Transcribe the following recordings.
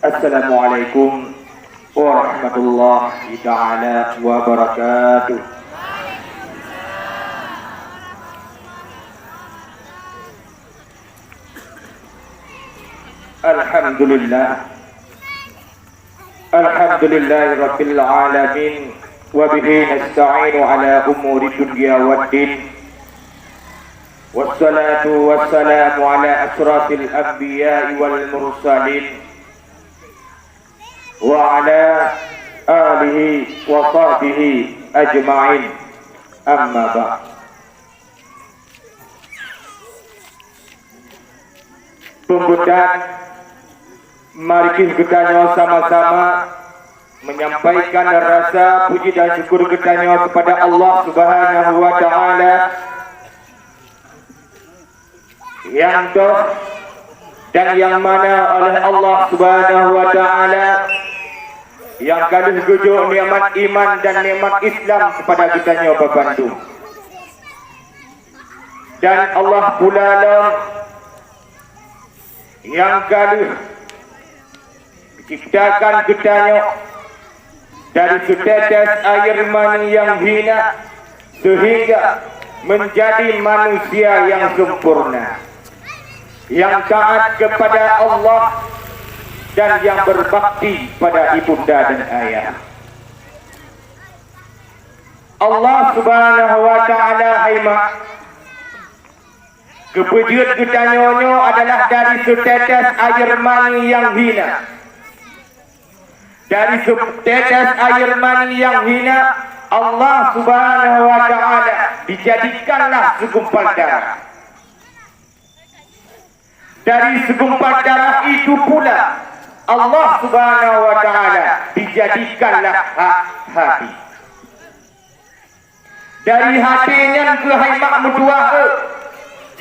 Assalamualaikum warahmatullahi ta'ala wabarakatuh. Alhamdulillahi rabbil alamin, wa bihi nasta'inu ala umuri dunya waddin, wassalatu wassalamu ala asrafil anbiya'i wal mursalin, wa ala alihi wa sahbihi ajma'in, amma ba'd. Pembukaan, mari kita sama-sama menyampaikan rasa puji dan syukur kita kepada Allah Subhanahu wa ta'ala yang toh dan yang mana oleh Allah Subhanahu wa ta'ala yang kalih gujuk nikmat iman dan nikmat Islam kepada kita bebantu. Dan Allah pula lah yang kalih ciptakan kita dari setetes air mani yang hina sehingga menjadi manusia yang sempurna, yang taat kepada Allah dan yang berbakti pada ibunda dan ayah. Allah Subhanahu wa ta'ala haima kepejut kita adalah dari setetes air mani yang hina. Dari setetes air mani yang hina, Allah Subhanahu wa ta'ala dijadikanlah segumpal darah. Dari segumpal darah itu pula Allah Subhanahu wa ta'ala dijadikanlah hati. Dari hatinya ke haimak mutuah,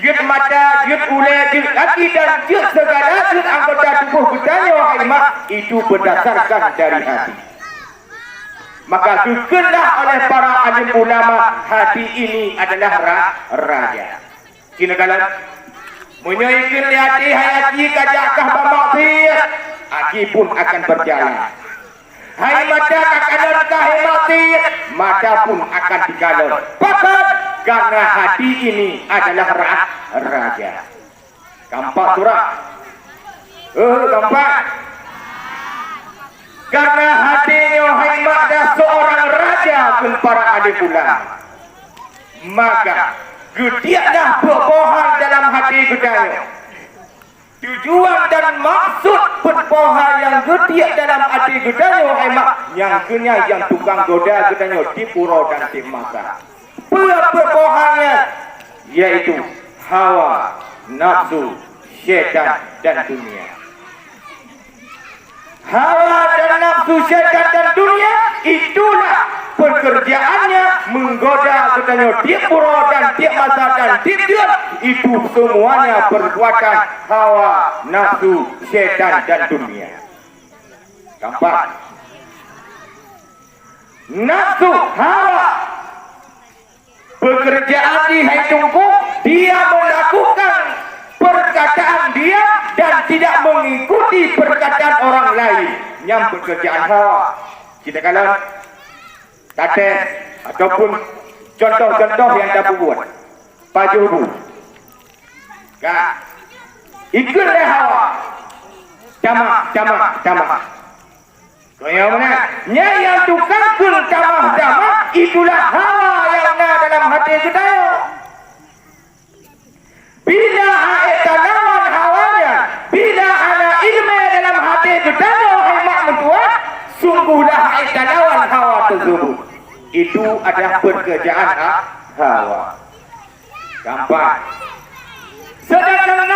jut mata, jut ulai, jut kaki dan jut segala jut anggota tubuh kita haimak itu berdasarkan dari hati. Maka kekenlah oleh para alim ulama, hati ini adalah raja. Kini kalau menyayikan hati hayati kajakah bermaksud, aki pun akan berjalan. Hai mata akan kahimati, mata pun akan digalau. Pakat karena hati ini adalah raja. Gampak surah. Gampak. Karena hatinya haimat dah seorang raja pun para alim ulama. Maka getiaklah berpohon dalam hati gedanya. Tujuan dan maksud berpohon yang getiak dalam hati gedanya haimat yang kena yang tukang goda gedanya di pura dan di masa. Berpohonnya yaitu hawa, nafsu, syaitan dan dunia. Hawa dan nafsu, syaitan dan dunia itulah pekerjaannya menggoda katanya tiap pura dan tiap masa dan tiap itu semuanya perbuatan hawa, nafsu, syaitan dan dunia. Gampak. Nafsu, hawa, pekerjaan di hidupku dia melakukan perkataan dia dan tidak mengikuti perkataan orang lain yang pekerjaan hawa. Kita kalau kata ataupun contoh-contoh yang dah buat pajubu kak ikutlah hawa camah kaya mana yang tukang kun camah itulah hawa yang ada dalam hati kita. Bila ada lawan hawanya, bila ada ilmu dalam hati kita hemat mentua, sungguhlah ada lawan hawa tersebut. Itu adalah pekerjaan hawa. Gampang. Sedangkan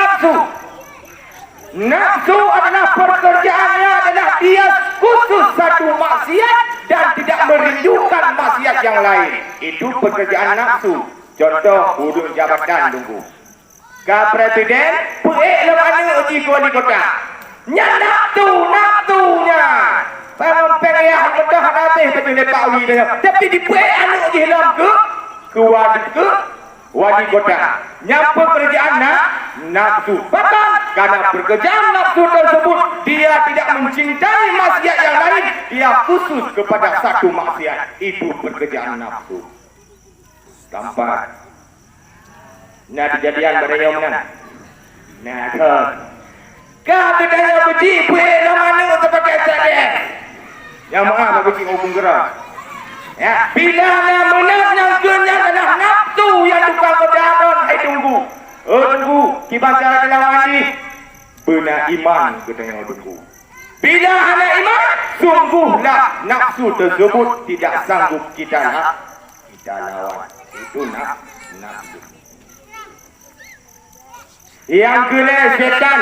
nafsu adalah pekerjaannya adalah dia khusus satu maksiat dan tidak merindukan maksiat yang lain. Itu pekerjaan nafsu. Contoh hudung jabatan tunggu. Ka presiden puek lemana uji wali kota. Nya nafsunya. Pengen bedah habis tapi lepak wi dia. Tapi di puek anu uji dalam ke wali kota. Nyapa pekerjaan nafsu. Bahkan karena pekerjaan nafsu tersebut dia tidak mencintai maksiat yang lain, dia khusus kepada satu maksiat, itu pekerjaan nafsu. Tampak. Nah, kejadian pada yang mana? Nah, kau tanya beci, buat mana untuk pakai sadar? Yang maaf, beci ngomong gerak. Ya, bila nak menang yang kenyang adalah nafsu yang tukang berdadon, tunggu. Tunggu, kibar cara lawan ni. Benar iman katanya tunggu. Bila ada iman, sungguhlah nafsu tersebut tidak sanggup kita lawan. Itu nafsu. Yang kedua setan.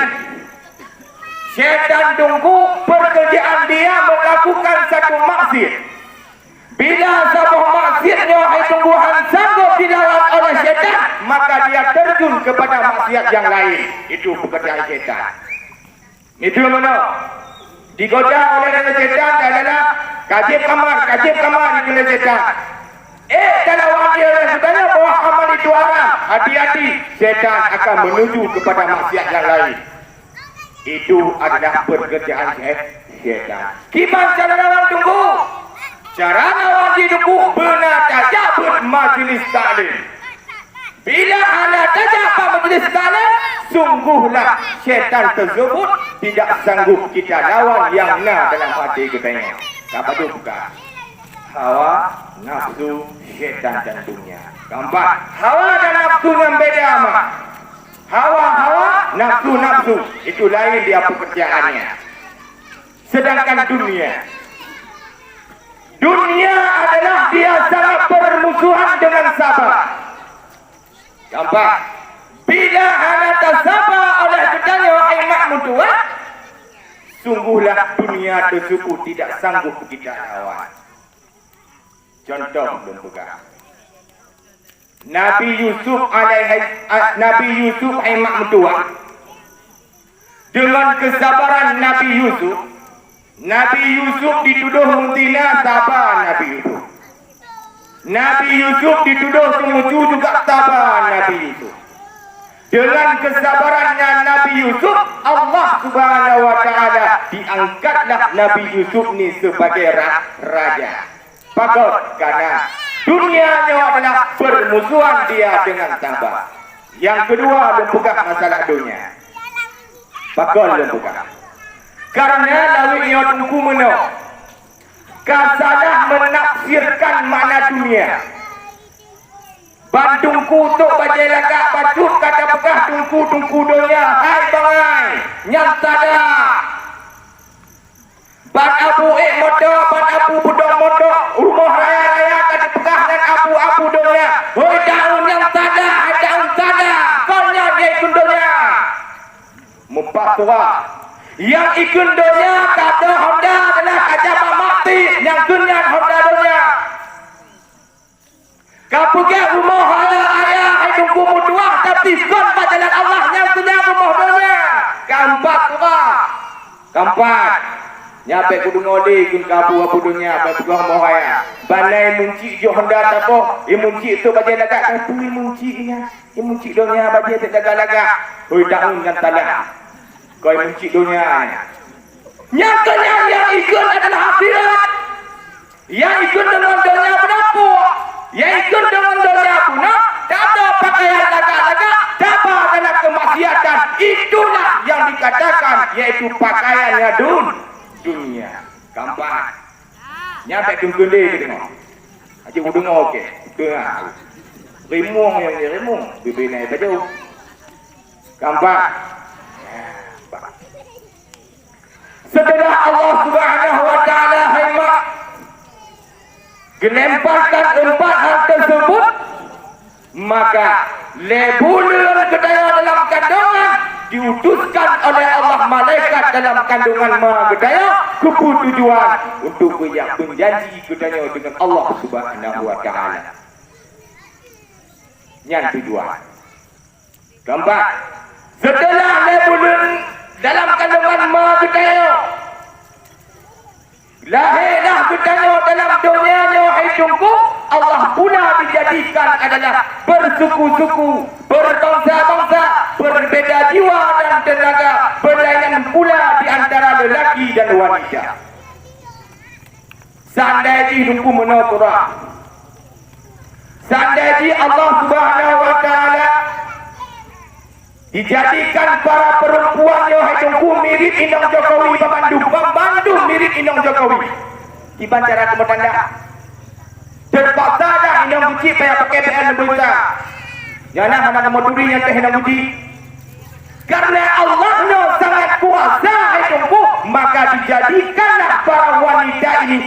Setan tunggu pekerjaan dia melakukan satu maksiat. Bila sebuah maksiatnya tungguhan sanggup dilawan oleh setan, maka dia terjun kepada maksiat yang lain. Itu pekerjaan setan. Itu mana? Digoda oleh setan adalah kajib kamar oleh setan. Kalau dia sebenarnya bahwa amal itu haram, hati-hati, setan akan menuju kepada maksiat yang lain. Itu adalah pekerjaan setan. Gimana cara lawan tunggu? Cara lawan tunggu benar saja bermajlis taklim. Bila anda tajak majlis taklim, sungguhlah setan tersebut tidak sanggup kita lawan yang dalam hati kita. Apa tu bukan? Hawa, nafsu, setan dan dunia. Keempat, hawa dan nafsu yang beda amat. Hawa, nafsu, itu lain dia pekerjaannya. Sedangkan dunia adalah dia sangat bermusuhan dengan sabar. Keempat, bila anda tersabar oleh kedanya wahai makmum tua, sungguhlah dunia tersebut tidak sanggup kita lawan. Contoh lembaga Nabi Yusuf ai makmum tua, dengan kesabaran Nabi Yusuf dituduh mentina, sabar Nabi Yusuf dituduh semuju juga sabar Nabi Yusuf. Dengan kesabarannya Nabi Yusuf, Allah Subhanahu wa taala diangkatlah Nabi Yusuf ni sebagai raja. Pakot karena dunianya adalah permusuhan dia dengan sabar. Yang kedua, lembuka masalah dunia. Pakot lembuka. Karena lalu ia tunggu meno. Kasalah menafsirkan makna dunia. Bandungku untuk bajai lagak bacut kata bekah tungku dunia. Hai bangai, nyantada. Ban abu motor, ban abu budok motor, rumah raya kata bekah dan abu dunia. Hoi daun yang tada, daun tada. Konya dia ikut dunia. Mempak tua. Yang ikut dunia kata Honda adalah kajab mati. Yang kunyan Honda dunia. Kau pergi rumah raya, hai tunggu mutua, tapi kon jalan Allah yang punya rumah dunia. Keempat tua. Keempat. Nyape kudu ngoli kun kabu abu dunia ba pegang mohaya. Banai munci jo Honda tapo, munci tu baje lagak kapu muncinya. Munci dunia baje tak lagak-lagak. Hoi daun yang tanah. Kau munci dunia. Nyatanya yang ikut adalah akhirat. Yang ikut dengan dunia berapa? Yang ikut dengan dunia punah, dapat pakaian lagak-lagak, dapat dalam kemaksiatan. Itulah yang dikatakan yaitu pakaiannya dunia. Keempat. Nyampe tunggu-tunggu dia tengok. Aja aku dengar okey. Tengah. Rimung yang ni rimung. Bibi naik baju. Keempat. Setelah Allah Subhanahu wa taala haimak gelemparkan empat hal tersebut, maka lebulan kedaya dalam kandungan diutuskan oleh Allah malaikat dalam kandungan kedaya kupu tujuan untuk berjanji kedaya dengan Allah Subhanahu wa taala. Yang tujuan. Keempat, setelah lebulan dalam kandungan kedaya lahirlah kedaya dalam dunia wahai tunggu, Allah pula dijadikan adalah bersuku-suku, berbangsa-bangsa, berbeza jiwa dan tenaga, berlainan pula di antara lelaki dan wanita. Seandainya nunggu menurut seandainya Allah Subhanahu wa taala dijadikan para perempuan yang hidungku mirip Inong Jokowi Bandung mirip Inong Jokowi di bandara kemudian terpaksa dah Inong Buci payah pakai PN berita jangan anak moturi yang teh Inong Buci karena Allah sangat kuasa hidungku maka dijadikanlah para wanita ini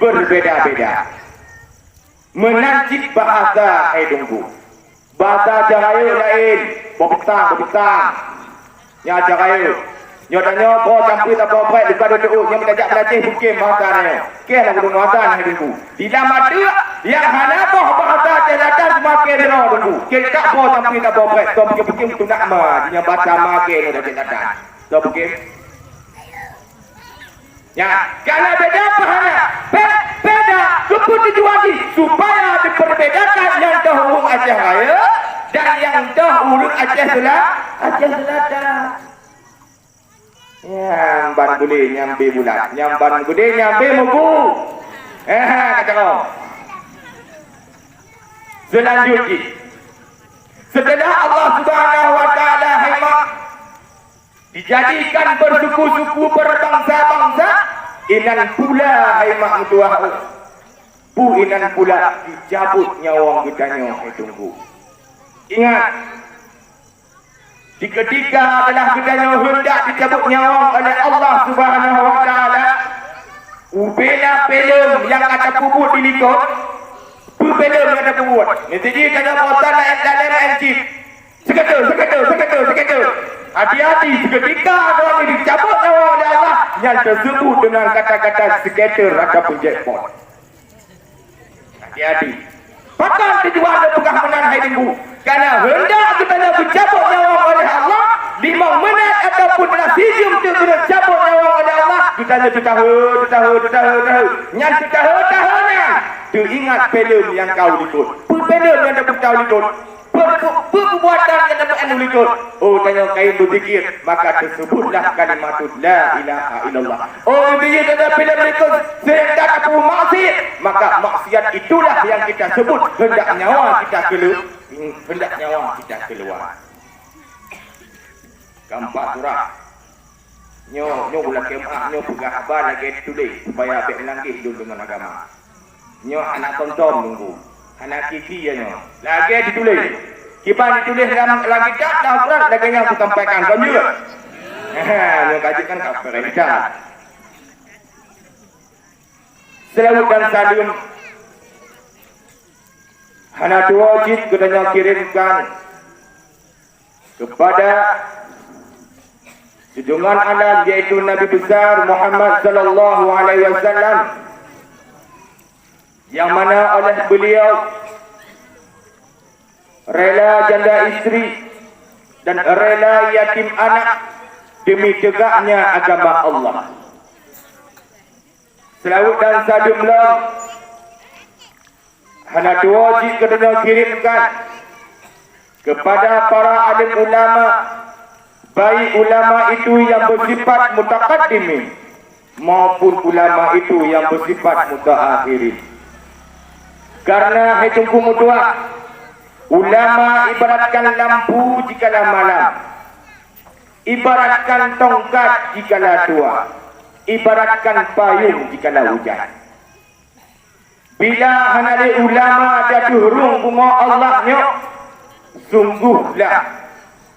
berbeda-beda menancip bahasa hidungku bahasa Jarayu lain bobitang nya Jarayu nyodanya bo campur tak bo baik dekat duduk nya mentajak melatih hukum bahasa ni ke nak guna bahasa hidungku di dalam ada yang hana boh bahasa jadatan semakin dero dulu ke tak bo campur tak bo baik to hukum tu nak ma nya bahasa make ni dah jadatan to hukum ya kalau beda pahana beda keputusan supaya diperbedakan yang dahulu Aceh Raya dan yang dahulu Aceh Selatan. Yang ban boleh nyampe bulat, yang ban boleh nyampe muku. Kata kau. Selanjutnya, setelah Allah Subhanahu Wa Taala hemat dijadikan bersuku-suku berbangsa-bangsa, inan pula hemat mutuah. Inan pula dicabut nyawa kitanya tunggu. Ingat di ketika adalah kitanya hendak dicabut nyawa oleh Allah Subhanahu wa taala ubela pelem yang ada puput di likut pelem yang ada puput jadi kena botan dalam enjin seketul hati-hati seketika kalau dicabut nyawa oleh Allah yang tersebut dengan kata-kata seketul ataupun jackpot. Hati-hati. Pakan tujuan dan pegah menang hai minggu. Kerana hendak kita nak bercabut nyawa oleh Allah 5 menit ataupun dalam sejam tu kena cabut nyawa oleh Allah. Kita nak tahu. Yang tahu-tahunya. Teringat film yang kau likut. Film yang dapat kau likut. Perbuatan yang dapat anda likut. Oh tanya kain berzikir. Maka tersebutlah kalimatul la ilaha illallah. Oh bila ada film likut. Sehendak aku maksiat. Maka maksiat itulah yang kita sebut. Hendak nyawa kita keluar. Keempat surah. Nyo bulan kemah. Nyo pegah abad lagi tulis. Supaya abek melangkih hidup dengan agama. Nyo anak tonton nunggu. Anak kiki ya nyo. Lagi ditulis. Kipan ditulis dalam kitab dah Al-Quran lagi yang aku sampaikan kau juga. Nyo kajikan kau perintah. Selawat dan salim. Hana wajib kedanya kirimkan kepada junjungan alam yaitu Nabi besar Muhammad sallallahu alaihi wasallam yang mana oleh beliau rela janda isteri dan rela yatim anak demi tegaknya agama Allah. Selawat dan salamlah hana wajib kedua kirimkan kepada para alim ulama, baik ulama itu yang bersifat mutaqaddimin maupun ulama itu yang bersifat mutaakhirin. Karena hitungku mutua, ulama ibaratkan lampu jikalau malam, ibaratkan tongkat jikalau tua, ibaratkan payung jikalau hujan. Bila hanali ulama jatuh rung bunga Allahnya, sungguhlah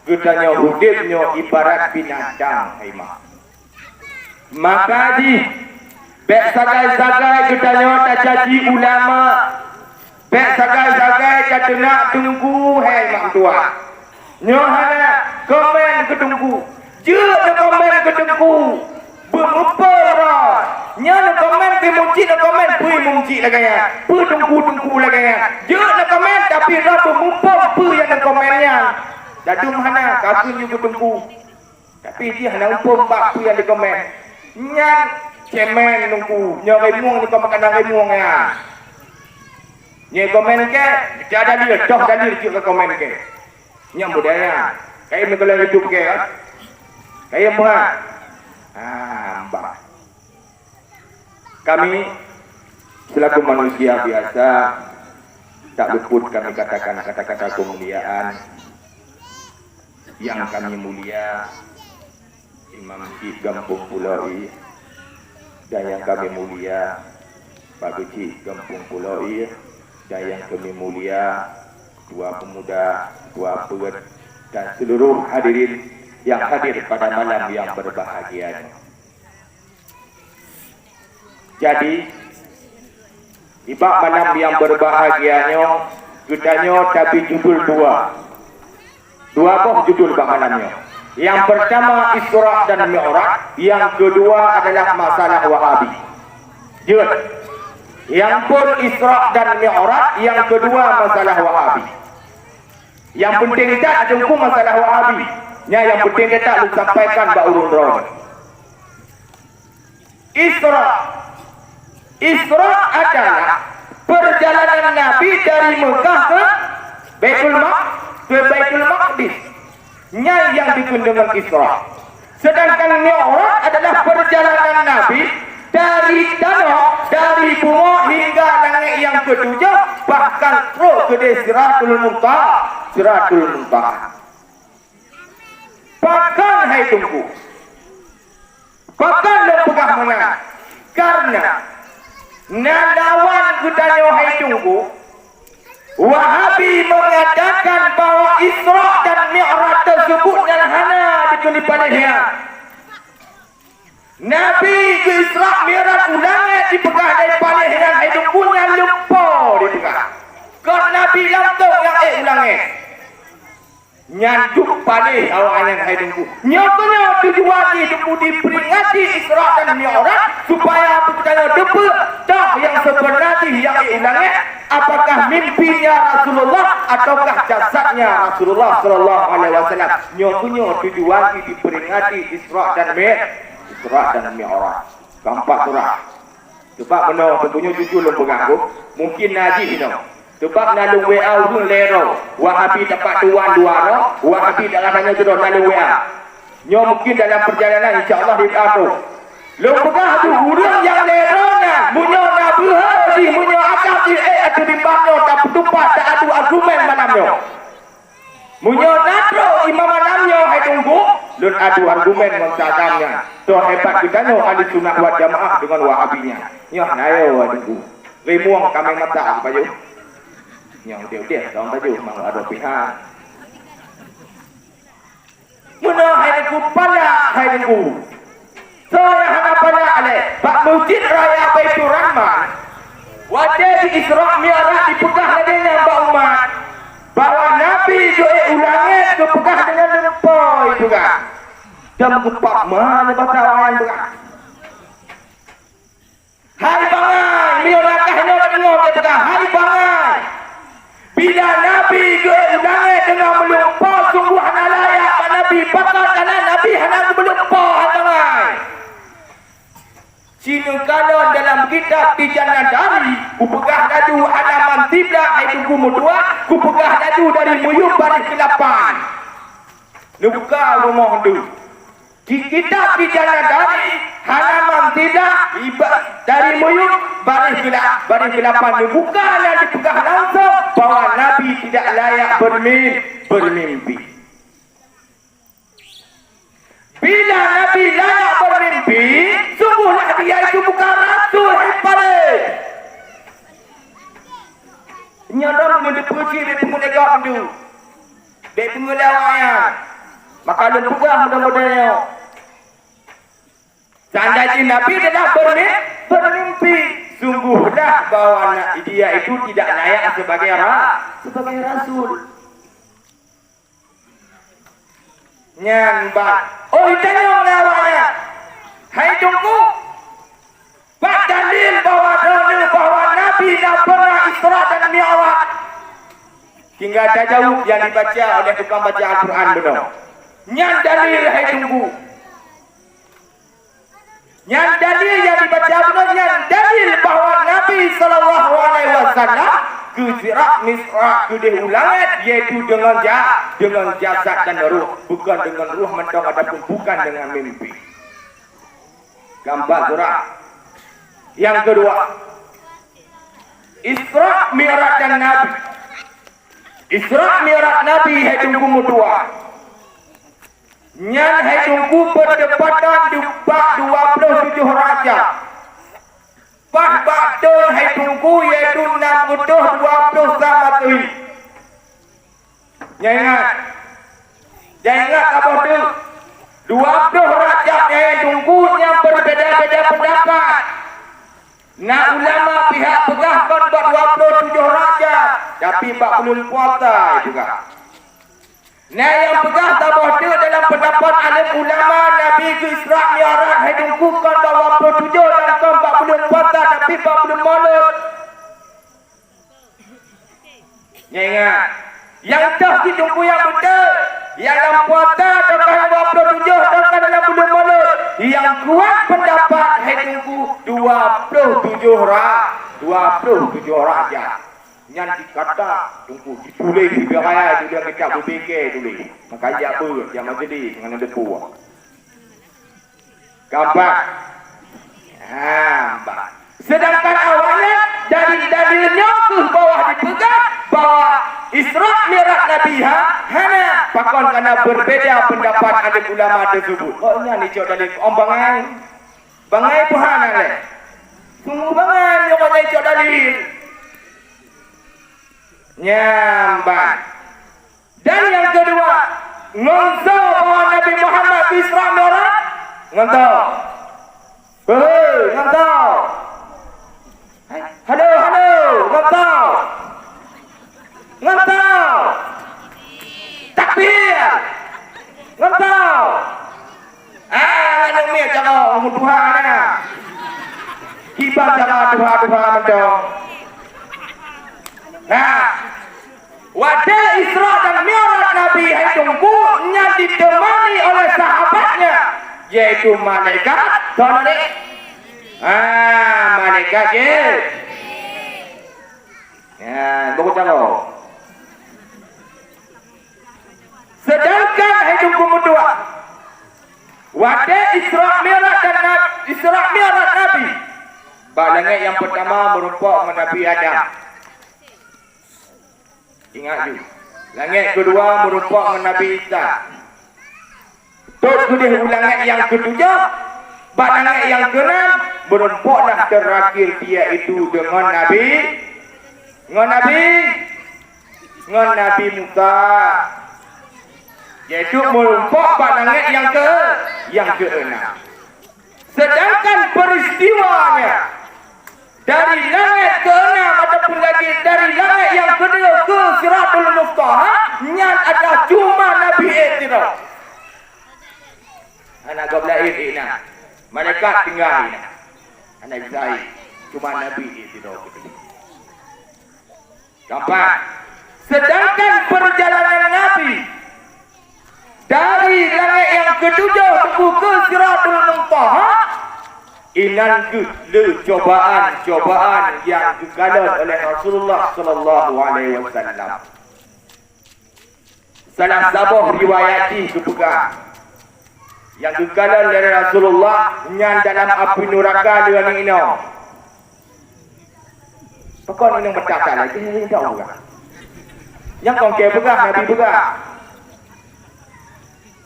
gedanya hudibnya ibarat binatang haimah. Maka di bek sagai-sagai gedanya tak jadi ulama, bek sagai-sagai tak nak tunggu haimah tua. Nyohana komen ketunggu, je komen ketunggu, berupara. Nya nak komen ke muncik nak komen pui muncik laganya. Pu tunggu laganya. Je nak komen tapi dah bermumpah pu yang nak komennya. Dadu mana kaki juga tunggu. Tapi dia nak umpam bak pu yang di komen. Nya cemen tunggu. Nya remung ni kau makan remung ya. Nya komen ke ada dia dah jadi juga komen ke. Nya budaya. Kai nak kalau hidup ke. Kaya muat. Mbak. Kami selaku manusia biasa tak luput kami katakan kata-kata kemuliaan yang kami mulia Imam Cik Gampung Puloi dan yang kami mulia Pak Cik Gampung Puloi dan yang kami mulia dua pemuda, dua pemuda dan seluruh hadirin yang hadir pada malam yang berbahagia. Jadi ibak malam yang berbahagianya judulnya tapi judul dua boh judul bak malamnya. Yang pertama Isra dan Mi'raj, yang kedua adalah masalah Wahabi. Jud. Yang pun Isra dan Mi'raj, yang kedua masalah Wahabi. Yang penting tak jumpa masalah Wahabi. Yang penting dia tak lu sampaikan bak urun ron. Isra adalah perjalanan Nabi dari Mekah ke Baitul Maqdis. Yang dikenal dengan Isra. Sedangkan Mi'raj adalah perjalanan Nabi dari tanah, dari bumi hingga langit yang ketujuh, bahkan terus ke Siratul Muntaha. Bahkan hai tunggu. Bahkan lo pegang menang. Karena nadawan kutanya hai tunggu. Wahabi mengatakan bahawa Isra dan Mi'raj tersebut dan hana dipelih-pelihnya. Nabi ke Isra Mi'raj ulangan dipegah dari pelihnya hidup punya lupa dipegah. Kalau Nabi langsung yang ulangan. Nyanduk palih awak yang hidupku. Nyatanya tujuan hidupku diperingati Isra dan Mi'raj supaya bertanya depa tak yang sebenarnya yang ulangi apakah mimpinya Rasulullah ataukah jasadnya Rasulullah sallallahu alaihi wasallam. Nyatanya tujuan diperingati Isra dan Mi'raj. Gampak surah. Sebab benar tentunya jujur lu pegang mungkin najis no. Sebab nalung WA itu lero. Wahabi dapat tuan dua Wahabi dalam hanya jodoh nalung WA. Nyo mungkin dalam perjalanan insya-Allah diatur. Lu pegah tu huruf yang lero na. Munyo na berhenti, munyo akal di atu di bangno tak tupat tak adu argumen malamnya. Munyo natro imam malamnya hai tunggu. Lun adu argumen mengatakannya. So hebat kita no ahli sunnah wal jamaah dengan Wahabinya. Nyo nayo tunggu. Remuang kami mata apa yo? Yang dia dalam baju mang ada pihak. Mana hidupku pada hidupku. Saya hanya pada ale. Bak masjid raya Baitur Rahman. Wajah di Isra Mi'raj dipegah dengan Mbak Umat. Bahawa Nabi doa ulangi dipegah dengan lempoi juga. Dan kupak mana baca orang juga. Hai bangai, miolakahnya tengok dia hai bangai. Bila Nabi keulangan dengan melupa sungguh hana layak Nabi bakal karena Nabi hana melupa hantangai. Sini kanon dalam kitab Tijana Dari kupegah dadu halaman 3 ayat 22 kupegah dadu dari muyub baris ke-8. Buka rumah tu. Di kitab Tijana Dari halaman 3 dari muyub baris ke-8 bukan yang dipegang langsung bahawa Nabi tidak layak bermimpi. Bila Nabi layak bermimpi, sungguhlah dia itu bukan rasul hebat. Nyadar menjadi puji di pengulega itu. Di pengulega maka lu pegang mudah-mudahnya. Seandainya Nabi tidak bermimpi, sungguhlah bahawa dia itu tidak layak sebagai rasul. Nyambang. Oh, tengok lawanya. Hai tunggu. Pak dalil bahawa Nabi dah pernah Isra dan Mi'raj. Tinggal tajawuf yang dibaca oleh tukang baca Al-Quran benar. Yang dalil hai tunggu. Yang dalil yang dibaca benar, yang dalil bahawa Nabi sallallahu alaihi wasallam ke Sirat Misra ke di ulangan, iaitu dengan jasad dan ruh, bukan dengan ruh mentang ataupun bukan dengan mimpi. Gambar surah. Yang kedua, Isra Mi'raj dan Nabi. Isra Mi'raj Nabi hai tunggu mutua. Nyan hai tunggu berdepatan di bab 27 Rajab. Bah bakdun hai tunggu iaitu 20 sama tu. Jangan apa tu? 20 Rajab yang tunggu yang berbeza-beza pendapat. Nah ulama pihak pegahkan buat 27 Rajab, tapi 40 puasa juga. Nah yang pegah tabah dia dalam pendapat alim ulama Nabi ke Isra Mi'raj hai tunggukan 27 dan 40 puasa tapi 40 maulid. Ingat, yang dah ditunggu yang betul, yang dalam puasa dan 27 dan dalam 40 maulid. Yang kuat pendapat hai tunggu 27 Rajab. Yang dikata tunggu ditulis juga raya tu dia kecap berfikir tulis. Maka ajak apa yang majlis dengan depu. Gambar. Sedangkan awalnya dari dalilnya ke bawah dipegang bahawa Isra Mi'raj Nabi hana pakon kerana berbeza pendapat ada ulama tersebut. Oh ni cok dalil bangai. Bangai pun hana le. Sungguh bangai yang bangai cok dalil. Nyamban. Dan yang kedua, ngontau bahawa Nabi Muhammad Isra Mi'raj. Ngontau. Ngontau. Halo, ngontau. Ngontau. Takbir. Ngontau. Ada mir jangan umur Tuhan na. Hibah jangan Tuhan mendong. Nah, wadah Isra dan Mi'raj Nabi hai tunggu yang ditemani oleh sahabatnya, yaitu malaikat. Tuan ni, malaikat je. Baru tahu. Sedangkan hai tunggu kedua, wadah Isra Mi'raj Nabi. Langit yang pertama merupakan Nabi Adam. Ingat juga. Langit kedua merupakan Nabi Isa. Sudah langit yang ketujuh, langit yang keenam merupakan terakhir dia itu dengan Nabi Musa. Yaitu merupakan langit yang keenam. Sedangkan peristiwanya dari langit ke-6 ataupun lagi dari langit yang kedua ke Siratul Muntaha yang ada cuma Nabi Ibrahim. Anak goblain ini. Malaikat tinggal ini. Anak Ibrahim cuma Nabi Ibrahim. Keempat. Sedangkan perjalanan Nabi dari langit yang ketujuh ke Siratul Muntaha inan le cobaan yang dikalan oleh Rasulullah sallallahu alaihi wasallam. Salah sabah riwayati kepegang yang dikalan dari Rasulullah yang dalam api neraka dengan ini. Pokok ini bertakal lagi ini tahu enggak? Yang kau ke pegang Nabi pegang.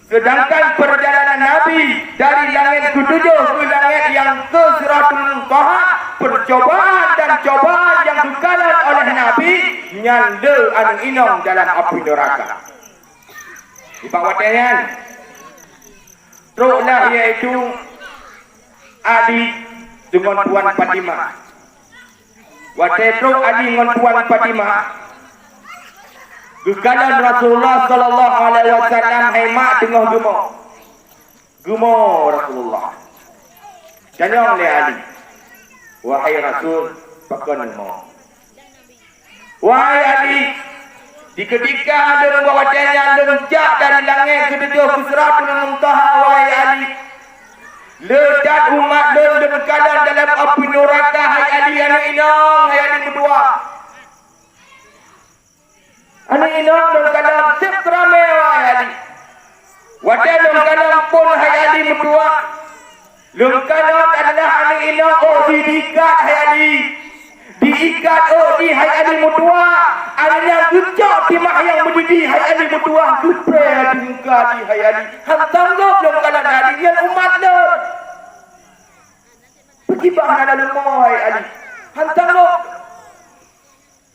Sedangkan perjalanan Nabi dari langit ketujuh ke langit yang ke Siratul Muntaha, percobaan dan cobaan yang dikalan oleh Nabi nyanda anu inong dalam api neraka. Dipawatkan teruklah iaitu Ali dengan Puan Fatimah. Watetro Ali dengan Puan Fatimah. Gekalan Rasulullah sallallahu alaihi wasallam hemat tengah gumo Rasulullah. Jangan oleh Ali. Wahai Rasul, pakon mo. Wahai Ali, di ketika ada membawa yang lejak dari langit ketujuh ke Siratul Muntaha, wahai Ali, ledat umat dan kalan dalam api neraka. Hai Ali anak inang, hai Ali berdua. Ani inong dong kanang tip kerame wahai Ali. Wadah dong kanang pun hai Ali mutua. Dong kanang adalah ani inong diikat hai Ali. Diikat di hai Ali mutua. Ada yang gejok di mak yang mendidih hai Ali mutua. Gepre di muka di hai Ali. Ham tanggap dong kanang Ali yang umat dong. Pergi bahan ada lemah hai Ali. Han tanggap.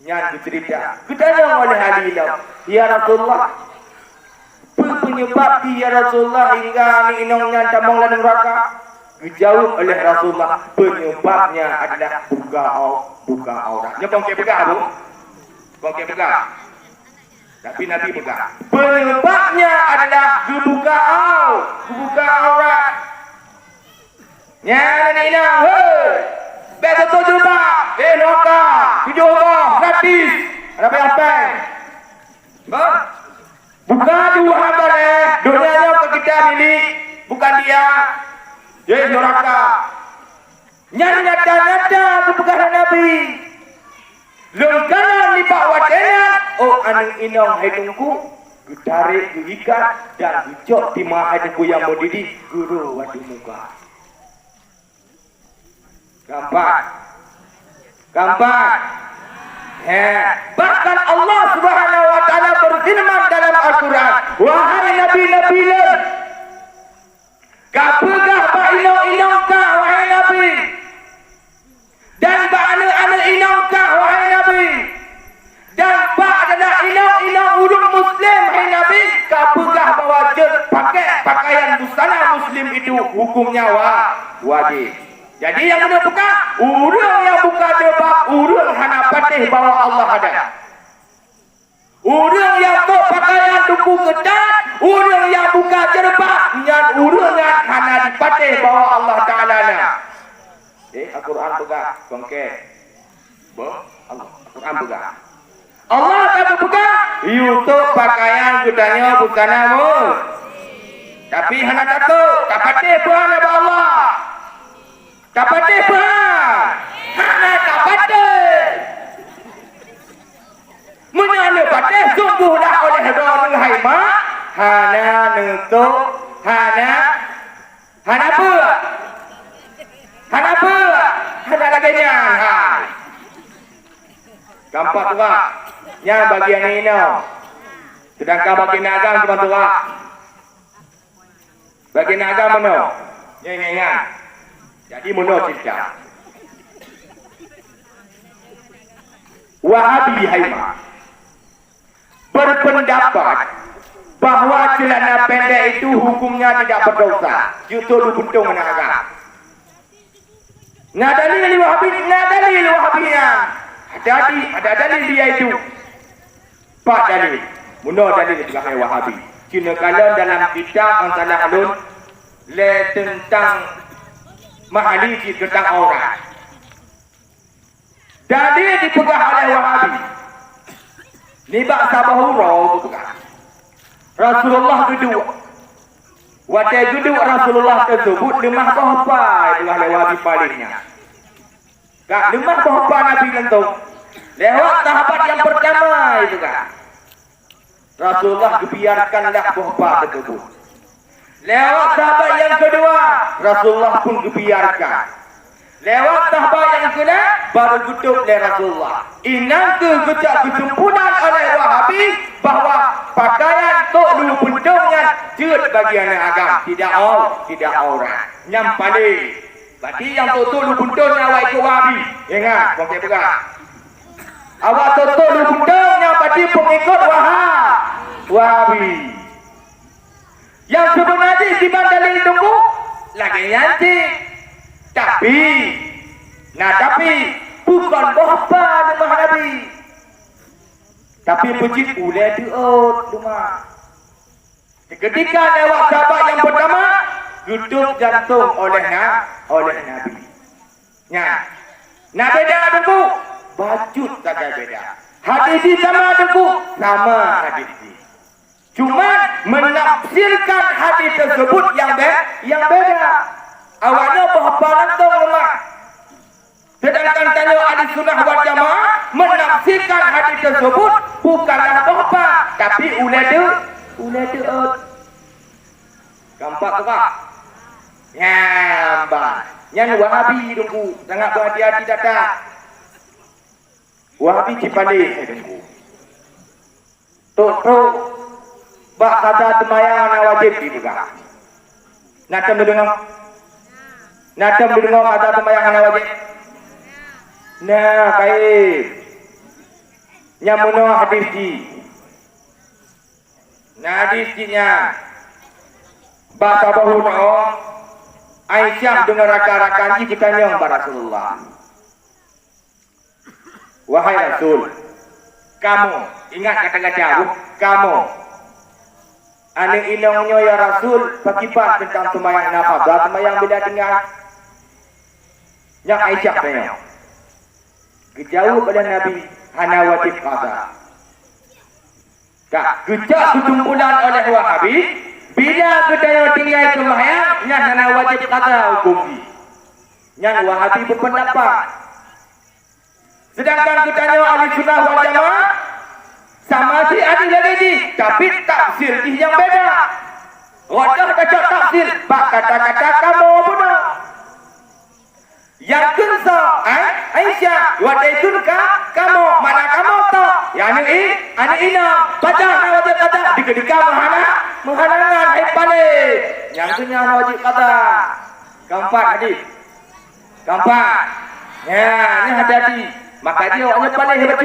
Nyan bercerita. Ketanya oleh Ali lau. Ya Rasulullah. Penyebab ya Rasulullah hingga ni inong nyan tamang dan neraka. Dijawab oleh Rasulullah. Penyebabnya adalah buka aurat. Nya kongke pegang bu. Kongke pegang. Tapi Nabi pegang. Penyebabnya adalah buka aurat. Nyan ni inong. Betul tu juga. Noka. Video Allah. Gratis. Ada apa? Bang. Bukan dua hamba dunianya ke kita milik. Bukan dia. Dia neraka. Nyata-nyata kepegangan Nabi. Lengkanan lipat wadena. Anang inong hidungku. Tarik, ikat dan hijau di maha hidungku yang mendidih. Guru wadi muka. Gampang. Bahkan Allah Subhanahu wa taala berfirman dalam Al-Quran, wahai nabi-nabi, kapegah ba inong ka wahai nabi, dan ba anak-anak inong ka wahai nabi, dan ba adalah inong ulun muslim wahai nabi, kapegah ba wajib pakai pakaian busana muslim itu hukumnya wajib. Jadi yang mana buka? Urang yang buka debak, urang hana patih bawa Allah ada. Urang yang buka pakaian duku ketat, urang yang buka jerbak, nyan urang yang hana dipatih bawa Allah Ta'ala na. Al-Quran buka, bangke. Allah, Al-Quran buka. Allah kata buka, YouTube pakaian kudanya busanamu. Tapi hana takut, tak patih buah Nabi Allah. Dapat apa? Hana dapat. Menyana patih sungguhlah oleh Rasul Haima. Hana nentuk. Hana apa? Hana apa? Hana lagi nyan. Gampang tu kak. Yang bagian ini. Sedangkan bagian agam cuma tu kak. Bagian agam mana? Yang. Jadi menurut cerita Wahabi Haima berpendapat bahawa celana pendek itu hukumnya tidak berdosa. Justru buntung menaga. Nah dalil Wahabinya. Ada dalil dia itu. Pak dalil. Menurut dalil sebagai Wahabi. Cina kalau dalam kitab Ansalah Alun tentang mahaliki tentang aurat. Dalil dipegang oleh Wahabi. Nibak sabahuro bukan. Rasulullah geduk. Wadah geduk Rasulullah tersebut lemah bahapa itulah Wahabi palingnya. Kak lemah bahapa Nabi lentung. Lewat sahabat yang pertama itu kan. Rasulullah kebiarkanlah bahapa tersebut. Lewat sahabat yang kedua, Rasulullah pun kebiarkan. Lewat sahabat yang kedua, baru duduk oleh Rasulullah. Inang kejap kejumpunan oleh Wahabi bahawa pakaian tok dulu puntungan cut bagian agam. Tidak aurat. Yang paling. Berarti yang tok dulu puntungnya awak ikut Wahabi. Ingat, boleh pegang. Awak tok dulu puntungnya berarti pengikut Wahabi. Yang sebenarnya di dalil tunggu lagi nanti. Tapi bukan bahapa lemah Nabi. Tapi pejit ulai diut rumah. Ketika lewat sahabat yang pertama, duduk jantung oleh Nabi. Nah beda tunggu, baju tak beda. Hadis sama tunggu, sama hadis. Cuma menafsirkan hadis tersebut yang beda. Awalnya bahapa langsung lemah. Sedangkan tanya ahli sunnah wal jamaah menafsirkan hadis tersebut bukanlah apa, tapi ulah tu gampak tu pak. Nyambang. Yang Wahabi dengku, sangat berhati-hati datang. Wahabi Cipande dengku. Tok bak kata temayang na wajib dibuka. Natam dengar. Natam dengar kata temayang na wajib. Nah, baik. Nyamuno hadis ji. Nah, hadis ji-nya. Bahasa bahu no. Aisyah dengan rakan-rakan ji bertanya kepada Rasulullah. Wahai Rasul, kamu ingat kata-kata kamu ane ilongnya ya Rasul pakipan tentang sembahyang nafadah, sembahyang bila tinggal. Yang Aisyah tanya. Kejauh pada Nabi hana wajib qada. Tak kejak ketumpulan oleh Wahabi bila kedaya tinggal sembahyang yang hana wajib qada hukum ni. Yang Wahabi berpendapat. Sedangkan ketanya ahli sunnah wal jamaah sama si adil lagi, tapi tafsir yang beda. Wadah kata tafsir, bak kata-kata kamu benar. Yang kunsa, Aisyah, wadah itu kamu, mana kamu tak? Yang ini ina, baca wajib kata, dikadika menghalangan, balik. Yang punya wajib kata, keempat hadis, keempat. Ya, ini hati-hati. Maka dia hanya balik hebat.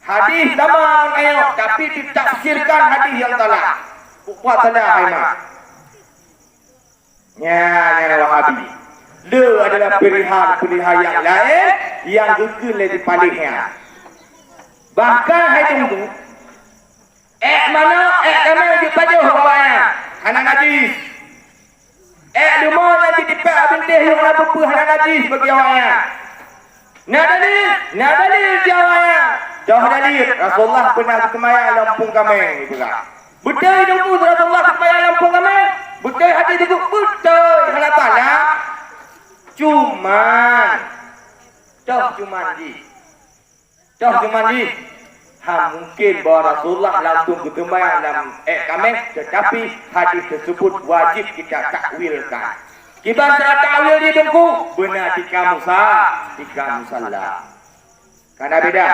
Hadis tamang ayo, tapi ditafsirkan hadis yang salah. Buat salah Haimah. Ya, Wahabi. Le adalah pilihan yang lain yang gegel di palingnya. Bahkan hai tunggu. Mana kami dibaca bawahnya. Anak hadis. Demo nanti dipak bintih yang apa anak hadis bagi awaknya. Nak dalil jawabnya. Jauh dalil Rasulullah pernah bersemayam Lampung Kameng itu lah. Betul dulu Rasulullah bersemayam Lampung Kameng. Betul hadis itu betul. Kenapa lah? Cuman di. Mungkin bahawa Rasulullah langsung bersemayam dalam Kameng, tetapi hadis tersebut wajib kita takwilkan. Kita cara takwil dia dengku benar tiga musalah. Karena beda.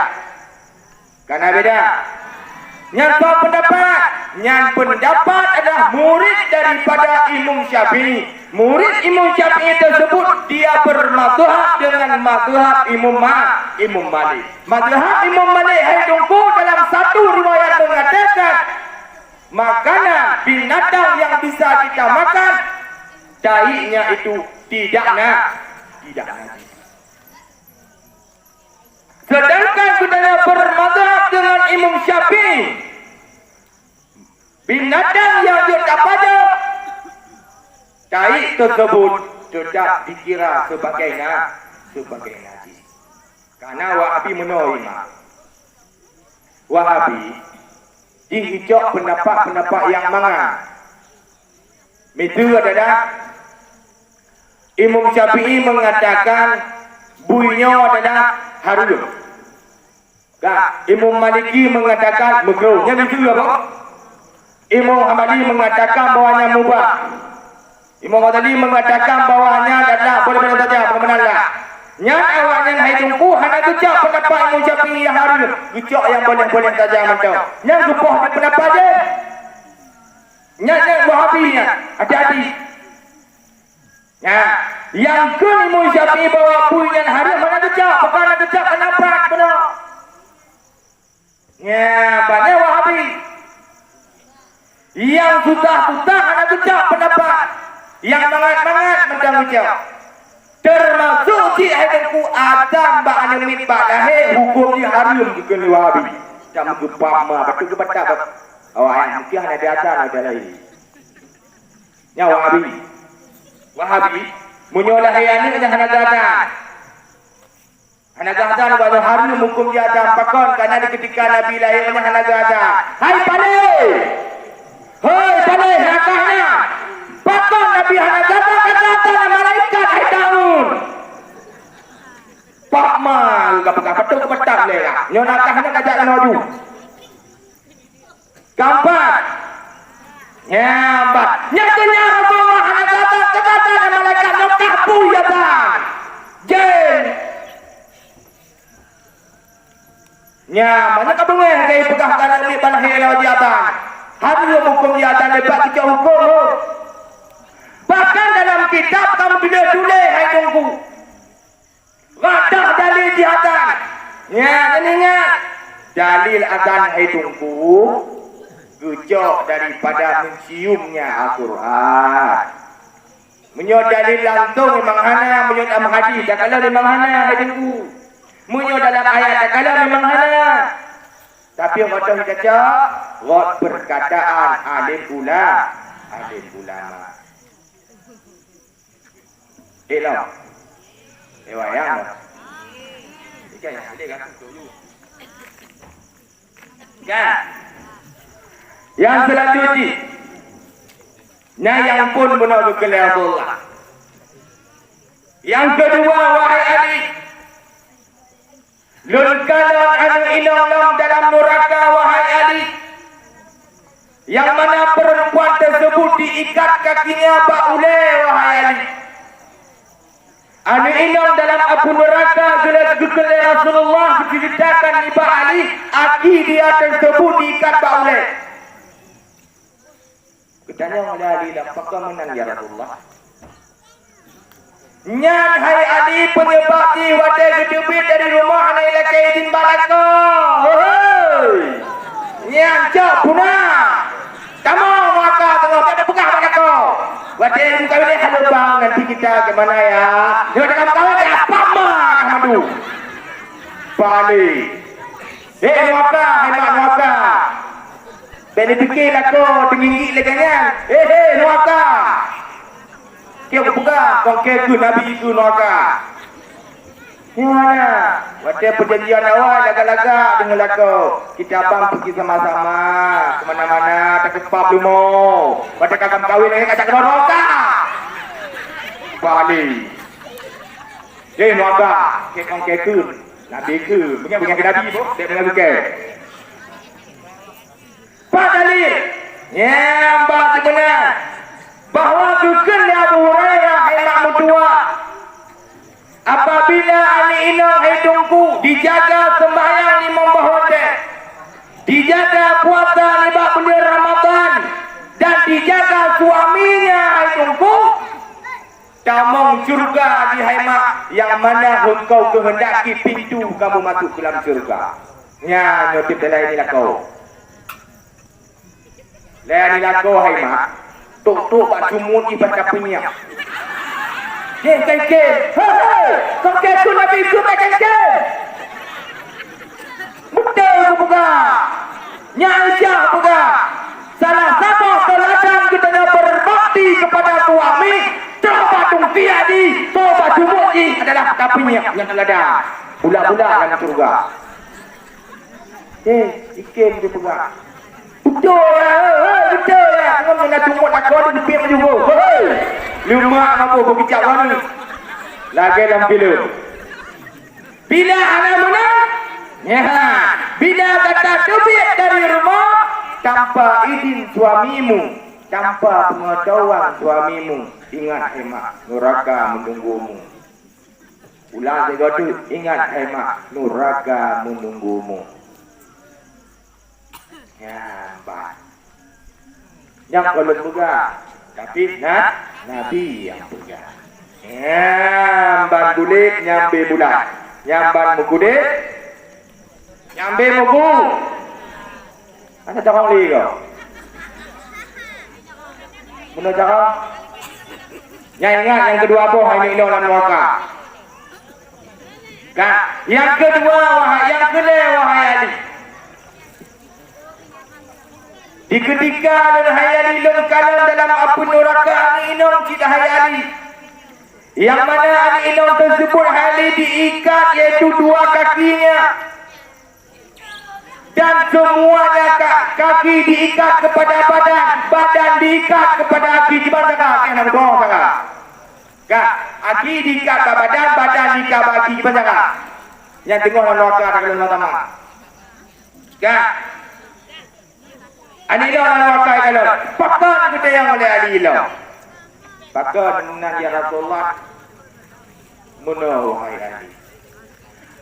Yang pendapat adalah murid daripada Imam Syafi'i. Murid Imam Syafi'i tersebut dia bermadhab dengan madhab Imam Malik. Madhab Imam Malik dengku dalam satu riwayat mengatakan makanan binatang yang bisa kita makan daiknya itu tidak najis. Sedangkan kita bermadhab dengan Imam Syafi'i, binatang yang tidak pada daik tersebut tidak dikira sebagai najis. Karena Wahabi menolak. Wahabi dihijau pendapat yang mana? Itu adalah Imam Syafi'i mengatakan buihnya adalah harum. Imam Maliki mengatakan makruh. Yang itu apa? Imam Hambali mengatakan bawahnya mubah. Imam Ghazali mengatakan bawahnya adalah boleh-boleh saja, boleh-boleh. Yang awaknya hai tungku hanya gejak pendapat Imam Syafi'i yang harum. Gejak yang boleh-boleh saja macam. Yang gepah di pendapat dia. Yang Wahabinya hati-hati. Ya, yang ke Imam Syafi'i bawa buihnya harum mana gejak, bukan gejak kenapa benar. Ya, banyak Wahabi. Yang susah-susah ada gejak pendapat. Yang mangat-mangat mendang gejak. Termasuk si hadengku Adam ba'ana min ba'dahe hukum di harum juga ni Wahabi. Tak menggepap mah betul ke betul. Awak mungkin ada atas ada lain. Ya Wahabi menyolah yang ini hanya gada. Hanya gada pada harum hukum dia Adam pakon karena ketika Nabi lahirnya hanya gada. Hai pandai nakahnya. Pakon Nabi hanya gada malaikat hai daun. Pak mal pegang betul ke petang le lah. Nyo nakahnya kajak noju. Keempat. Nyambat. Nyatanya Allah kata malaikat nyokah buyatan. Jen. Banyak kabungnya kaya pegang kanan ni panahira jatan. Hari hukum jatan lepas kita hukum. Bahkan dalam kitab kamu tidak tulis hai tunggu. Radah dalil jatan. Dan ingat. Dalil akan hai tunggu. Gejok daripada menciumnya Al-Quran. Menyot dalil langsung memang hana. Menyot dalam hadis. Dan kalau memang hana hai tunggu. Menyot dalam ayat. Dan kalau memang hana. Tapi orang kata cakap. Rot perkataan alim ulama. Lam. Wayang. Ikan yang ada kan dulu. Kan? Yang selanjutnya. Yang pun benar berkelah Allah. Yang kedua, wahai Ali. Lulkalan anu ilang dalam neraka, wahai Ali. Yang mana perempuan tersebut diikat kakinya baule, wahai Ali. Anu ilang dalam api neraka gelak Rasulullah diceritakan Iba Ali, aki dia tersebut diikat baule. Ketanya oleh Ali, apakah menang ya Rasulullah? Nyan hai Ali penyebab di wadai gedebit dari rumah anak ilakai din balako. Nyan cok punah. Kamu maka tengok tak ada pegah balako. Wadai buka ini halo bang, nanti kita ke mana ya? Dia ada kamu tahu apa mah Ahmadu? Balik. Maka hai mak maka. Beli fikir aku tinggi leganya. Maka. Kau buka, kau ke Nabi itu neraka. Mana? Wadah perjanjian awal laga-laga dengan lagu. Kita abang pergi sama-sama ke mana-mana tak kepap lumo. Wadah kakak kahwin ni kacak neraka. Balik. Neraka. Kau ke Nabi ke. Bukan ke Nabi pun. Dia dengan ke. Pak dalil. Nyambak sebenar. Bahawa kekal Abu Hurairah hendak mutua. Apabila ani inang hidungku dijaga sembahyang 5 bahode, dijaga puasa 5 bulan Ramadan, dan dijaga suaminya hidungku, tamong surga di haimak yang mana engkau kehendaki pintu kamu masuk ke dalam surga. Ya, notip dalam inilah kau. Lain inilah kau haimak. Tok pak cumut ibadah punya. Kengkeng. Kau kesu Nabi itu kengkeng. Betul ke buka? Nyaisyah buka. Salah satu teladan kita yang berbakti kepada suami, coba tungtiadi, coba cumuti adalah kapinya yang teladan. Bulat-bulat dalam surga. Ikem dia pegang. Betul lah. Kamu nak cumut nak kau di pihak juga. Lumak apa kau kicap kau ni? Lagi dalam film. Bila anak menang? Bila kata tebik dari rumah tanpa izin suamimu, tanpa pengetahuan suamimu, ingat hemat neraka menunggumu. Ulang tiga tu, ingat hemat neraka menunggumu. Baik. Yang kalau pegang, tapi Nabi yang pegang. Ban bulik nyambe bulat, nyamban mukudek, nyambe muku. Ada cakap lagi kau? Benar cakap? Yang ingat yang kedua apa? Ini dalam neraka. Yang kedua yang wahai Ali. Di ketika dan hayali lengkalan dalam api neraka ani inong tidak hayali. Yang mana ani inong tersebut hayali diikat iaitu 2 kakinya. Dan semuanya kaki diikat kepada badan, badan diikat kepada kaki. Gimana kak? Yang nak bohong kak? Kak, kaki diikat ke badan, badan diikat ke kaki. Gimana kak? Yang tengok dalam neraka ada kalau tamak. Kan? Ani dah dalam neraka kalau pakan kita yang oleh ali lah. Pakan menan ya Rasulullah. Menau hai ali.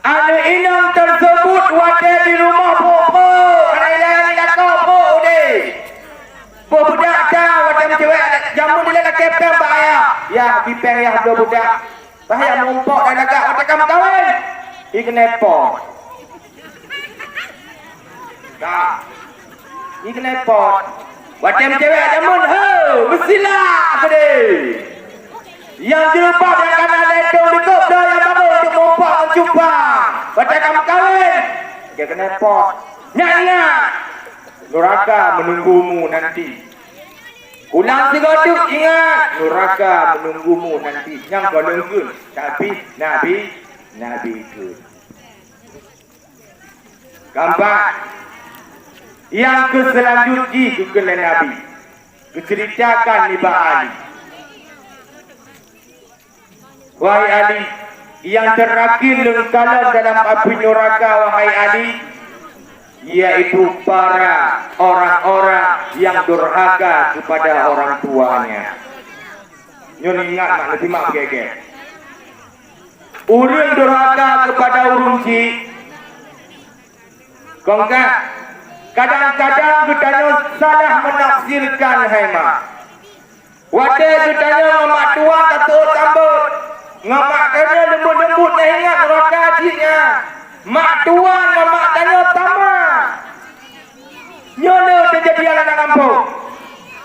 Anu inang tersebut wadah di rumah pokok. Ada ilahi lakau pokok deh. Budak dah wadah cewek jamu dia nak kepeng bahaya. Ya bipeng ya budak. Bahaya mumpok dan agak wadah kamu kahwin. Ini nepot. Dah. Ini nepot. Wadah cewek jamun ho, mestilah aku deh. Yang dirubah yang kanan ledong di kop dah yang baru untuk mumpok menjumpa. Wadah kamu kahwin. Dia kena pot. Ingat. Neraka menunggumu nanti. Ulang segoduk ingat. Neraka menunggumu nanti. Yang kau nunggu. Tapi Nabi itu. Gambar. Yang keselanjutnya kepada Nabi. Keceritakan Niba Ali. Wahai Ali. Yang terakhir lengkalan dalam api neraka wahai Ali. Yaitu para orang-orang yang durhaka kepada orang tuanya. Nyon ingat mak nanti mak gege. Urang durhaka kepada urungci. Kongka kadang-kadang kita salah menafsirkan hema. Wadah kita ngamak tuan kata tambut. Ngamak kena lembut-lembut dah ingat neraka hatinya. Mak tuan ngamak tanya tamak. Nyono terjadi anak kampung.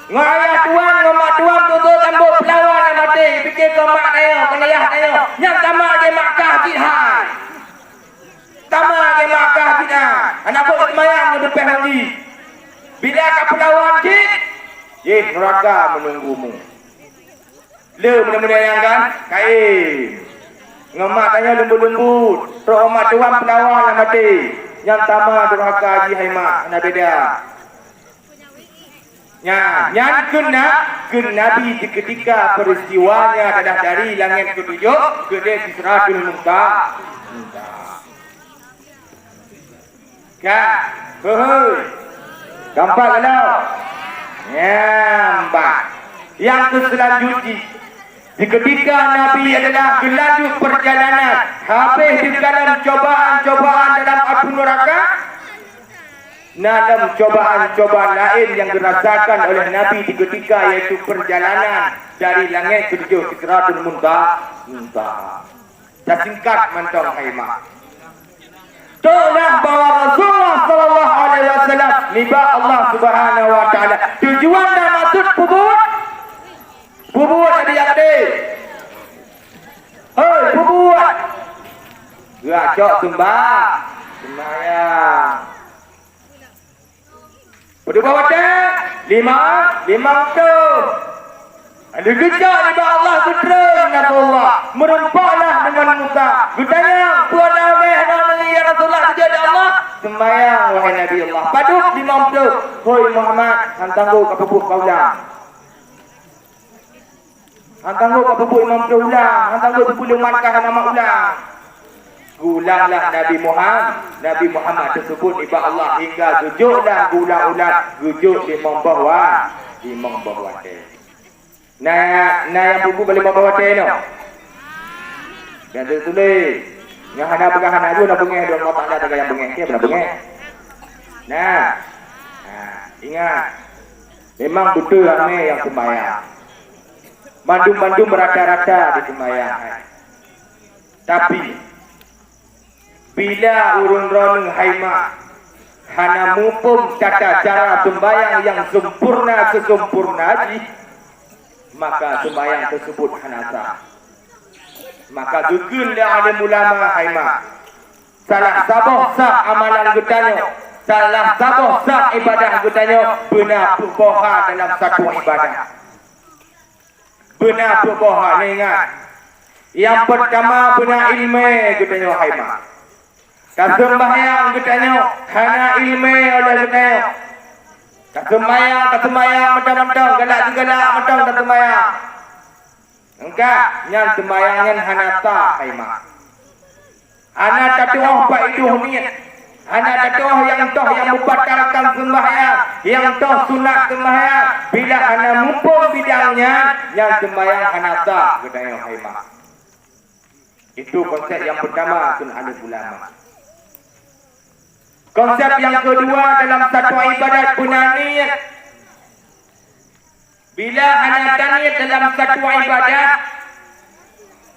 Ngayah tuan ngamak tuan tutup tambut pelawan yang mati. Fikir ke mak tanya, ke ayah tanya. Yang tamak ke Makkah jihad. Tamak ke Makkah jihad. Anak pun semayang ke depan lagi. Bila ke pelawan jid. Neraka menunggumu. Le benda-benda yang kan kain. Ngamak tanya lembut-lembut. Roh mak tuan pelawan yang mati. Yang tamak durhaka haji hai mak. Nak beda. Yang kena Nabi ketika peristiwanya adalah dari langit ketujuh ke Sidratul Muntaha. Kan? Hei. Gampang kalau. Nampak. Yang selanjutnya ketika Nabi adalah berlanjut perjalanan habis di dalam cobaan-cobaan dalam api neraka, dalam cobaan-cobaan lain yang dirasakan oleh Nabi di ketika yaitu perjalanan dari langit ketujuh ke Sidratul Muntaha. Dah singkat mentong haimah. Tulah bahawa Rasulullah sallallahu alaihi wasallam niba Allah Subhanahu wa taala. Tujuan dan maksud Bubuat adik-adik. Hei, bubuat. Gacok tembak. Sembahyang. Berdua wadah. Lima tu. Ada gejak ni bah Allah kudrun Rasulullah. Merumpaklah dengan muka. Gudanya. Puan ameh dan ya Rasulullah sejak Allah. Sembahyang wahai Nabi Allah. Paduk 50. Hoi Muhammad. Hantanggu ke pupuk kaulah. Hantanggu ke pupuk Imam Ulang. Hantanggu ke pupuk Makkah Mama Ulang. Gulanglah Nabi Muhammad tersebut iba Allah hingga gujuklah gulang-ulang gujuk di membawah teh. Nah yang buku balik membawah teh no. Dan tulis yang hana pegang hana nak bengeh dua Allah Taala jaga yang bengeh dia benar bengeh. Nah ingat memang betul ramai yang sembahyang. Bandung merata-rata di sembahyang. Tapi bila urun ronung haimah hana mumpung tata cara sembahyang yang sempurna maka sembahyang tersebut hana sah. Maka gegenlah alim ulama haimah. Salah sabah sah amalan getanya. Salah sabah sah ibadah getanya. Benar berboha dalam satu ibadah. Benar berboha ingat. Yang pertama benar ilmu getanya haimah. Kasembahyang getanya hana ilmu oleh getanya. Kasembahyang mentang-mentang galak-galak mentang tak sembahyang. Engkau yang sembayangan hana tak haimah. Anak tatoh pak hidup ni. Anak tatoh yang toh yang membatalkan sembahyang, yang toh sunat sembahyang. Bila anak mumpung bidangnya, yang sembahyang anak tak kedai haimah. Itu konsep yang pertama sun alif ulama. Konsep yang kedua dalam satu ibadat punaniat. Bila anak niat dalam satu ibadat,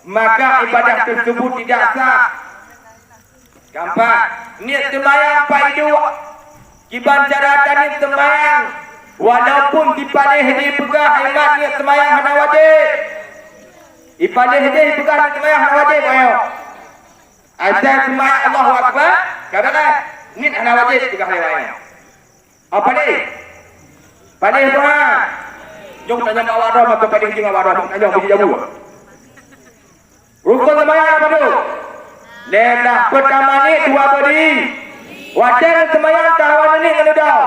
maka ibadah tersebut tidak sah. Gampang. Niat sembahyang paidu. Kiban cara niat sembahyang. Walaupun dipalih dipegang hemat niat sembahyang hana wajib. Dipalih dipegang niat sembahyang hana wajib. Ayo. Azan sembahyang Allahu Akbar. Katakan niat hana wajib pegang hemat. Apa ni? Palih Tuhan. Jom tanya Mak Wadah atau palih dengan Wadah. Tanya pergi jauh. Rukun sembahyang apa tu? Lemlah pertama ni dua berdiri. Wajan sembahyang kawan ni kena dah.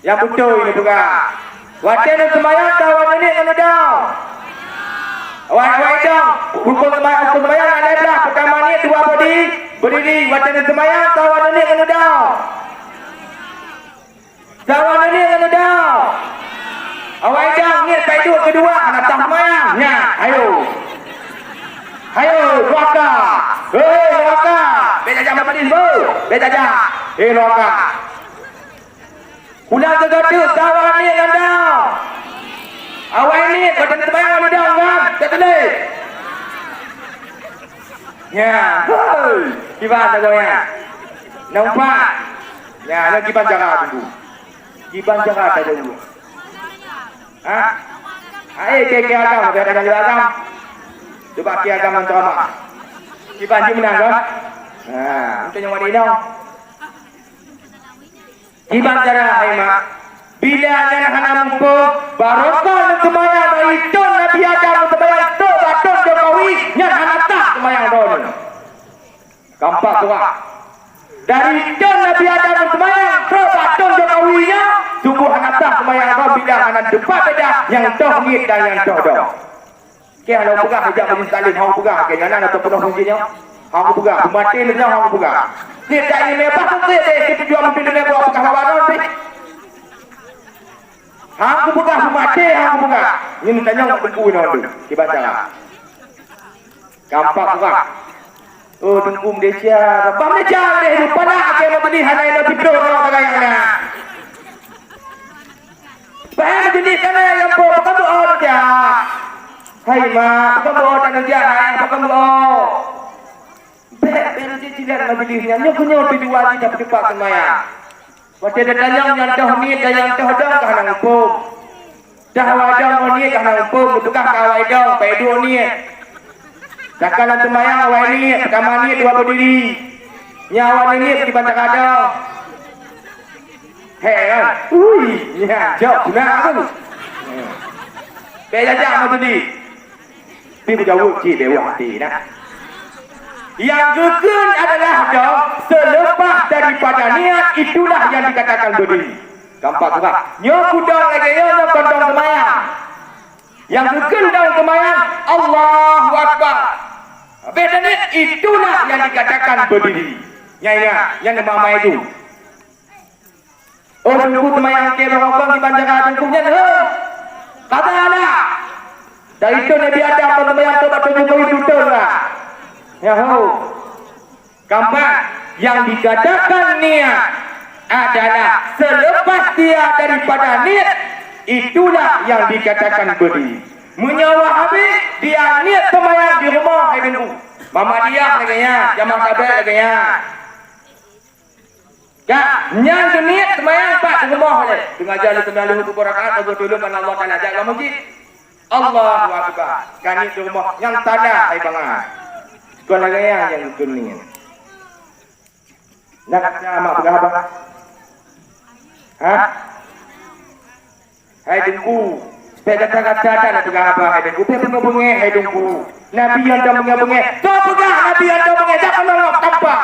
Yang betul ini pegang. Wajan sembahyang kawan ni kena dah. Awak dong. Rukun sembahyang lemlah pertama ni dua berdiri. Berdiri. Wajan sembahyang kawan ni kena dah. Kawan ni kena dah. Awak dong. Niat paidu kedua. Anak tak sembahyang. Nah, ayo. Ayo, Loka. Hei, Loka. Beta jam apa ni, bu? Beta jam. Hei, Loka. Pulang ke gedung, kawan ni yang dah. Awak ni, badan terbayang ni dah, kan? Tak tulis. Ya, hei. Kiban tak goyang. Nampak? Ya, nak kiban jaga dulu. Kiban jaga tak dulu. Ha? Ayo, keke agam. Biar ada agam. Coba ki agama ceramah. Ki banji menang kan? Nah, untuk yang wadi dong. Ki banjara haima. Bila ada hana mumpung, barokah sembahyang dari ton Nabi Adam sembahyang tu baton Jokowi yang hana tak sembahyang don. Kampak tua. Dari ton Nabi Adam sembahyang tu baton Jokowi nya sungguh hana tak sembahyang don bila hana depan beda yang toh niat dan yang toh dong. Kaya kalau pegang hijab majlis taklim, hang pegang ke jalan atau penuh fungsinya. Hang pegang, mati lenyap hang pegang. Dia tak ini mebah tu dia jual mobil dunia buat pegang badan ni. Hang pegang, mati hang pegang. Ini tanya nak tunggu ni orang tu. Kita baca. Gampang pegang. Oh tunggu Malaysia. Bang Malaysia ni lupa nak ke nak beli hanai nak tidur orang bagainya. Bahan jenis kana yang bawa kamu orang dia. Hai mak, apa bawa tangan dia? Hai, apa kamu bawa? Berarti tidak majlisnya. Nyok dijual tidak berdepak semaya. Waktu ada tanya yang dah ni dan yang dah dah kahang hukum. Dah wadang ni kahang hukum, tukar kawai dong, paidu ni. Takkan semaya awal ni, pertama ni dua berdiri. Nyawa ni pergi bantak adong. Hei kan? Ui, ya, jauh sudah aku. Kayak aja apa tadi? Tapi berjauh cik dewa hati nak. Yang gegel adalah dong selepas daripada niat itulah yang dikatakan berdiri. Gampang tu kan? Nyok kudang lagi nyok kondong semayang. Yang gegel dong semayang Allahu Akbar. Beda ni itulah yang dikatakan berdiri. Yang nama itu. Oh tunggu semayang ke berokong di banjaran tunggunya kata anak. Dari itu Nabi Adam bersemayang ke batu Jokowi betul lah. Ya ho. Gampang. Yang dikatakan niat adalah selepas dia daripada niat itulah yang dikatakan berdiri. Menyawa habis dia niat semayang di rumah ibu. Mama dia laganya, jamaah tabel laganya. Kan, yang niat semayang pak di rumah je. Dengan jalan 90 rakaat atau dulu kan Allah Taala jaga masjid. Allahu Akbar. Kan di rumah yang tanda ai bangan. Kau laganya yang dunia. Nak mak berapa? Hah? Hai dengku. Saya kata-kata nak pegang apa? Hai dengku. Saya pengebunge, hai dengku. Nabi yang dah mengebunge. Kau pegang Nabi yang dah mengebunge. Jangan nongok tanpa.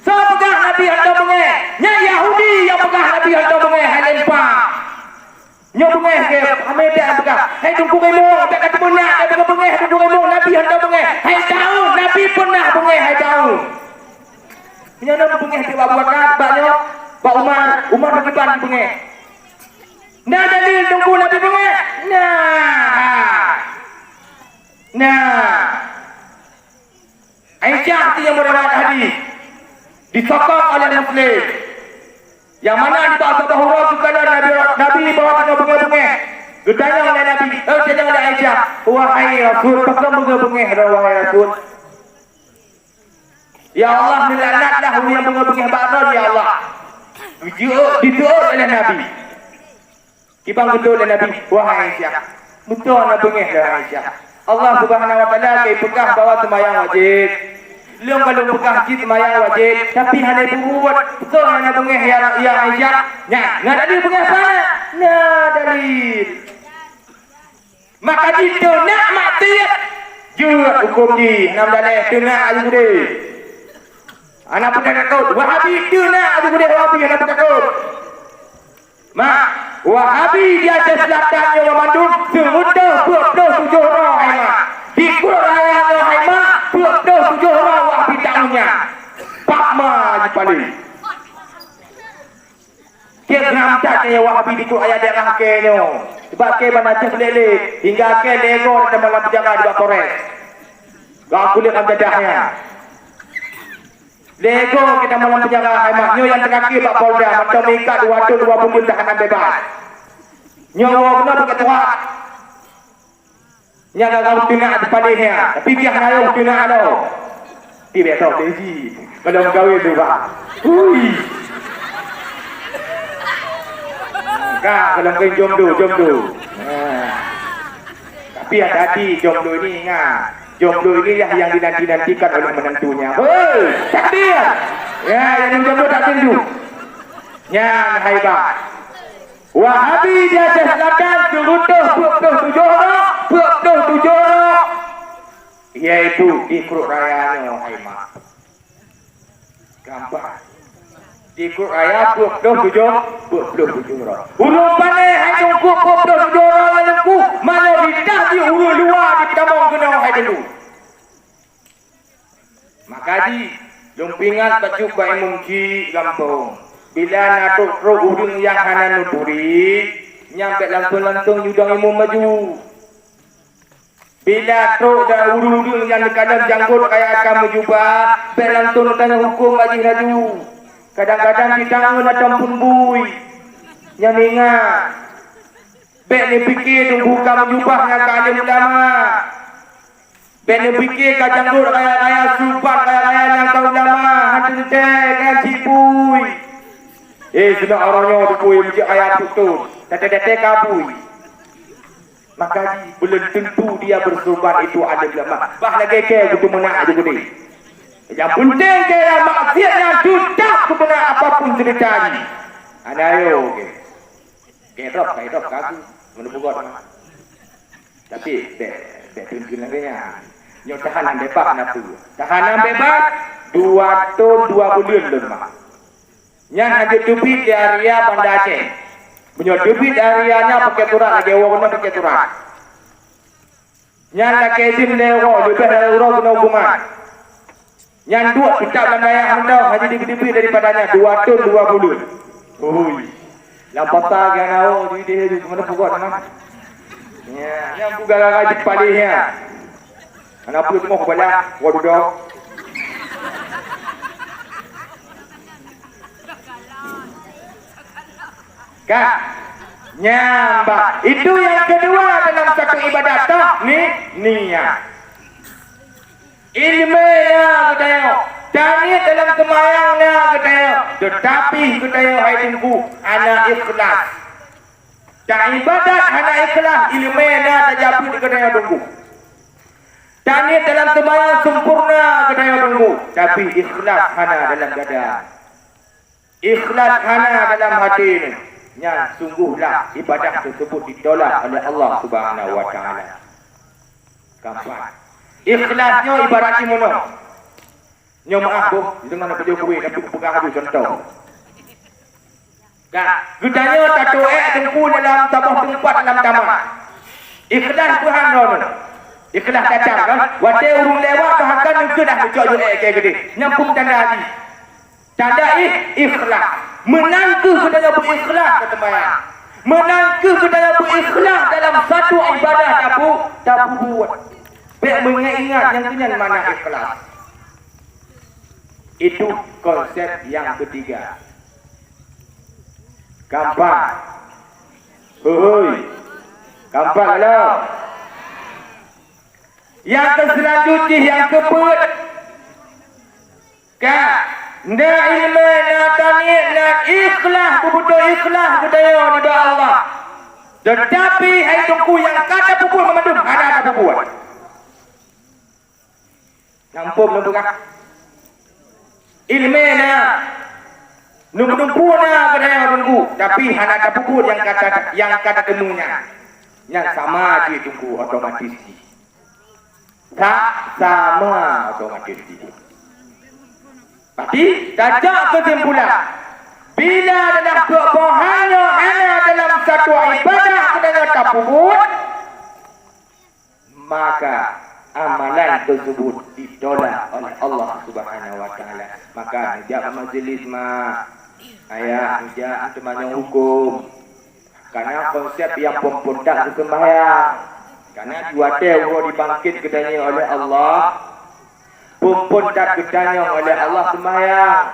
Saya pegang Nabi yang dah mengebunge. Nya Yahudi yang pegang Nabi yang dah mengebunge. Hai lempar. Nya mengebunge ke. Kami tak pegang. Hai dengku remong. Tak kata punya. Dia mengebunge. Hai dengku remong. Nabi yang dah mengebunge. Hai tahu Nabi pernah bengih hai tahu. Menyana bengih di Abu Bakar, banyak Pak Umar bagi ban bengih. Nah dalil tunggu Nabi bengih. Nah. Aisyah yang meriwayat hadis disokong oleh Muslim. Yang mana di bawah Hurairah sekadar Nabi bawa tengah bengih-bengih. Ditanya oleh Nabi, tanya oleh Aisyah, wahai Rasul, pasal bengih-bengih wahai Rasul. Ya Allah, melaknatlah yang bengih-bengih ba'dal ya Allah. Dituur oleh Nabi. Kibang betul oleh Nabi, wahai Aisyah. Betul nak bengih dah Aisyah. Allah Subhanahu wa taala kay pekah bawa sembahyang wajib. Belum kalau pekah jid sembahyang wajib, tapi hanya buat betul nak bengih ya Aisyah. Nah dalil bengih sana. Nah dalil. Maka itu nak maksiat juga hukum di enam dalil tu nak alu gede. Anak pun takut. Wahabi itu nak alu gede Wahabi anak pun takut. Mak Wahabi di atas selatan yang Bandung serutuh 27 orang hai mak. Di Kuraya hai mak 27 orang Wahabi tahunnya. Pak ma je paling. Ke gram tak ke Wahabi di Kuraya daerah ke nyo. Sebab ke mana cek lele hingga ke lego dan malam berjaga di Polres. Gak kulit am dadahnya. Lego kita malam penjara hemat nyo yang terakhir Pak Polda macam ikat 2 bulan tahanan bebas. Nyawa benar pakai tuat. Nya gagau tuna depannya. Tapi dia nayo tuna ado. Ti besok teji. Kalau gawe tu Pak. Hui. Kak kalau kau jomblo. Tapi hati-hati jomblo ini ingat. Jomblo ini yang dinanti-nantikan oleh menantunya. Hei, takdir. Ya, yang jomblo tak tindu. Ya, hebat. Wahabi di atas selatan serutuh 27 orang, 27 orang. Iaitu di Kruk Raya Haimah. Gampang. Di Kruk Raya 27 orang. Ulun pandai hanya ukur 27 orang menengku. Mana lidah di ulun luar di Tamong kena hai dulu. Maka di lumpingan baju bayi mungki Lampung. Bila natuk roh udung yang hana nuturi, nyampe lantung-lantung yudang imum maju. Bila truk dan udung-udung yang kadang janggut kayak kamu juga, berlantung tanya hukum lagi laju. Kadang-kadang kita ngeladam pun bui. Yang ingat. Bek ni fikir tunggu kamu jubahnya ke alim ulama. Bek ni fikir ke janggut kaya-kaya supat kaya-kaya yang ke ulama. Hantar-hantar kan cipui. Sebenarnya orangnya dipui macam ayat putus. Tete-tete kabui. Maka belum tentu dia bersubat itu alim ulama. Bah lagi ke betul menak juga ni. Yang penting kaya maksiatnya sudah kebenar apapun ceritanya. Ada ayo okey. Kedok kagu menubugot. Tapi dek tunjukkan lagi nya. Yang tahanan bebas nafsu. Tahanan bebas 2 tahun 2 bulan lemah. Yang hanya dubit di area Banda Aceh. Punya dubit areanya pakai turat lagi orang pakai turat. Yang lagi izin lewo lebih dari urang kena hukuman. Yang dua tetap dalam daya anda hanya diberi daripadanya 2 tahun 2 bulan. Oi. Lampata yang nau jadi dia mana pukul mana. Ya, yang bukan lagi palingnya. Anak pun semua kepada waduh. Kak, nyambak. Itu yang kedua dalam satu ibadat toh niat. Ilmunya kita tengok. Tanya dalam semayangnya kita tengok. Tetapi kita tengok hai tunggu anak ikhlas. Tak ibadat anak ikhlas ilmunya tak jadi kita tengok tunggu. Tanya dalam semayang sempurna kita tengok tunggu. Tapi ikhlas hana dalam dada. Ikhlas hana dalam hati ini. Yang sungguhlah ibadah tersebut ditolak oleh Allah Subhanahu wa taala. Gampang. Ikhlasnya ibarat kimono. Nyo maaf bu, dengan apa Jokowi tapi pegang adu contoh. Kan, gudanya tato tengku dalam tabah tempat dalam taman. Ikhlas Tuhan dono. Ikhlas datang kan. Wadah urung lewat bahkan juga dah ngejok gede. Nyampung tanda hati. Tanda ikhlas. Menangku kedaya berikhlas kata bayang. Menangku kedaya berikhlas dalam satu ibadah tak buat. Baik mengingat yang kenyang mana ikhlas. Itu konsep yang ketiga. Gampang. Hoi. Gampang lah. Yang selanjutnya yang keempat. Na ilmu na tani' na ikhlas. Betul ikhlas budaya ni Allah. Tetapi hai tungku yang kata pupul memandum. Ada pupul. Nampak belum bukan? Ilmu na. Nunggu na budaya tungku. Tapi hanya ada pupul yang kata temunya. Yang sama dia tunggu otomatis. Tak sama otomatis. Tapi tajak kesimpulan. Bila dalam kebohongan hanya dalam satu ibadah kedaya tapubut, maka amalan tersebut ditolak oleh Allah Subhanahu wa taala. Maka nejak majlis ayah nejak temannya hukum. Karena konsep yang pempundak sembahyang. Karena dua dewa dibangkit kedanya oleh Allah. Pumpun tak kedanya oleh Allah sembahyang.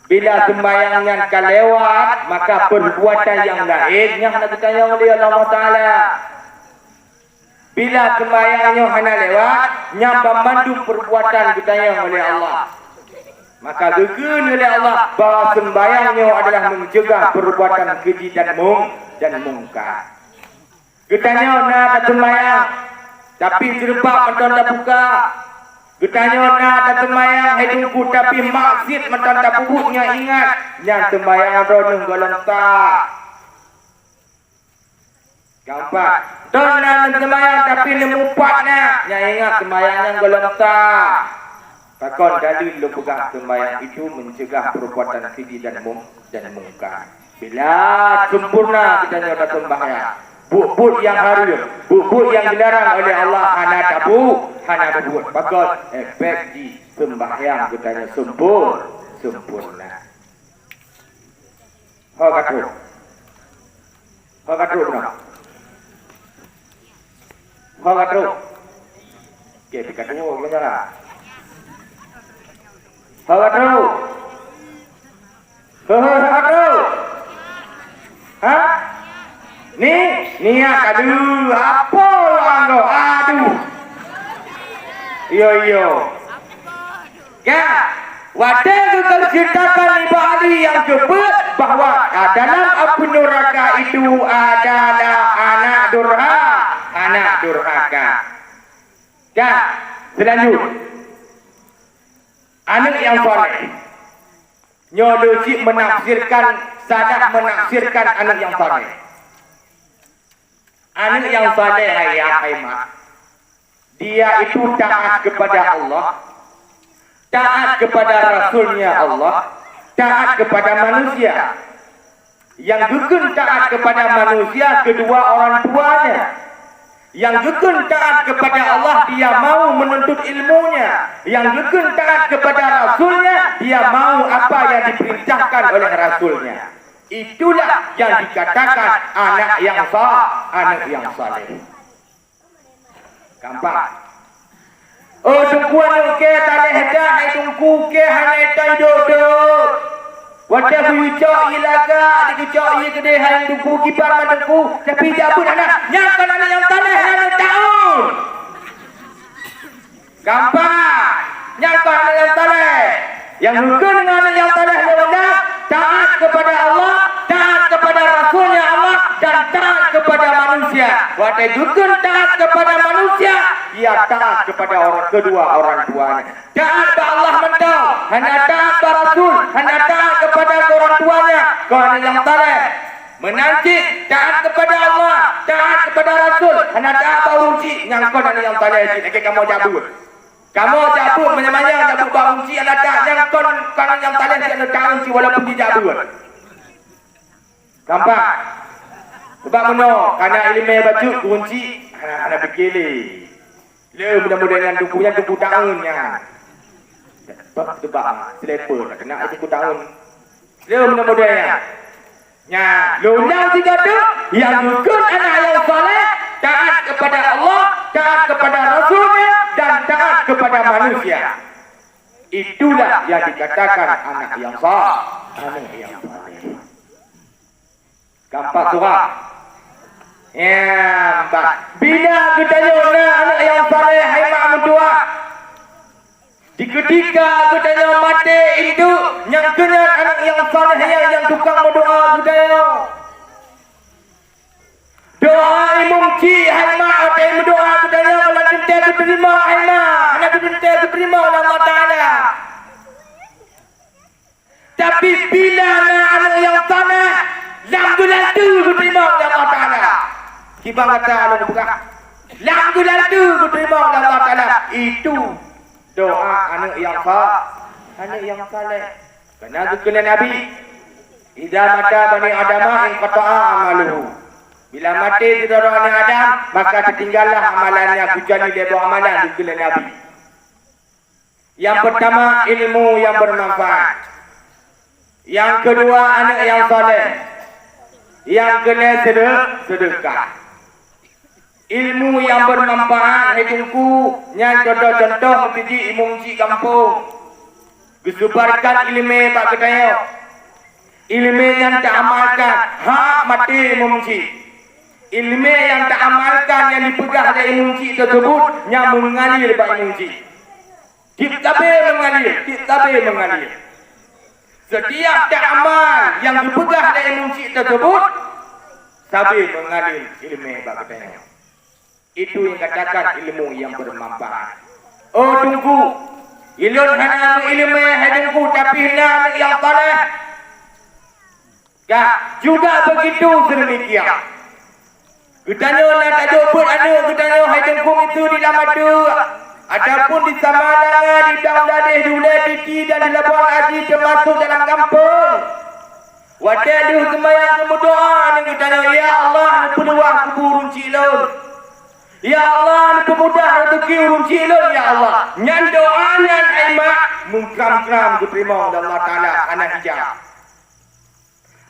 Bila sembahyangnya kelewat, maka perbuatan yang lain yang nak kedanya oleh Allah Ta'ala. Bila sembahyangnya hanya lewat, yang memandu perbuatan kedanya oleh Allah. Maka gegen oleh Allah bahawa sembahyangnya adalah mencegah perbuatan keji dan mungkar. Getanya nak sembahyang, tapi serba menton tak buka. Getanya nak sembahyang, hidupku tapi maksud menton tak bubuknya ingat. Yang sembahyang ronung golong tak. Gampang. Don nak sembahyang tapi nemupatnya. Yang ingat sembahyangnya golong tak. Takon dalil lu pegang sembahyang itu mencegah perbuatan keji dan mungkar. Bila sempurna kita nak sembahyang. Buk-buk yang harum, buk-buk yang dilarang oleh Allah hana buat. Bakal efek di sembahyang katanya sempurna. Hak kata benar. Hak kata. Okey, dekat dua kita jalan. Hak kata. Ha? Ni aduh, apa anggo? Aduh. Yo. Ya, wadah kau ceritakan Ibu Ali yang keempat bahawa dalam api neraka itu adalah anak durhaka. Ya, selanjut. Anak yang soleh. Nyologi menafsirkan anak yang soleh. Anak yang saleh ayah dia itu taat kepada Allah, taat kepada Rasulnya Allah, taat kepada manusia. Yang gekun taat kepada manusia kedua orang tuanya. Yang gekun taat kepada Allah dia mau menuntut ilmunya. Yang gekun taat kepada Rasulnya dia mau apa yang diperintahkan oleh Rasulnya. Itulah yang dikatakan anak yang saleh. Gampang. Oh tungkuan ke taleh dah tungku ke hanai tai dok. Wadah bujak ilaga dikecak ia kedai hang tungku kibar madengku tapi jabut anak nyakal anak yang taleh hang tahun. Gampang. Nyakal anak yang taleh. Yang bukan dengan anak yang taleh lewat taat kepada Allah, taat kepada Rasulnya Allah dan taat kepada manusia. Wadah bukan taat kepada manusia, ia taat kepada kedua orang tuanya. Taat kepada Allah mentau, hanya taat kepada Rasul, hanya taat kepada orang tuanya. Kau yang taleh menanti taat kepada Allah, taat kepada Rasul, hanya taat kepada uji. Nyangkut yang taleh ini kamu jabut. Kamu jabut menyamanya jabut bau uji anak tak nyangkut kan yang taleh dia nak uji walaupun dia jabut. Gampang. Sebab mana? Karena ilmu baca kunci anak fikir. Le mudah-mudahan dukunya duku tahunnya. Tebak seleper nak kena duku tahun. Le mudah-mudahan. Ya, lulau tiga tu yang rukun anak yang soleh, taat kepada Allah, taat kepada Rasulnya dan taat kepada manusia. Itulah yang dikatakan anak yang soleh, anak yang soleh. Gampang surah. Ya, bila kita tanya anak yang soleh, hai mak mentua. Di ketika kita mati itu yang kena anak yang soleh yang tukang berdoa kita. Doa mungki hai mak apa yang berdoa kita Allah cinta diterima hai mak, anak cinta diterima oleh Allah Taala. Tapi bila anak yang soleh alhamdulillah tu diterima oleh Allah Taala. Kibang kata Allah buka. Alhamdulillah tu diterima oleh Allah Taala. Itu doa anak yang saleh. Karena kena Nabi, idza mata bani adama in qata'a amaluhu. Bila mati saudara anak Adam, maka tertinggallah amalannya kecuali dia buat amalan kena Nabi. Yang pertama ilmu yang bermanfaat. Yang kedua anak yang saleh. Yang ketiga sedekah. Ilmu yang bermanfaat hidupku yang contoh-contoh menjadi imungci kampung disebarkan ilmu pak kedaya ilmu yang tak amalkan hak mati imungci ilmu yang tak amalkan yang dipegang oleh imungci tersebut yang mengalir pak imungci kita mengalir setiap tak amal yang dipegang oleh imungci tersebut sabi mengalir ilmu pak kedaya. Itu yang katakan ilmu yang bermanfaat. Oh tunggu, ilun hana ilmu hadungku tapi hana yang saleh. Ya, juga begitu sedemikian. Ketanya nak tajuk pun ada ketanya hadungku itu di dalam madu. Adapun di Samananga, di Dangdadeh, Dule, Titi dan di Labuan Haji termasuk dalam kampung. Wadaduh kemayang kemudoa ni ketanya ya Allah ni peluang kuburun cilon. Ya Allah, kemudah rezeki urung cilon ya Allah. Nyan doa nyan aimak mungkram-kram diterima oleh Allah Taala anak hijab.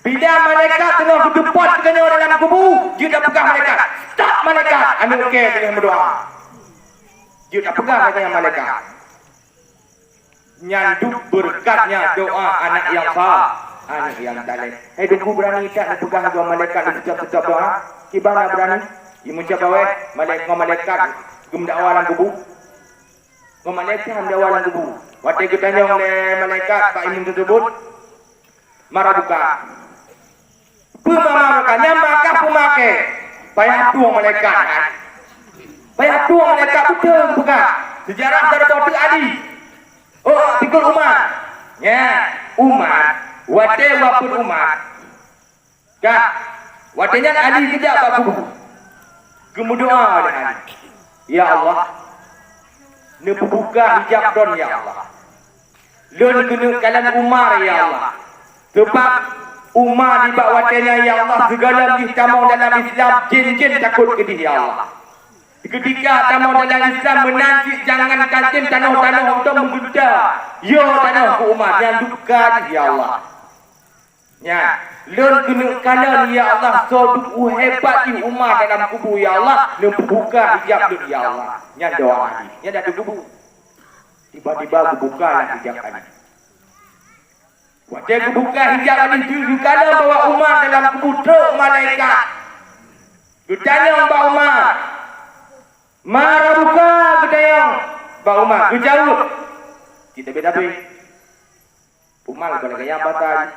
Bila malaikat tengah berdepot kena dalam kubur, dia dah pegang malaikat. Stop malaikat, anu okey tengah berdoa. Dia dah pegang dengan malaikat. Nyanduk berkatnya doa anak yang sah, anak yang saleh. Hidupku berani tak pegang dua malaikat di setiap doa? Kibana berani? Ia mencapai malaikat gemdakwa dalam kubu. Malaikat gemdakwa dalam kubu. Waktu kita tanya oleh malaikat Pak Imun tersebut, marah buka. Pemama buka, nyamakah pemakai. Payah tuang malaikat. Payah tuang malaikat betul buka. Sejarah dari Dr. Ali. Oh, pikul umat. Ya, umat. Waktu wapun umat. Kak, waktunya Ali kejap Pak Kubu. Kemudoa dengan ya Allah ni buka hijab don ya Allah lun kena kalan Umar ya Allah sebab Umar di bawahnya ya Allah segala tamau dalam Islam jin-jin takut ke dia ya Allah ketika tamau dalam Islam menanti jangankan jin tanah-tanah untuk menggoda ya tanah ku Umar yang duka ya Allah ya lun kena kalan ya Allah soduk hebat di Umar dalam kubur ya Allah lun buka hijab lun ya Allah nya doa ni nya dah kubur tiba-tiba buka lah hijab ni waktu buka hijab ni tu kalan bawa Umar dalam kubur truk malaikat ditanya Mbak Umar marah buka kedayang Mbak Umar jauh kita beda-beda Umar kalau gaya batal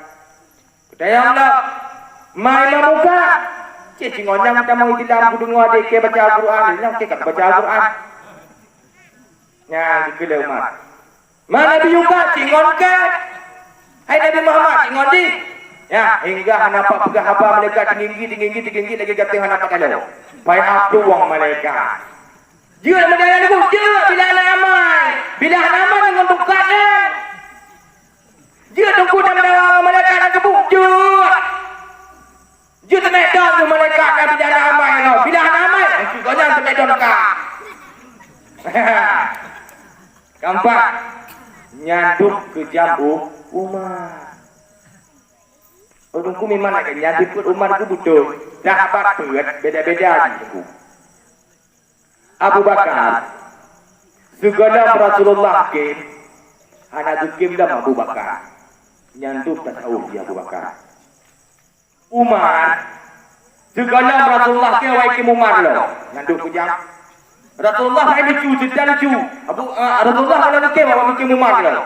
Kedayang lah, mai mamuka. Cik ngonyang kita mau tidak dengar dek baca Al-Quran, yang kita baca Al-Quran. Ya, gitu le Umar. Mana Nabi juga cingon ke? Hai Nabi Muhammad cingon di. Ya, hingga nampak pegang apa malaikat tinggi lagi kata nampak kalau. Payah tuang malaikat. Dia medaya lagu, dia bila ramai. Bila ramai dengan tukatnya. Dia tunggu dalam malaikat nak kebuk dia tenek dah tu malaikat nak bila ramai kau. Bila ramai, kau jangan tenek dah dekat. Gampak nyanduk ke jambu Umar. Orangku memang nak nyanduk ke Umar ku betul. Dah dapat berat beda-beda aku. Abu Bakar segala Rasulullah ke anak dukim dah Abu Bakar. Nyanduk tak tahu dia Abu Bakar. Umar segala Rasulullah ke waikim Umar lo. Nyanduk ke jam. Rasulullah ini lucu, sedang lucu. Rasulullah kalau lucu, bawa bikin Umar lah.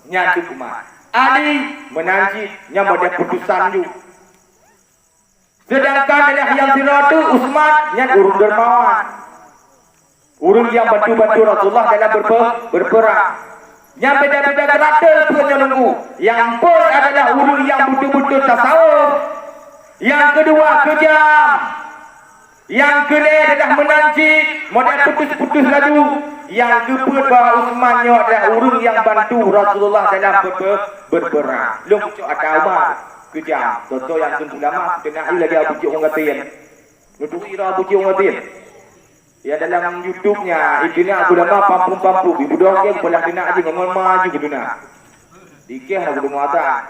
Nyanduk Umar. Ali menanji, yang ada putusan ju. Sedangkan yang siratu Utsman, yang urung dermawan. Urung yang bantu-bantu Rasulullah dalam berperang. Yang beda-beda karakter pun yang nunggu. Yang pun adalah urung yang betul-betul tasawuf. Yang kedua kejam. Yang kedua adalah menanji, model putus-putus laju. Yang kedua bahawa Utsman adalah urung yang bantu Rasulullah dalam berperang. Belum ada Umar kejam. Contoh yang lama kena lagi Abu Cik orang katain. Nutuk ira Abu Cik orang katain. Ya dalam YouTube-nya, ikinya aku lama pampu-pampu. Ibu doang ke boleh kena aja ngomong maju ke dunia. Dikeh aku dengar ada.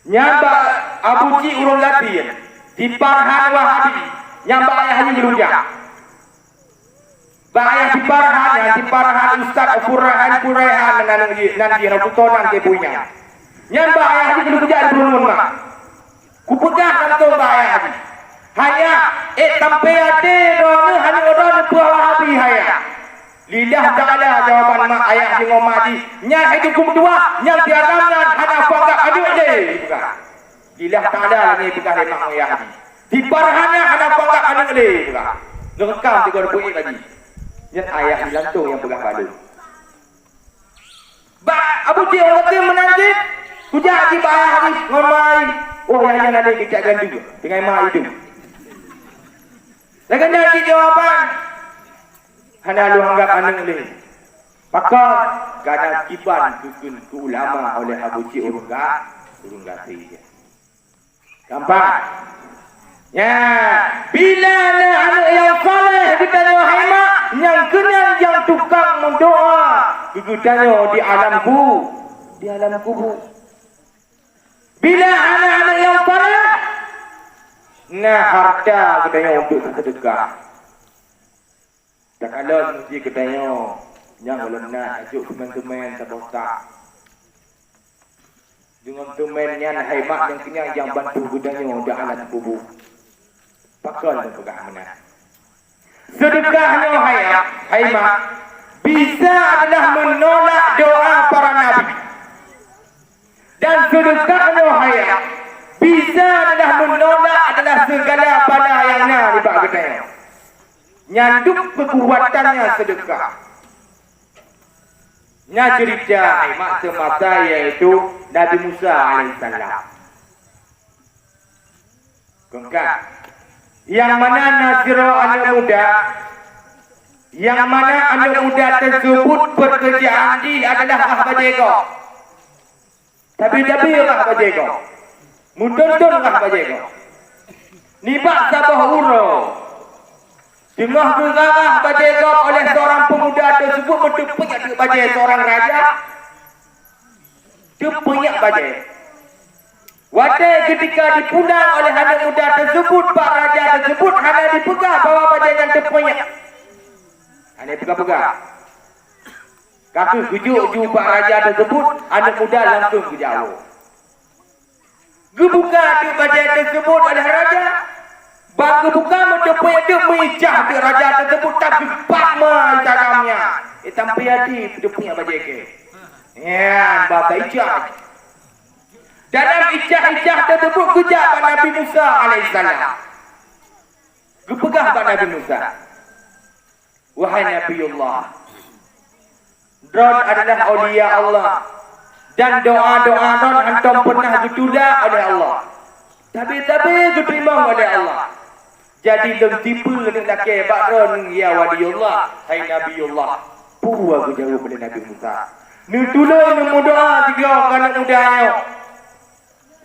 Nyamba Abu Cik urung latihan di Parhan Wahabi. Nyamba ayahnya merujak. Bahaya di Parhan, yang di Parhan Ustaz Furaihan nanti aku tonan ke punya. Nyamba ayahnya merujak di Brunun mak. Ku pegang kantong ayahnya. Hanya tampai ada dona hanya orang buah Wahabi haya. Lidah ta'ala jawaban mak ayah di ngomadi. Nya hidup dua, nya tiadanan hana panggak aduk deh. Lidah ta'ala lagi pegang mak ayah. Di Parhannya ada panggak anak ni pula. Ngekam 30 lagi. Yang ayah dilantung yang pegang balu. Abu Cik orang kata menanti. Kujak di ayah hari ngomai. Oh yang ada kecak gandu dengan mak hidup. Lagan nanti jawapan. Hana lu anggap anak ni. Maka kadang kiban ke ulama oleh Abu Cik urung gati. Gampang. Ya, bila ada anak yang saleh ditanya wahai mak, yang kenal yang tukang mendoa, ditanya di alam kubur. Bila anak-anak yang saleh, nah harta katanya untuk sedekah. Tak kalau mesti katanya yang kalau nak ajuk teman-teman tak. Dengan temannya hai mak yang kenyang yang bantu gudanya di alam kubur. Pakal dan pegang mana. Sedekahnya hai mak bisa adalah menolak doa para nabi. Dan sedekahnya bisa adalah menolak adalah segala pada yang nak dibagi. Nyanduk kekuatannya sedekah. Nya cerita hai mak semata iaitu Nabi Musa alaihissalam. Kongkat yang mana Nasiro anak muda, yang mana anak muda tersebut pekerjaan dia adalah rahbajego. Tapi rahbajego. Mudon-don rahbajego. Nibak sabah uro. Tengah gerarah rahbajego oleh seorang pemuda tersebut berdepunyak di bajai seorang raja. Depunyak bajai. Wadai ketika dipulang oleh anak muda tersebut, Pak Raja tersebut hanya dipegang bawa badan yang terpenyak. Hanya pegang-pegang. Kaki kujuk Pak Raja tersebut, anak muda langsung ke jauh. Gebuka di badan tersebut oleh Raja. Bang gebuka mendepenyak dia mengijah di Raja tersebut, tak gepak mencaramnya. Tampai hati berdepunyak badan ke. Ya, bapak ijah. Dalam ijah-ijah tersebut kejap Nabi Musa alaihissalam. Kepegah Nabi Musa. Wahai Nabiullah, Ron adalah awliya Allah. Dan doa-doa Ron antum pernah ditunda oleh Allah. Tapi diterima oleh Allah. Jadi tipu dengan laki Ron ya waliullah. Hai Nabiullah. Puwa aku jawab oleh Nabi Musa. Nutulung memudoa tiga anak mudanya.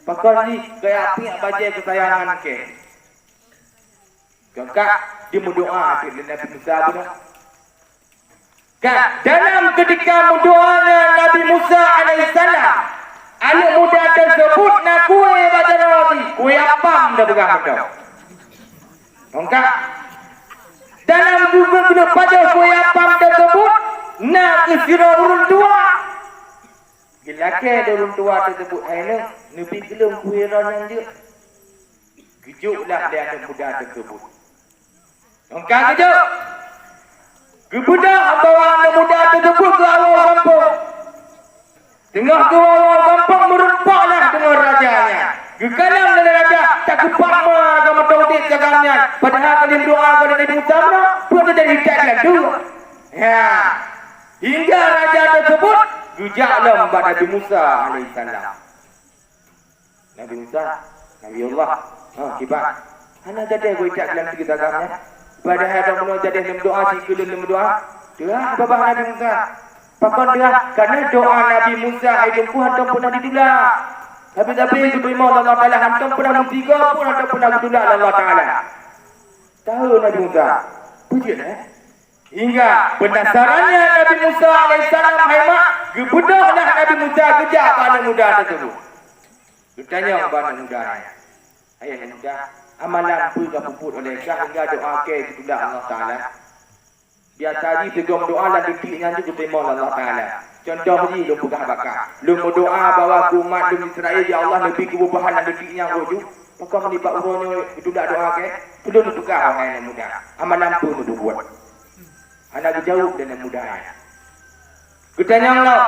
Pakar ni gaya api yang baca kesayangan ke. Kakak dia berdoa dengan Nabi Musa pun. Kan dalam ketika doanya Nabi Musa alaihissalam, anak muda tersebut nak kuih pada roti, kuih apam dah pegang dah. Engkau dalam juga pada kuih apam tersebut nak kesira urun tua. Gelaknya urun tua tersebut anak Nabi gelum kuih ranan dia. Kejutlah dia anak muda tersebut. Engkau kejut. Kebudak bawa anak muda tersebut ke awal kampung. Tengah ke awal kampung merumpaklah dengan rajanya. Kekalang dari raja tak kepama agama Tauhid kagamnya. Padahal kalian doa kepada Nabi Musa pun jadi hidayah tu. Ya. Hingga raja tersebut gujaklah kepada Nabi Musa alaihissalam. Nabi Musa, Nabi Allah. Kibat. Anak jadi aku hidayah dalam kita kagamnya. Padahal ada menurut jadi dalam doa jika dalam doa dia babah Nabi Musa pakon dia kerana doa Nabi Musa hidup pun hantam pun ada dula tapi terima Allah Ta'ala hantam pun ada tiga pun hantam pun ada dula Allah Ta'ala tahu Nabi Musa pujian hingga penasarannya Nabi Musa alaihissalam haimak gebudahlah Nabi Musa kejap pada muda tersebut bertanya kepada muda ayah muda amalan pun dah puput oleh kah hingga doa ke kepada Allah Ta'ala. Biar tadi segom doa dan dikiknya juga terima Allah Ta'ala. Contoh ni, lu pegah bakar. Lu doa bahawa umat lu Israel, ya Allah, lebih kebubahan dan dikiknya rujuk. Maka melibat urunnya kepada doa ke. Itu lu pegah orang yang muda. Amalan pun lu buat. Anak jauh dan muda. Kutanya Allah.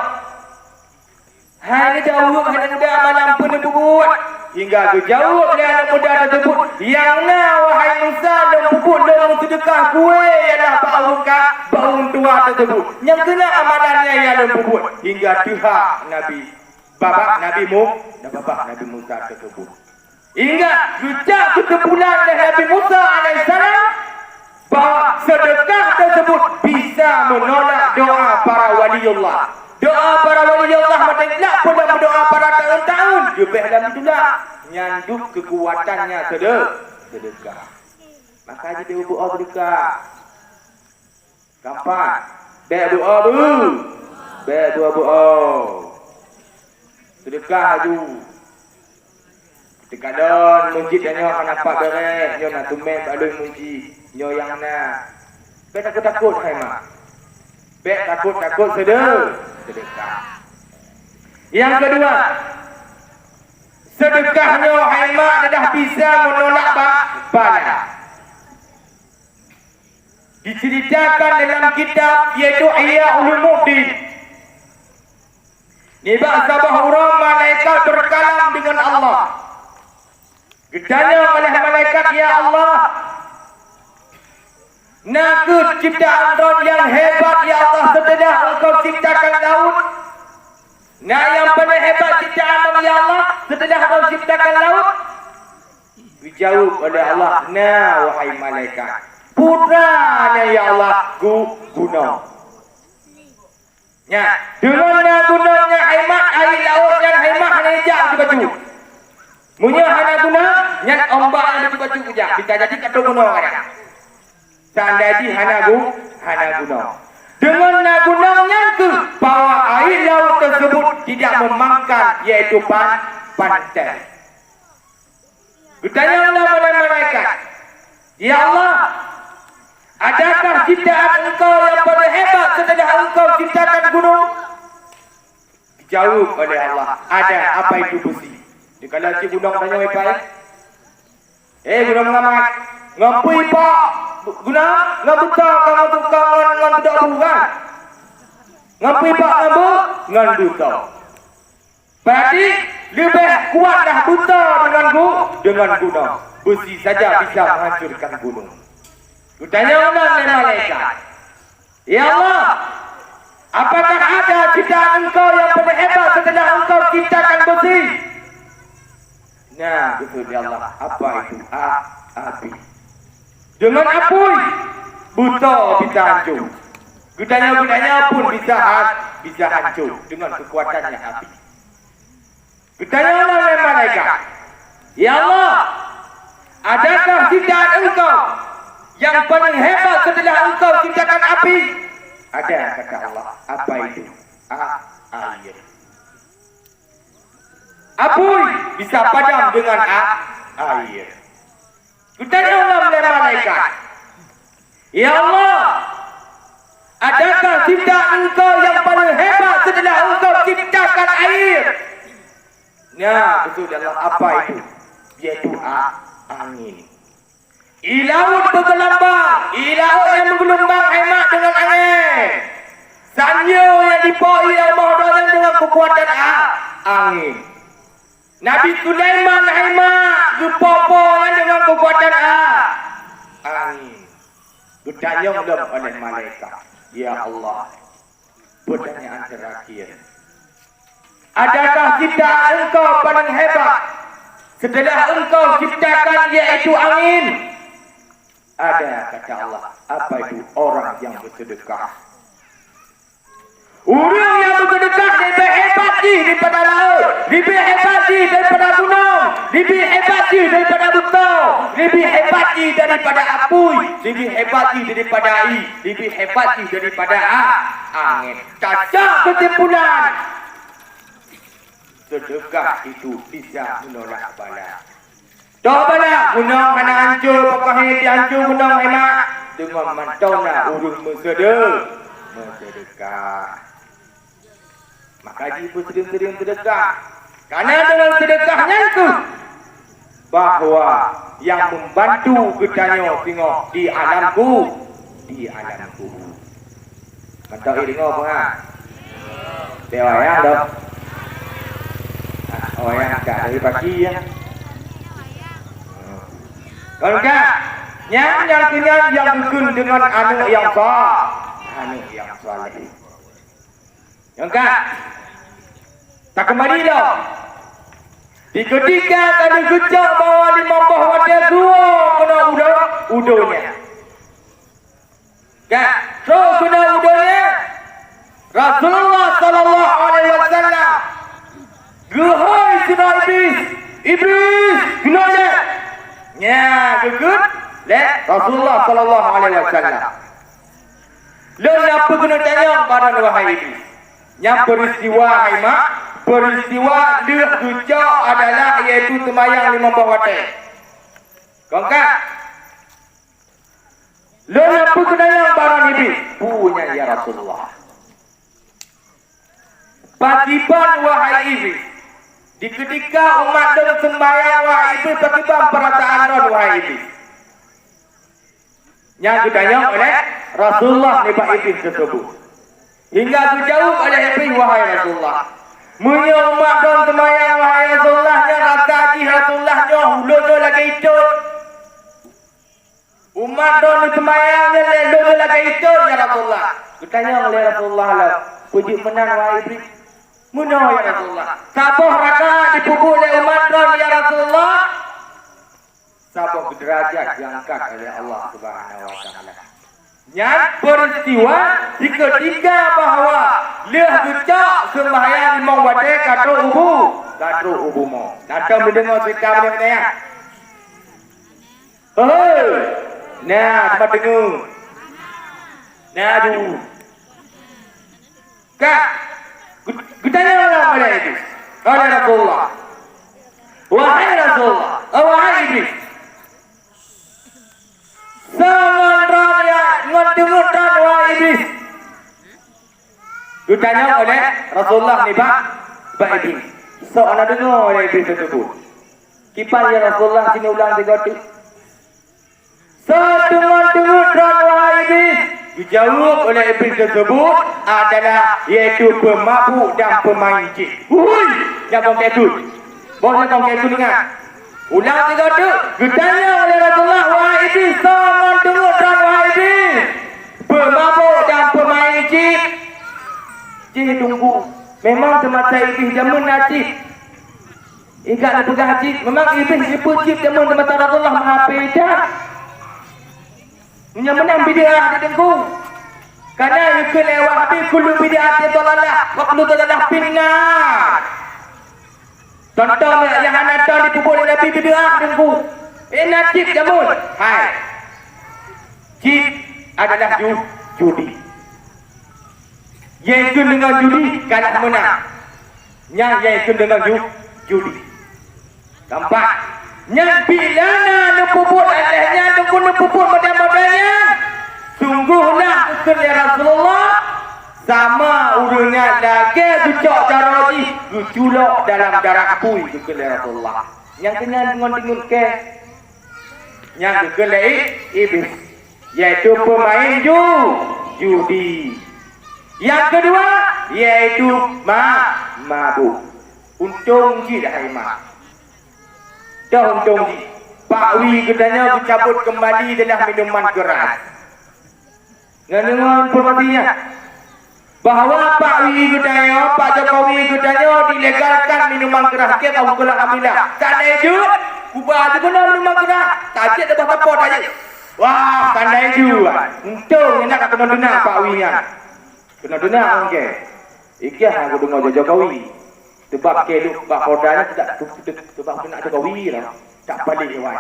Hai jauh anak muda amalan pun lu buat. Hingga kejauh oleh anak muda tersebut. Yang na wahai Musa dan pupuk dan sedekah kue ialah baun tua tersebut. Yang kena amalannya ialah pupuk. Hingga pihak Nabi babak Nabi dan babak Nabi Musa tersebut. Hingga sejak ketepulan oleh Nabi Musa alaihissalam bahawa sedekah tersebut bisa menolak doa para waliullah. Doa para waliullah macam tak pun dalam doa para tahun-tahun. Lebih dalam itulah nyanduk kekuatannya sedekah. Maka dia berdoa sedekah. Gampang. Baik doa tu. Baik doa. Sedekah tu. Ketika don masjid nyo akan nampak beres, nyo nak tumen baloi masjid, nyo yang nak. Baik takut hai mak. Baik takut sedekah. Yang kedua, sedekahnya hai mak dah bisa menolak bala. Diceritakan dalam kitab iaitu Ihya Ulumuddin. Nibak sabah huruf malaikat berkalam dengan Allah. Ditanya oleh malaikat, ya Allah, nakut ciptaan yang hebat ya Allah setelah engkau ciptakan laut. Nah yang paling hebat ciptaan ya Allah setelah engkau ciptakan laut. Dijawab oleh Allah, nah wahai malaikat, putranya ya Allah gunung. Ya, dengan gunungnya hemat air laut yang hemat hanya jauh di baju. Munya hanya guna yang ombak yang di baju kejap. Bisa jadi kata gunung kan. Seandainya hanya gunung. Dengan gunungnya ke bahwa air laut tersebut tidak memangkan iaitu pantai. Bertanya Allah kepada malaikat, ya Allah, adakah ciptaan engkau yang paling hebat setelah engkau ciptakan gunung? Dijawab oleh Allah, ada. Apa itu besi? Kalau si gunung tanya baik, gunung mengamat, ngapui pak, gunung ngabuta, ngan tidak bukan, ngapui pak ngan buta. Berarti lebih kuatlah buta dengan gunung. Besi saja bisa menghancurkan gunung. Tanya Allah oleh malaikat, ya Allah, apakah ada ciptaan engkau yang paling hebat setelah engkau ciptakan besi? Nah, betul ya Allah. Apa itu? Api. Dengan api buta bisa hancur. Gudanya pun bisa hancur dengan kekuatannya api. Bertanya oleh malaikat, ya Allah, adakah ciptaan engkau yang paling hebat setelah engkau ciptakan api? Ada kata Allah. Apa itu? Air. Api bisa padam dengan air. Kutanya Allah oleh malaikat. Ya Allah, adakah ciptaan engkau yang paling hebat setelah engkau ciptakan air? Nah, betul Allah. Apa itu? Yaitu angin. Ilaut bergelombang, ilaut yang menggelombang hemat dengan angin. Sanyo yang dipoi Allah dengan kekuatan angin. Nabi Sulaiman hemat jupopo dengan kekuatan angin. Bertanya oleh malaikat, ya Allah, pertanyaan terakhir. Adakah ciptaan engkau paling hebat setelah engkau ciptakan yaitu angin? Ada kata Allah. Apa itu? Orang yang bersedekah. Orang yang bersedekah lebih hebat daripada laut, lebih hebat daripada gunung, lebih hebat daripada bukau, lebih hebat daripada api, lebih hebat daripada air, lebih hebat daripada angin. Cacak kesimpulan, sedekah itu bisa menolak bala. Dah bala gunung mana hancur, pokoknya dihancur gunung hemat dengan mantaunya urus bersedekah. Maka ibu sering-sering sedekah. Karena dengan sedekahnya itu bahawa yang membantu ketanya tengok di alamku. Mantap tengok apa? Dewa yang dok. Oh yang tak dari pagi ya. Kalau enggak, yang dukun dengan anak yang saleh. Yang enggak, tak kembali dah. Di ketika kali gejak bawa 5 wadah dua kena udahnya. Kan? So kena udahnya. Rasulullah sallallahu alaihi wasallam. Gehoi sina iblis, kenanya. Ya, gegut. Rasulullah sallallahu alaihi wasallam. Lalu apa kena tanya pada wahai iblis? Yang peristiwa dia gejak adalah iaitu semayang 5 waktu. Kongkak. Lalu apa kena yang barang ini? Punya ya Rasulullah. Pakiban wahai iblis. Di ketika umat dan sembahyang wahai iblis, pakiban perasaan non wahai iblis. Yang ditanya oleh Rasulullah ni Pak Iblis tersebut. Hingga dijawab oleh Iblis, wahai Rasulullah. Munya umat dan sembahyang wahai Rasulullah, nya rasa di Rasulullah nya hulu lagi hidup. Umat dan sembahyang nya hulu lagi hidup ya Rasulullah. Ditanya oleh Rasulullah lah, puji menang wahai Iblis. Munya ya Rasulullah. Sabuh raka dipukul oleh umat dan ya Rasulullah. Sabuh derajat diangkat oleh Allah Subhanahu wa taala. Yang peristiwa di ketika bahawa leh gecak sembahyang 5 waktu kata ubu mo. Datang mendengar cerita benda ya. Oh. Nah, tempat dengar. Nah, tu. Kak. Kutanya Allah pada itu. Oleh Rasulullah. Wahai Rasulullah. Wahai Iblis. Sangat raya ngedengarkan wahai iblis. Ditanya oleh Rasulullah ni Pak Iblis. Seorang dengar oleh iblis tersebut. Kipan ya Rasulullah sini ulang 3 kali. Dengar wahai iblis. Dijawab oleh iblis tersebut adalah iaitu pemabuk dan pemain jin. Hui, jangan kekut. Boleh kau kekut ingat. Ulang 3 kali. Ditanya oleh Rasulullah, wahai iblis, sangat dengarkan wahai iblis. Pemabuk dan pemain jin. Jin tunggu. Memang semasa iblis jamun najib. Ikat nak pegang jin. Memang iblis jeput jin jamun semasa Rasulullah maha pedas. Yang menang bid'ah di tengku. Karena yukul lewat habis kullu bid'ah dalalah wa kullu dalalah finnar. Contoh yang anak tahu dipukul oleh Nabi bid'ah tengku. Najib jamun. Hai. Jin adalah judi. Yang ikut dengan judi kalah menang. Yang ikut dengan judi. Nampak? Yang bila nak puput alahnya nak puput model-modelnya. Sungguhlah ikut ya Rasulullah. Sama urangnya lagi gucok jaraji, guculok dalam darah pui ikut ya Rasulullah. Yang kena dengan ke. Yang kena iblis. Yaitu pemain judi. Yang kedua yaitu mabuk. Untung ji dah iman. Dah untung ji. Pak Wi katanya dicabut kembali dalam minuman keras. Dengan informasinya bahawa Pak Wi katanya, Pak Jokowi katanya dilegalkan minuman keras. Kita tahu kalau ambillah. Tandai ju, ubah tu guna minuman keras. Tajik dah apa tajik. Wah, tandai ju. Untung nak kena dengar Pak Wi nya. Kena dengar okey. Iki aku dengar Jokowi. Sebab ke lu bak kodanya tidak sebab kena Jokowi lah. Tak balik lewat.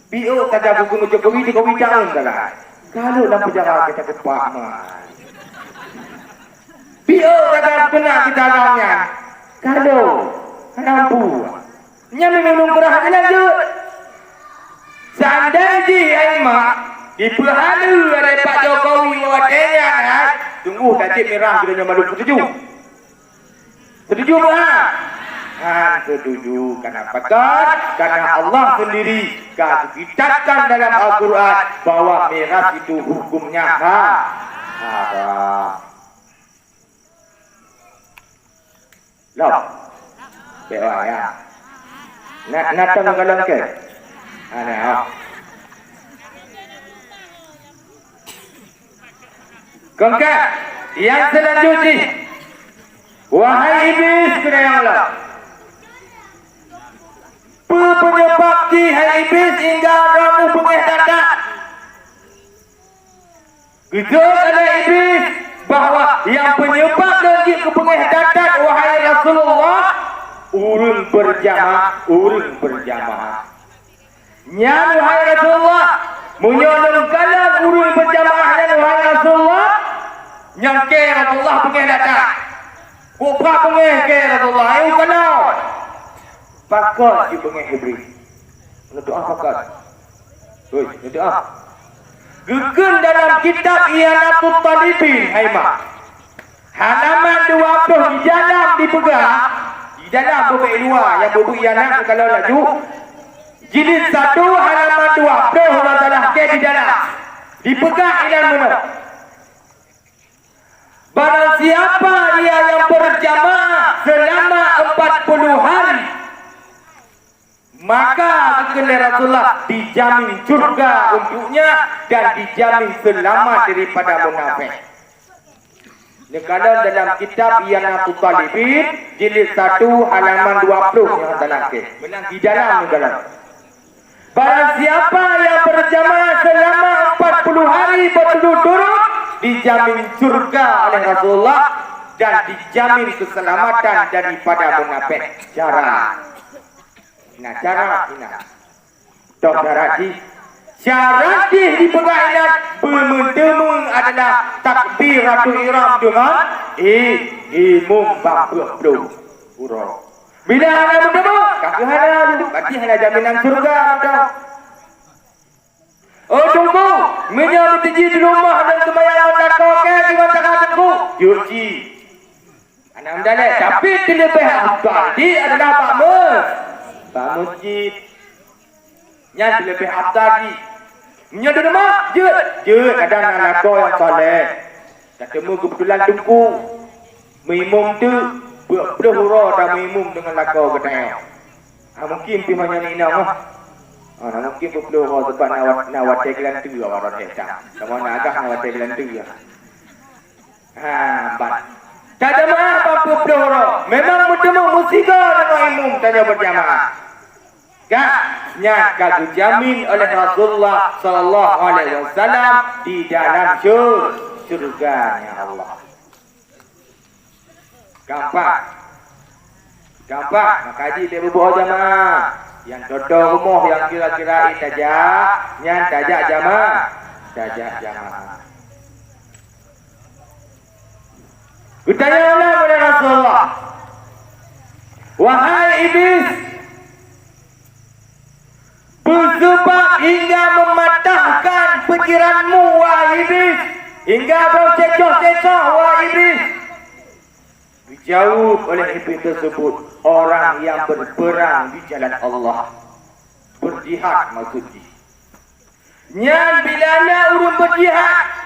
PO kata buku Jokowi jangan dah. Kalau dalam penjara kita kepak man. PO kata kena kita orangnya. Kalau nampu. Nya minum keras lanjut. Seandainya Aimak diperhalu oleh Pak Jokowi wadanya tunggu tajik merah kita malu setuju. Setuju tak? Setuju. Kenapa kan? Karena Allah sendiri kitabkan dalam Al-Quran bahwa miras itu hukumnya haram. Loh. Bewa ya. Nak tahu kalau ke? Ana. Kongka yang selanjutnya, wahai iblis kena Allah, penyebab di hai iblis hingga kamu pengeh dadak. Kita ada iblis bahawa yang penyebab dari kepengeh dadak wahai Rasulullah urun berjamaah. Nya wahai Rasulullah menyolong kalam urun berjamaah dan wahai Rasulullah yang ke Rasulullah pengeh datang. Kupa pengeh ke Rasulullah. Ayo kenal. Pakot di pengeh iblis. Doa pakot. Oi, doa. Gegen dalam kitab Ianatul Talibin, Aimak. Halaman 20 di dalam dipegang. Di dalam bebek luar yang bebek Ianat kalau laju. Jilid 1 halaman 20 Allah Taala ke di dalam. Dipegang ilan mana? Barang siapa dia yang berjamaah selama 40 hari, maka kekal Rasulullah dijamin surga untuknya dan dijamin selamat daripada munafik. Kalau dalam kitab Ianatul Talibin jilid 1 halaman 20 yang terlakir. Menang di dalam negara. Barang siapa yang berjamaah selama 40 hari berturut-turut dijamin surga oleh Rasulullah dan dijamin keselamatan daripada munafik. Cara syarat di pegainan bermentemung adalah takbiratul ihram dengan imum bapuk urang. Bila ada bertemu, kaki halal, berarti halal jaminan surga dah. Oh tunggu, menyambut di rumah dan sembahyang takau ke dengan takatku. Cuci. Anak mendalek, tapi terlebih afdal di adalah Pak Masjid. Yang terlebih afdal di. Menyambut rumah, jut ada anak kau yang soleh. Tak temu kebetulan tunggu. Mimum tu berhurau dan mimum dengan lakau katanya. Mungkin pimanya ni nak. Mungkin berhurau sebab nak watai kelan tu awak datang. Sama nak agak nak watai kelan tu ya. Bat. Tak ada apa berhurau. Memang bertemu musika dengan imum tanya berjamaah. Nya kau jamin oleh Rasulullah sallallahu alaihi wasallam di dalam surganya Allah. Gampang. Maka haji dia berbuat jamaah. Yang dodol rumah yang kira-kira tajak, yang tajak jamaah. Bertanyalah kepada Rasulullah, wahai iblis, bersebab hingga mematahkan fikiranmu, wahai iblis, hingga kau cecoh-cecoh, wahai iblis. Dijawab oleh iblis tersebut, orang yang berperang di jalan Allah, berjihad maksudnya. Nyan bila nak urung berjihad,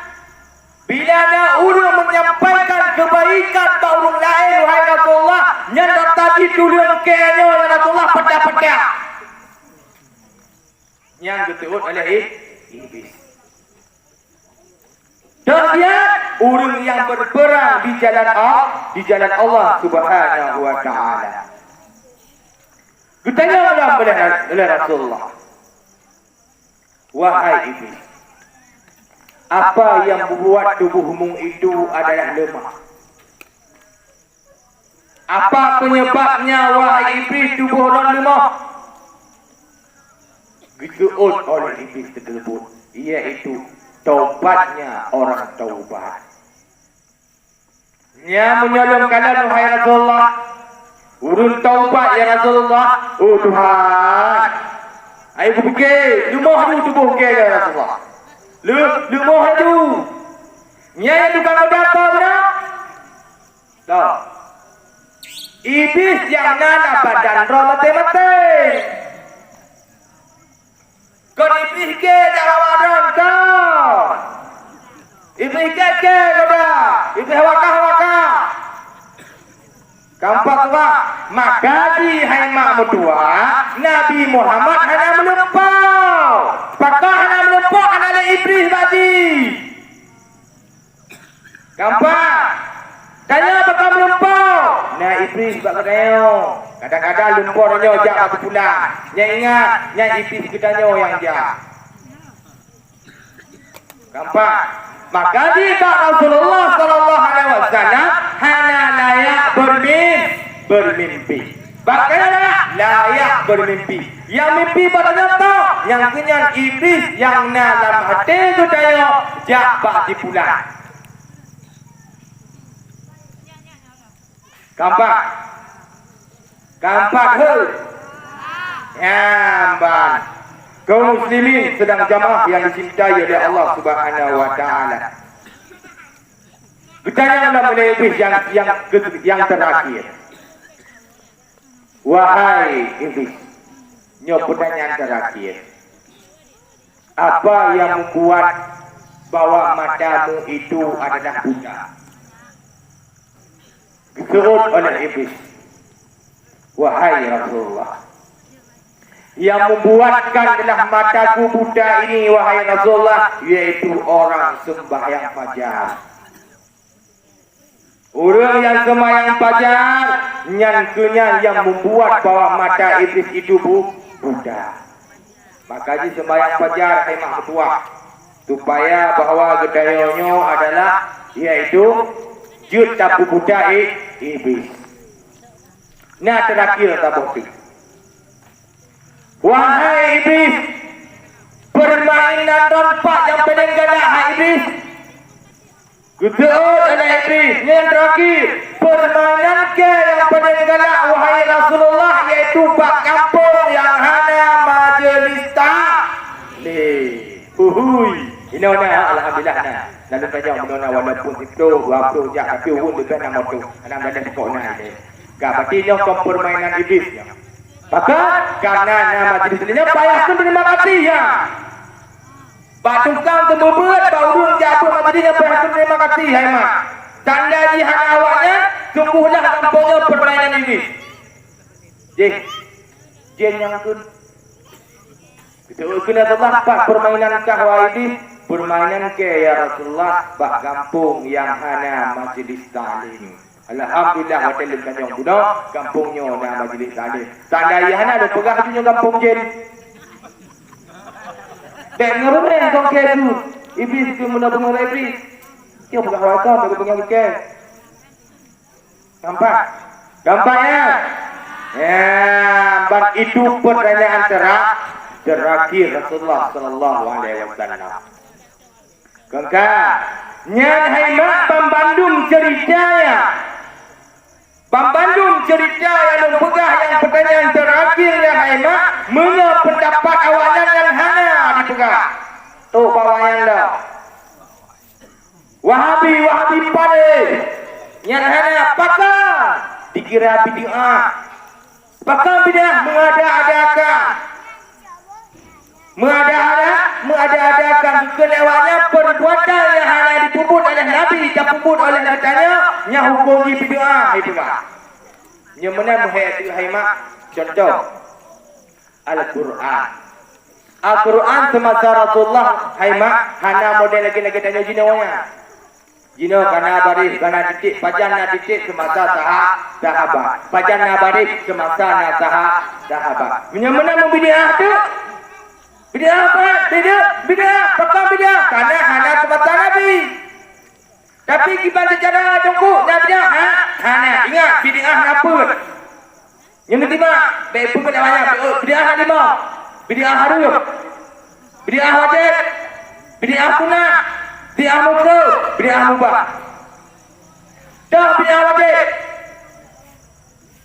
bila nak urung menyampaikan kebaikan ke orang lain, wahai Rasulullah, nyan tadi dulu kenya oleh Rasulullah pedah-pedah. Nyan dituut oleh iblis. Dan orang yang berperang di jalan Allah Subhanahu wa taala. Bertanyalah oleh Rasulullah, wahai iblis, apa yang membuat tubuhmu itu adalah lemah? Apa penyebabnya, wahai iblis, tubuh orang lemah? Dituut oleh iblis tersebut, iaitu taubatnya orang taubat. Nya menyolong kalam, wahai Rasulullah, urun taubat ya Rasulullah. Oh Tuhan, ayo fikir lemah tu tubuh ke ya Rasulullah. Lemah tu. Nya yang tukang data benar. Tahu. Iblis yang nana badan roh mati-mati. Kau iblis ke dalam badan kau. Iblis ke kau dah. Iblis wakah. Kampak tua, maka di hai mak mertua Nabi Muhammad hanya melumpau. Pakah hanya melumpau adalah iblis tadi. Kampak. Tanya apakah melumpau? Nah iblis bak katanya. Kadang-kadang lumpau nyo jak aku pulang. Nya ingat, nya iblis katanya yang jak. Kampak. Maka jika Rasulullah sallallahu alaihi wasallam hanya layak bermimpi. Bagaimana layak bermimpi? Yang mimpi pada nyata, yang kenyan iblis yang dalam hati itu daya jak bak dipulang. Kampak he. Yamban. Kaum muslimin sedang jamaah yang dicintai oleh Allah Subhanahu wa taala. Bertanyalah oleh iblis yang terakhir. Wahai iblis, nyo pertanyaan terakhir. Apa yang membuat bahwa matamu itu adalah buta? Disuruh oleh iblis, wahai Rasulullah, yang membuatkan adalah mataku buta ini, wahai Rasulullah, yaitu orang sembahyang fajar. Orang yang sembahyang fajar, nyan yang membuat bahwa mata iblis itu buta. Maka di sembahyang fajar hemah ketua, supaya bahwa gedayonyo adalah yaitu jut tapu buta iblis. Nah terakhir tabuk. Wahai iblis, permainan rompak yang paling galak, hai iblis. Kutuut oleh iblis, yang terakhir, permainan ke yang paling galak, wahai Rasulullah, yaitu bak kampung yang hanya majlis taklim. Ini alhamdulillah nah. Lalu saja menona walaupun itu waktu jak tapi urun dekat nama tu. Anak ada pokok nah ini. Berarti permainan iblis. Maka karena nama jenisnya payahkan terima kasih ya. Batukang temubuat baurung jatuh majlisnya payahkan terima kasih ya mak. Tanda jihan awaknya sungguhlah kampungnya permainan ini. Jen yang kun. Kita kena tempat permainan kahwa ini. Permainan ke ya Rasulullah bak kampung yang hanya majlis taklim. Alhamdulillah hotel Tanjung Buno kampungnya na majlis taklim. Tanda yana ada pegang punya kampung jen. Dek ngaben kong ke tu. Iblis tu menabung iblis. Dia pegang wakam bagi pegang ke. Nampak ya? Ya, ban itu pertanyaan terakhir Rasulullah sallallahu alaihi wasallam. Kengka, nyan hai mak pembandung ceritanya Pembandung cerita yang pegah yang pertanyaan terakhir yang Haimak, mana pendapat awaknya yang hana dipegah. Tu bawayan dah. Wahabi pada yang hana pakar dikira bid'ah. Pakar bid'ah mengada-adakan kelewatnya perbuatan yang hanya dipuput oleh Nabi dan puput oleh katanya yang hukum di bid'ah bid'ah. Yang mana menghayati Haimak contoh Al-Quran. Al-Quran semasa Rasulullah Haimak hana model lagi tanya jinawanya. Jino kana baris kana titik pajana titik semasa sahabat. Pajana baris semasa sahabat. Yang mana membidah tu? Bidah apa? Bidah. Pakar bidah. Karena hana semata Nabi. Tapi kiban secara tunggu. Nabidah. Hana. Ingat. Bidah apa? Yang ketiga. Baik pun namanya. Bidah lima. Bidah harum. Bidah wajib. Bidah sunnah. Bidah mukruh. Bidah mubah. Dah bidah wajib.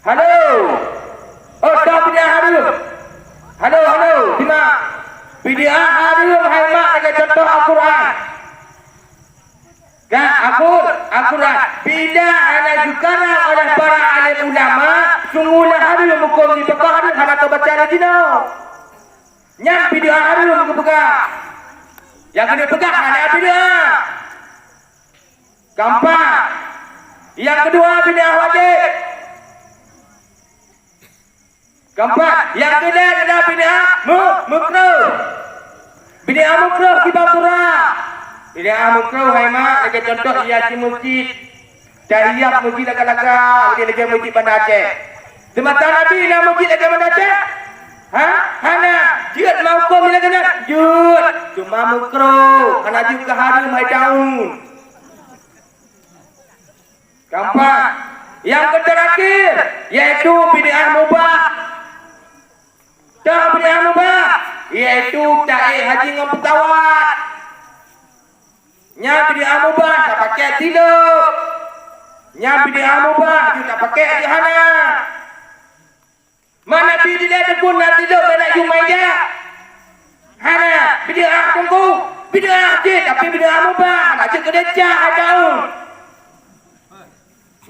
Halo. Oh, dah bidah harum. Halo. Lima. Bid'ah harum Haimak dengan contoh Al-Quran. Kan Al-Quran. Bid'ah hanya dikarang oleh para alim ulama. Sungguhlah harum hukum di Pekah harum hanya terbaca di Cina. Yang bid'ah harum ke Pekah. Yang kena Pekah hanya bid'ah. Keempat. Yang kedua bid'ah wajib. Keempat. Yang kedua adalah bid'ah mukruh. Bid'ah mukruh kibar surah. Bid'ah mukruh Haimak lagi contoh hiasi masjid. Tahiyat masjid lagak-lagak dia lagi masjid Bandar Aceh. Semata Nabi nak masjid lagi Bandar Aceh. Hana jut mau hukum bila kena. Jut cuma mukruh. Hana juga harum hai daun. Keempat. Yang terakhir yaitu bid'ah mubah. Tak bid'ah mubah iaitu ta'i haji dengan petawat. Nya bid'ah mubah tak pakai tiluk. Nya bid'ah mubah dia tak pakai haji hana. Mana bid'ah tekun nak tiluk nak Jumaidah. Hana bid'ah tunggu. Bid'ah je tapi bid'ah mubah nak cek kedecah daun.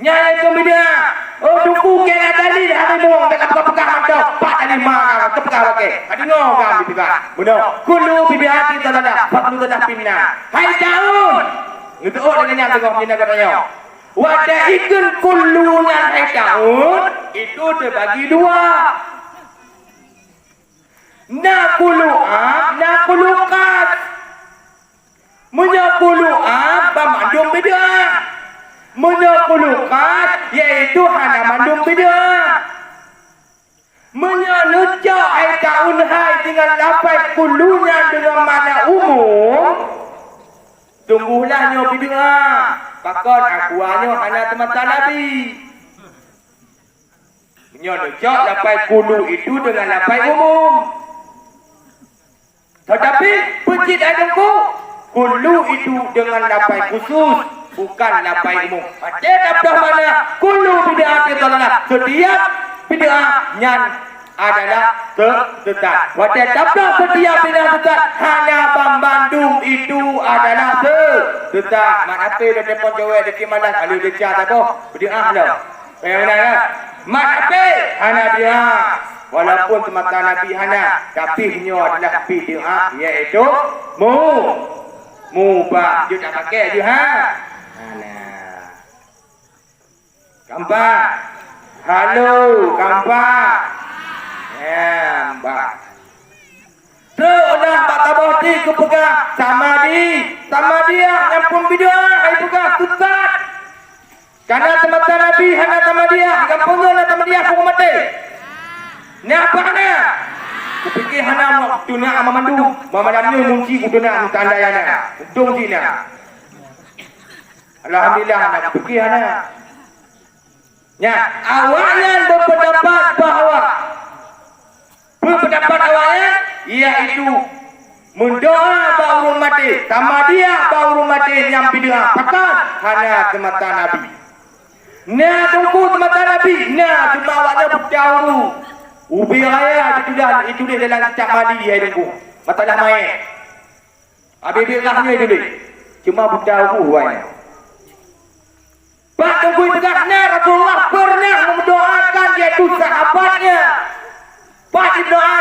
Nya itu bid'ah. Oh tunggu kena tadi hari mau tak pegang mantau. Pak tadi mak ke pegang okey. Adi ngau kami pegang. Benar. Kullu bid'ati dalala, faqlu dadah pinna. Hai daun. Itu dengan yang tengok ni katanya. Wadah ikun kullunya hai daun itu terbagi dua. Nakulukat. Menyakuluat pamandung bid'ah. Menyakulukat yaitu hana mandung bid'ah. Menyanecak hai daun hai dengan lapai kulunya dengan makna umum. Sungguhlah nyo bid'ah. Pakon akuanyo hana temata Nabi. Menyanecak lapai kulu itu dengan lapai umum. Tetapi pencit adengku kulu itu dengan lapai khusus. Bukan lapai umum. Ada dapdah mana? Kulu bid'ah dalalah. Setiap bid'ah yang adalah sesat. Wadah dapdah setiap bid'ah sesat. Hanya Bandung itu adalah sesat. Mak apa dah telefon jawab dekat mana? Kalau dia cakap apa? Bid'ah dah. Yang mana kan? Mak apa? Hanya bid'ah. Walaupun semata Nabi hana, tapi nyo adalah bid'ah iaitu mubah. Dia tak pakai dia ha. Kampak. Halo, kampak. Mbak. Sudah Pak Tabati ku pegang sama dia yang pun bid'ah ai pegang sesat. Karena semata Nabi hana sama dia, yang pun sama dia aku mati. Ni apa hana? Ku fikir hana waktu nak memandu, memadamnya munci ku nak tanda yana. Untung sina. Alhamdulillah nak fikir hana. Ya, awalnya berpendapat bahawa awalnya iaitu mendoa bahawa mati, sama dia bahawa mati yang bid'ah pakat hanya semata Nabi. Nah tunggu mata Nabi. Nah cuma awaknya berjauh. Ubi raya itu dia dalam kitab mali ya tunggu. Mata dah main. Habis birahnya itu dia. Cuma berjauh wanya. Pak tunggu tegaknya Rasulullah pernah mendoakan yaitu sahabatnya. Pak doa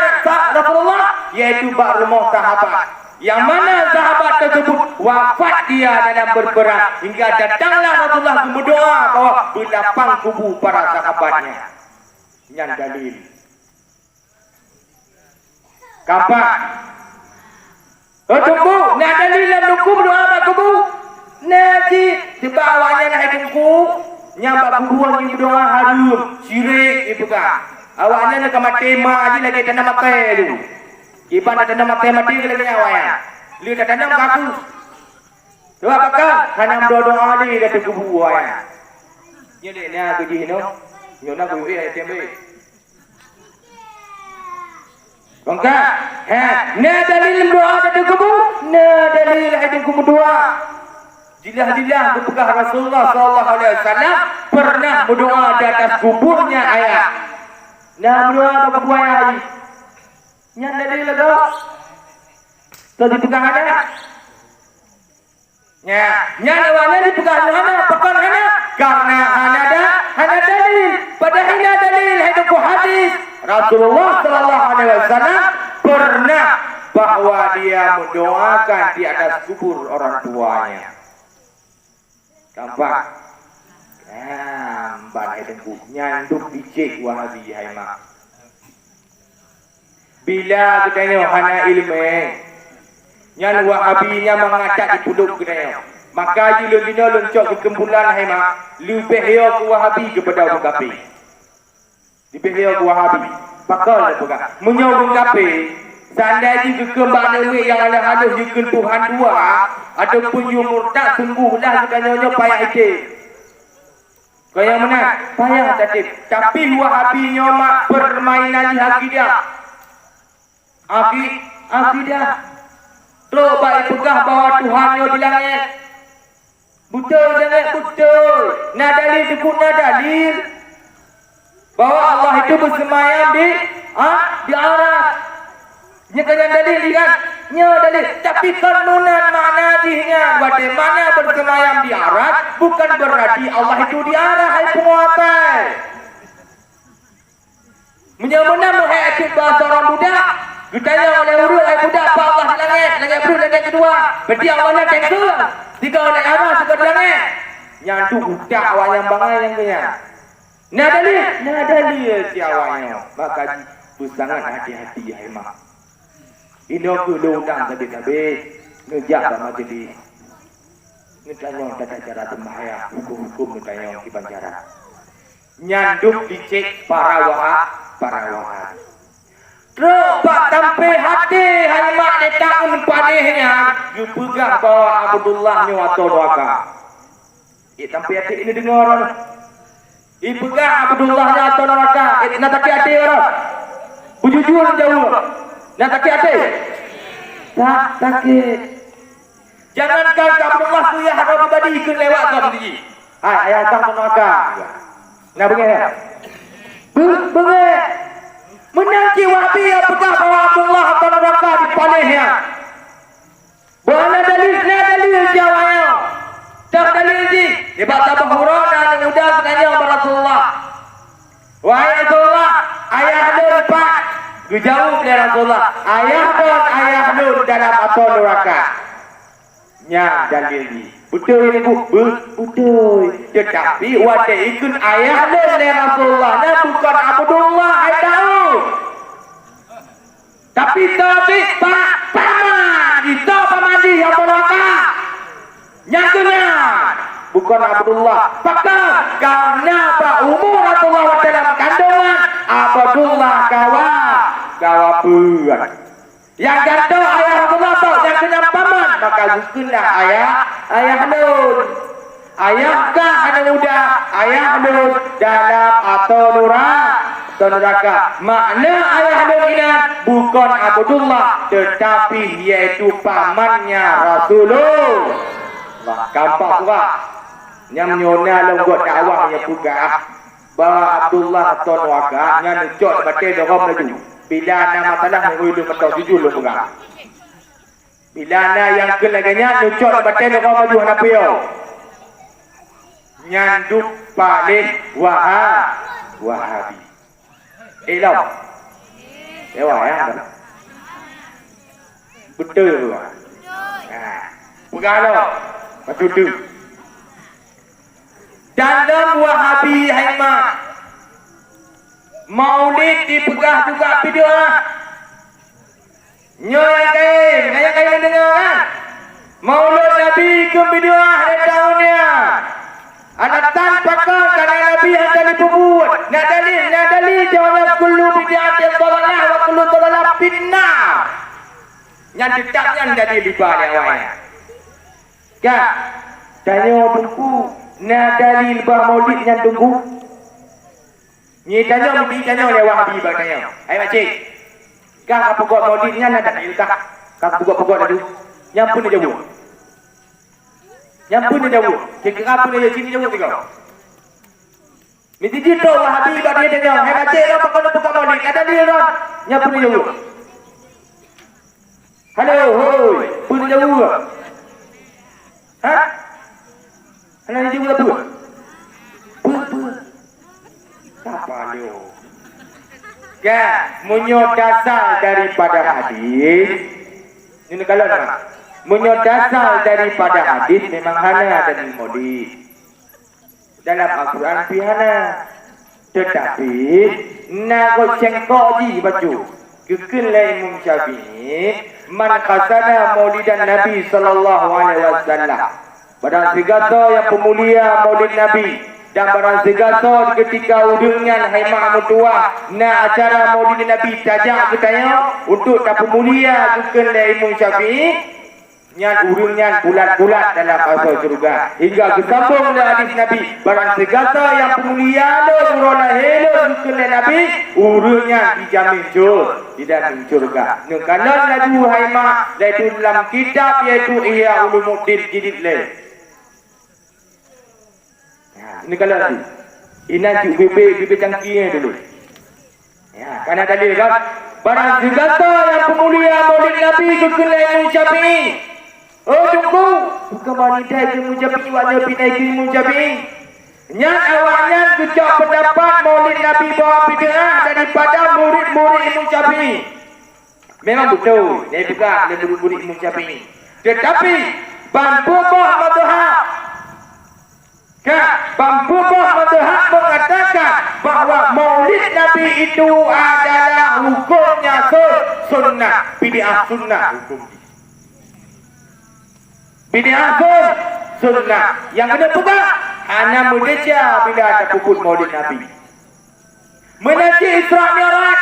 Rasulullah yaitu rumah sahabat. Yang mana sahabat tersebut wafat dia dalam berperang hingga datanglah Rasulullah berdoa bahwa berlapang kubu para sahabatnya. Yang dalil. Kapan? Tunggu, nak dalil dalam buku berdoa apa kubu? Nanti sebab awaknya nak tunggu nyampak kubuan yang berdoa harum, syirik ibu kan. Awaknya nak mati aja lagi tanam makai tu. Iban nak tanam mati lagi awaknya. Dia dah tanam bagus. Tu apa kan? Tanam doa ni dah kubu awaknya. Ni dia ni aku di sini. Ni nak kubu ai tembe. Bangka, na dalil doa dah kubu, na dalil ada kubu doa. Jilah-jilah berpegang Rasulullah SAW pernah berdoa di atas kuburnya ayah. Nah berdoa apa buat ayah? Yang dari lega. Tadi pegang ada. Ya, yang awalnya dipegang mana? Pegang mana? Karena ada dalil. Padahal ada dalil hidup hadis. Rasulullah SAW pernah bahwa dia mendoakan di atas kubur orang tuanya. Nampak? Nampak itu nyanduk dicek Wahabi Haimak. Bila kita ni hana ilmu, nyan Wahabinya mengacak di puduk kita. Maka jilun loncok ke kembulan Haimak, lebih ke Wahabi kepada orang kafir. Lebih ke Wahabi. Pakal pegang. Menyokong kafir. Seandainya kekembang nenek yang ada jika Tuhan dua ataupun yang murtad sungguhlah katanya payah itu. Kau yang mana? Payah tadi. Tapi Wahabinya mak permainan haki dia. Haki dia. Terus baik pegang bahawa Tuhannya di langit. Betul jangan betul. Nah dalil itu pun dalil bahawa Allah itu bersemayam di aras. Nya kena dalil kan? Nya dalil. Tapi kanunan makna dihnya bagaimana bersemayam di aras bukan berarti Allah itu di arah hai penguatai. Menyamana menghayati bahasa orang budak. Ditanya oleh urut hai budak apa Allah di langit berut langit kedua. Berarti Allah nak tengok. Tiga oleh arah tiga langit. Yang tu budak awak yang bangai yang kena. Nah dalil si awaknya. Maka bersangat hati-hati hai mak. Ini aku undang tadi ngejak sama jadi ngejanyong tata cara tembahaya hukum-hukum ngejanyong di banjaran nyanduk dicek para wahab terus pak sampai hati haimak di tahun padihnya dipegang bawa Abdullah atau doaka sampai hati ini dengar dipegang Abdullah atau doaka nak tapi hati orang bujujur jauh. Nak takik hati? Tak takik. Jangankan Abdullah tu yang harap pribadi ikut lewat kau sendiri. Hai, ayah tak menolak. Nak bengih? Bengih. Menanti Wahabi yang pegah bahawa Abdullah atau neraka di palihnya. Mana dalil jawabnya. Tak dalil ni. Sebab tak berhurau dan mudah sebenarnya Rasulullah. Wahai Rasulullah, ayah ada pak. Jauh dari Rasulullah. Ayah nur dalam api neraka. Nya dalil ni. Betul ini bu? Betul. Tetapi wajah ikut ayah nur dari Rasulullah. Nah bukan Abdullah. Saya tahu. Tapi pak paman itu paman di yang neraka. Nyatunya bukan Abdullah. Pakar karena pak umur Rasulullah dalam kandungan Abdullah kawapuan. Yang kata ayah Rasulullah tu yang kena paman maka bukanlah ayah nur. Ayahkah anak muda? Ayah nur dalam atau neraka. Makna ayah nur ini bukan Abdullah tetapi yaitu pamannya Rasulullah. Gampang juga. Yang menyona longgok dakwah yang pugah. Bahawa Abdullah Ton Waka yang ngejot batai dorong laju. Bila nama masalah mengulu matau jujur lo pugah. Bila na yang kelaganya ngejot batai dorong laju hana piyau. Nyanduk paling wahabi. Lau. Ewa ya. Betul. Pugah lo. Betul tu. Dalam Wahabi Haimah Maulid dipegah juga bid'ah. Yang kain dengar kan? Maulid Nabi ke bid'ah ada tahunnya. Ada tanpa kau kerana Nabi hendak dibuat. Nak dalil jawab kullu bid'atin dhalalah wa kullu dhalalah finnar. Yang tetapnya dalil di balik awalnya. Kak, tanya tunggu. Nak dalil bah maulid yang tunggu. Ni tanya oleh Wahabi bang tanya. Hai makcik. Kang apa buat maulidnya nak dalil tak? Kang buat dulu. Yang pun dia jawab. Kira apa dia sini jawab kau. Mesti dia tahu Wahabi bang dia tanya. Hai makcik apa kau nak buat maulid? Ada dalil tak? Yang pun dia jawab. Halo, hoi. Pun dia jawab. Ha? Anak ni juga apa? Siapa dia? Kan, menyot dasar daripada hadis. Ini kalau nak. Menyot dasar daripada hadis memang hana dan maulid. Dalam Al-Quran pihana. Tetapi, nak kau cengkok je baju. Kekenlah Imam Syafi'i. Man khasana maulidan Nabi SAW. Barang segala yang pemulia maulid Nabi dan barang segala ketika udungnya Haimah Mutuah na acara maulid Nabi tajak ketanya untuk tak pemulia bukan Imam Syafi'i nyan urungnya bulat-bulat dalam asal surga hingga kesambung hadis Nabi barang segala yang pemulia lo surona helo bukan Nabi urungnya dijamin di dalam surga. Nekalan laju Haimah dari dalam kitab iaitu Ihya Ulumuddin jilid le. Ini kalau lagi Inan cik bebek cangkir dulu. Ya, kerana dalil kan barang segala yang pemulia maulid Nabi kekenai Imam Syafi'i. Oh tunggu. Bukan wanita Imam Syafi'i wajib pinai ke Imam Syafi'i. Yang awalnya kecak pendapat maulid Nabi bahawa bid'ah daripada murid-murid Imam Syafi'i. Memang betul. Dia juga ada murid-murid Imam Syafi'i. Tetapi Bambubah Madhab Bambubah Madhab mengatakan bahawa maulid Nabi itu adalah hukumnya sunnah. Bid'ah sunnah hukum. Bid'ah sunnah. Yang kena pegang hanya mudaja bila ada puput maulid Nabi. Menanti Isra Mi'raj.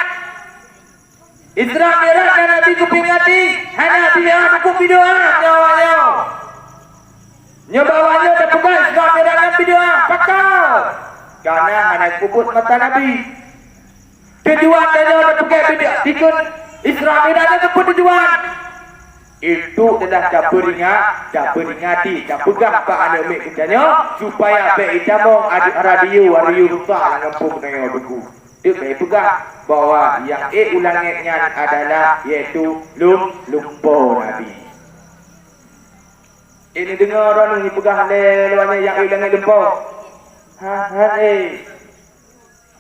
Isra Mi'raj dan Nabi kupingati hanya bid'ah hukum bid'ah nyawanya. Nyabawanya dah pegang Isra Mi'raj dan bid'ah pakal. Karena hanya puput mata Nabi. Tujuan dia dah pegang bid'ah. Tikun Isra Mi'raj dan puput tujuan. Itu adalah dah peringati, dah pegang Pak Anak Mek kitanya supaya Pak Itamong radio rusak ngampung dengan beku. Dia pegang bahawa yang ulangnya adalah iaitu lumpur Nabi. Ini dengar orang ni pegang lawannya yang ulangnya lumpur.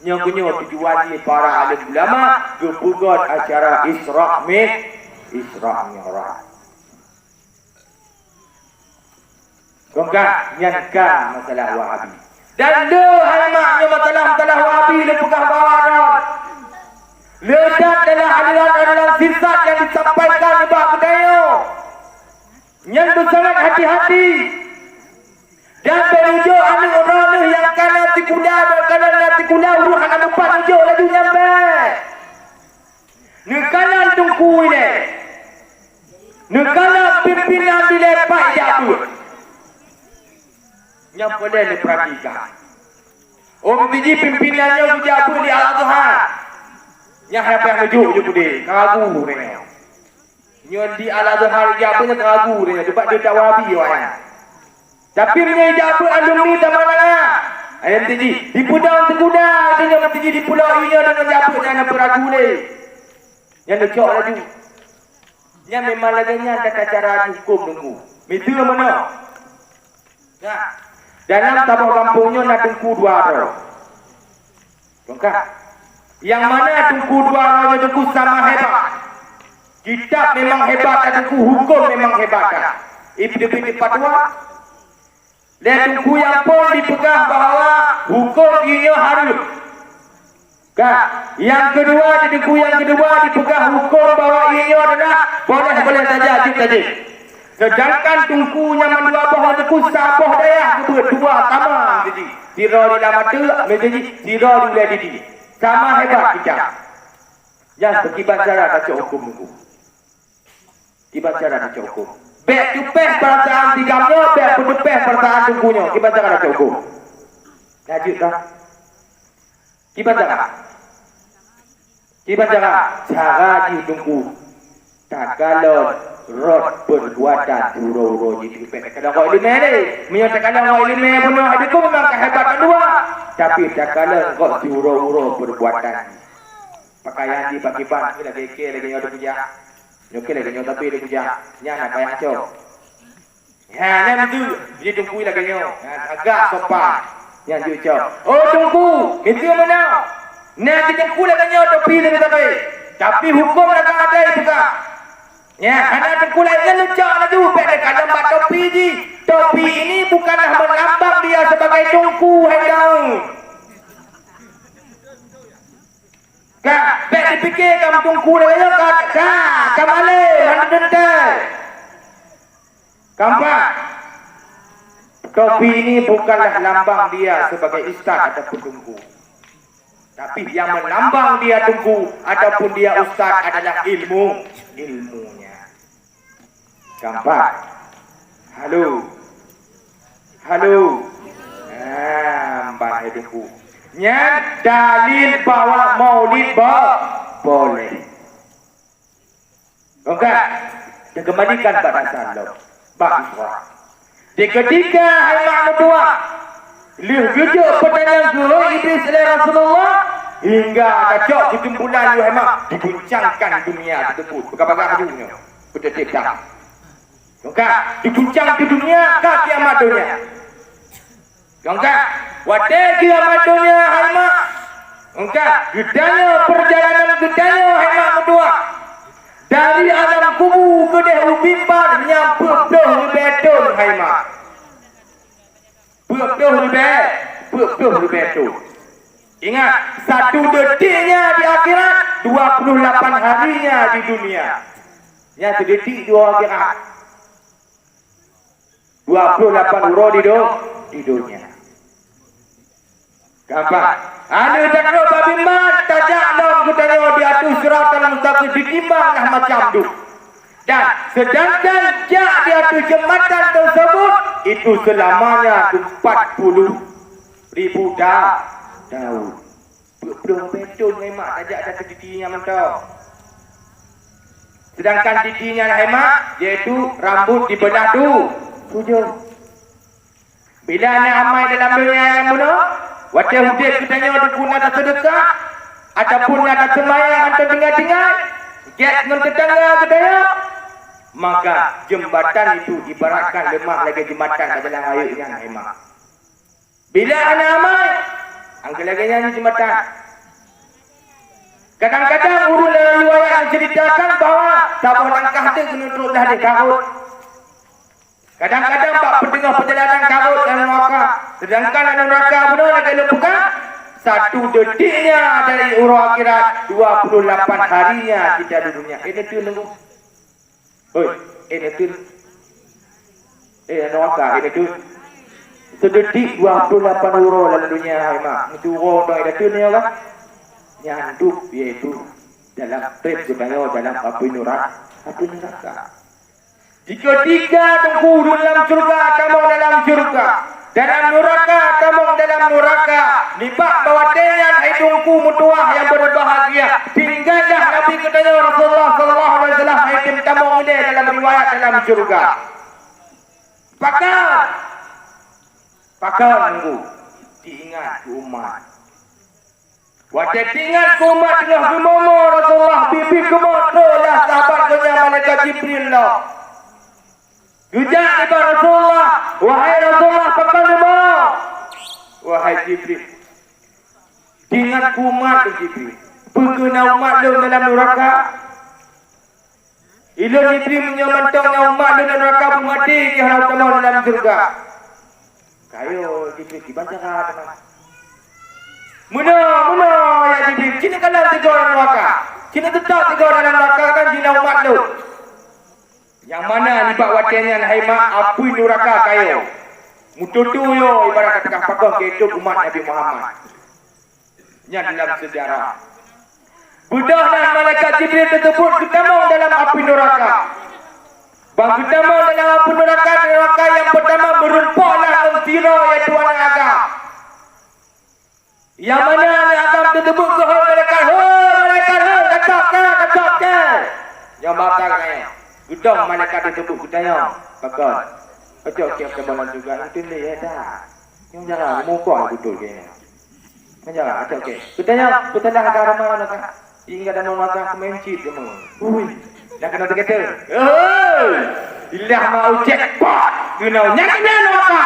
Yang punya tujuan ni para alim ulama kepugat acara Isra Mi'raj. Kongkak nyankan masalah Wahabi. Dan le haimaknya masalah Wahabi le pegang bawaran. Ledak dalam aliran sifat yang disampaikan di bawah budaya. Yang bersangat hati-hati. Dan berujuk anak orang yang kanan tikulah uruh anak lupa ujuk lagi nyampe. Nekalan tungku ini. Nekalan pimpinan dilepak jatuh. Yang boleh diperhatikan. Orang biji pimpinannya berjabut di Al-Adhan. Yang apa yang mejuk je pun dia. Keragu dia. Yang di Al-Adhan berjabutnya keragu dia. Sebab dia tak Wahabi orang. Tapi punya ijabah alumni tamalana. Ayam tinggi di pulau Tekuda dengan tinggi di pulau ini dengan jabut dan peragu le. Yang decok laju. Yang memang laganya ada cara hukum nunggu. Itu mana? Nah, dalam tabung kampungnya nak tungku 2 roh. Lengkap. Yang mana tungku 2 rohnya tungku sama hebat. Kitab memang hebat dan tungku hukum memang hebat. Ibn fatwa. Dan tungku yang pun dipegang bahawa hukum ini harus. Yang kedua, tungku yang kedua dipegang hukum bahawa ini adalah boleh saja tadi. Sedangkan tungkunya mendua bahawa tungku sabah daya berdua sama tadi. Tira di dalam mata, menjadi tira di wilayah didi. Sama hebat kita. Yang berkibat cara kacau hukum tungku. Kibat cara kacau hukum. Back to back perasaan tigamnya, back to back perasaan tungkunya. Kibat cara cukup. Lanjut dah. Kibat cara. Kibat cara ditungku. Tak kalau rot perbuatan turo-uro jadi back. Kalau kau ilmu ni, menyatakan kau ilmu pun ada kau memang kehebatan dua. Tapi tak kalau kau turo-uro perbuatan. Pakaian di pagi-pagi lagi lagi ada puja. Okey lagi nyo tapi dia puja. Nya nak payah aco. Ya, nya itu dia tungku lagi nyo. Agak sopan. Nya dia aco. Oh tungku, itu mana? Nah dia tungku lagi nyo tapi dia tapi hukum nak ada juga. Ya, ana tungku lagi nyo cak laju pek kalau bat topi ji. Topi ini bukanlah melambang dia sebagai tungku hai daun. Kak, baik dipikir kamu tungku lagi ya kak, kamale, mana dentai. Kampak. Topi ini bukanlah lambang dia sebagai ustaz ataupun tungku. Tapi yang melambang dia tungku ataupun dia ustaz adalah ilmunya. Kampak. Halo. Mbak tungku. Nya dalil bahawa maulid boleh. Okey. Dia kembalikan batasan lo. Bahawa. Di ketika hari kedua, lihat gejok pertanyaan guru Iblis oleh Rasulullah hingga kacau kesimpulan lu hemat diguncangkan dunia tersebut. Berapa dunia? Betul-betul. Okey, diguncang di dunia ke kiamat dunia. Okey. Wadai kiamat dunia haimak. Engkau gedanya perjalanan gedanya haimak kedua. Dari alam kubur ke deh ubimpan nyampe doh betul haimak. Doh betul. Ingat, 1 detiknya di akhirat, 28 harinya di dunia. Yang sedetik 2 akhirat. 28 huruf di dunia. Gampang. Anda takut babimbat tajak dalam kutanya di atas surat al-mustaqim ditimbanglah macam tu. Dan sedangkan jak di atas jembatan tersebut itu selamanya 40,000 tahun. Belum betul memang tajak atas titiknya mentau. Sedangkan titiknya hemat iaitu rambut di belah tu 7. Bila nak amai dalam dunia yang bunuh wajah hujat katanya ada pun ada sedekah ataupun ada semayang atau tinggal-tinggal giat dengan tetangga katanya maka jembatan itu ibaratkan lemah lagi jembatan adalah air yang hemat. Bila anak amai angkat lagi nyanyi jembatan. Kadang-kadang urut dalam riwayat menceritakan bahawa tabung langkah dia kena teruslah dia karut. Kadang-kadang pak pendengar perjalanan karut dan neraka. Sedangkan ada neraka benar lagi lupakan 1 detiknya dari urut akhirat 28 harinya kita di dunia. Ini tu nunggu. Oi, ini tu. Neraka ini tu. Sedetik 28 urut dalam dunia haima. Itu urut dah itu ni apa? Yang hidup iaitu dalam trip katanya dalam api neraka. Jika 3 tunggu dalam surga, kamu dalam surga. Dalam neraka, kamu dalam neraka. Nibak bawa dengan hidungku mutuah yang berbahagia. Tinggallah Nabi katanya Rasulullah sallallahu alaihi wasallam hidup kamu ini dalam riwayat dalam surga. Pakar Pakai nunggu. Diingat umat. Waktu tinggal umat tengah gemomo Rasulullah bibi gemoto lah sahabat dunia malaikat Jibril lah. Hujat kepada Rasulullah, wahai Rasulullah pakai nama. Wahai Jibril. Ingat umat Jibril. Pengguna umat lu dalam neraka. Ila Jibril menyamantangnya umat dalam neraka mati ke harap kamu dalam surga. Kayo Jibril dibaca teman. Muna ya Jibril. Cina kalah 3 orang neraka. Cina tetap 3 orang dalam neraka kan jina umat lu. Yang mana libat watiannya haima api neraka kayo. Mututu yo ibarat kata pakong kehidup umat Nabi Muhammad. Nya dalam sejarah. Budak dan malaikat Jibril tersebut ketemu dalam api neraka. Bang ketemu dalam api neraka yang pertama merumpaklah mentira iaitu anak agam. Yang mana anak agam tersebut ke malaikat, kacau. Yang bakal kaya. Gudang malaikat tersebut kutanya, bakal. Kacau ke malam juga itu ni ya dah. Yang jangan muka betul kayaknya. Jangan kacau ke. Kutanya, kutanya agak ramai nak. Hingga dan memakan kemencit kamu. Ui, dah kena terkata. Ilah mau jackpot. Guna nyaknya neraka.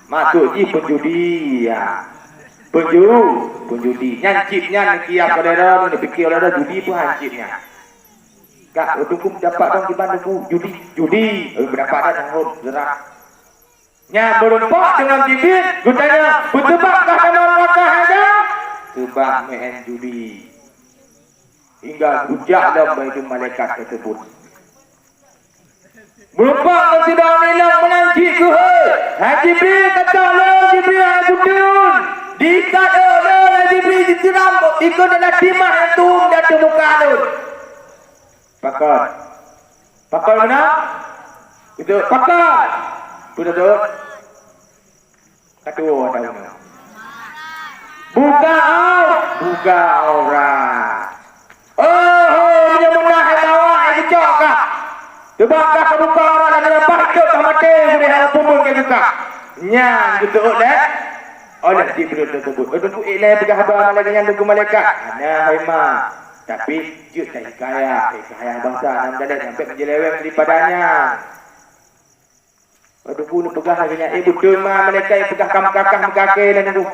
Masuk ji penjudi ya. Penjudi. Nyancipnya nak kiap pada ni fikir ada judi pun hancipnya. Kak, hukum dapat dong di bandung judi. Berdapat dah huruf gerak. Nya berempat dengan bibir, gudanya bertebakkah dalam neraka ada? Tebak main judi. Hingga rujak dalam itu malaikat tersebut. Berempat tidak hilang menanti ke Jibril kata Allah Jibril Al-Qudun. Diikat Allah Jibril ditiram ikut dalam timah yang turun dari muka alun. Pakar mana? Itu pakar. Sudah tu. Kata orang tahu. Buka aurat. Dia menah bawah ai kecok kah. Tebakah ke buka aurat dan dapat ke mati boleh hal pumun ke buka. Nyang gitu dah. Oleh Jibril tersebut. Untuk ilai bergahabar malaikat dengan malaikat. Nah haima. Tapi jut tak kaya bangsa enam dalam sampai menjeleweng daripadanya. Aduh pun pegah lagi nya betul mah malaikat yang pegah kakak mengkake dan itu.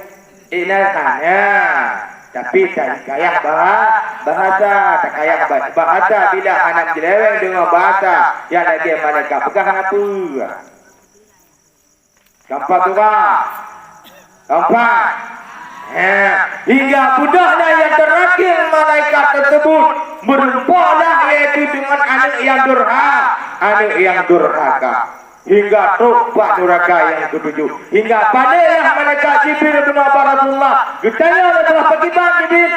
Hanya tapi tak kaya bahasa tak kaya bahasa bila anak jeleweng dengan bahasa yang lagi malaikat pegah apa? Nampak tu bang? Nampak? Hingga budaknya yang terakhir malaikat tersebut berumpahlah yaitu dengan anak yang durhaka. Hingga tobat neraka yang ketujuh. Hingga padahlah malaikat Jibril bin Rasulullah. Ditanya telah pergi bang Jibril.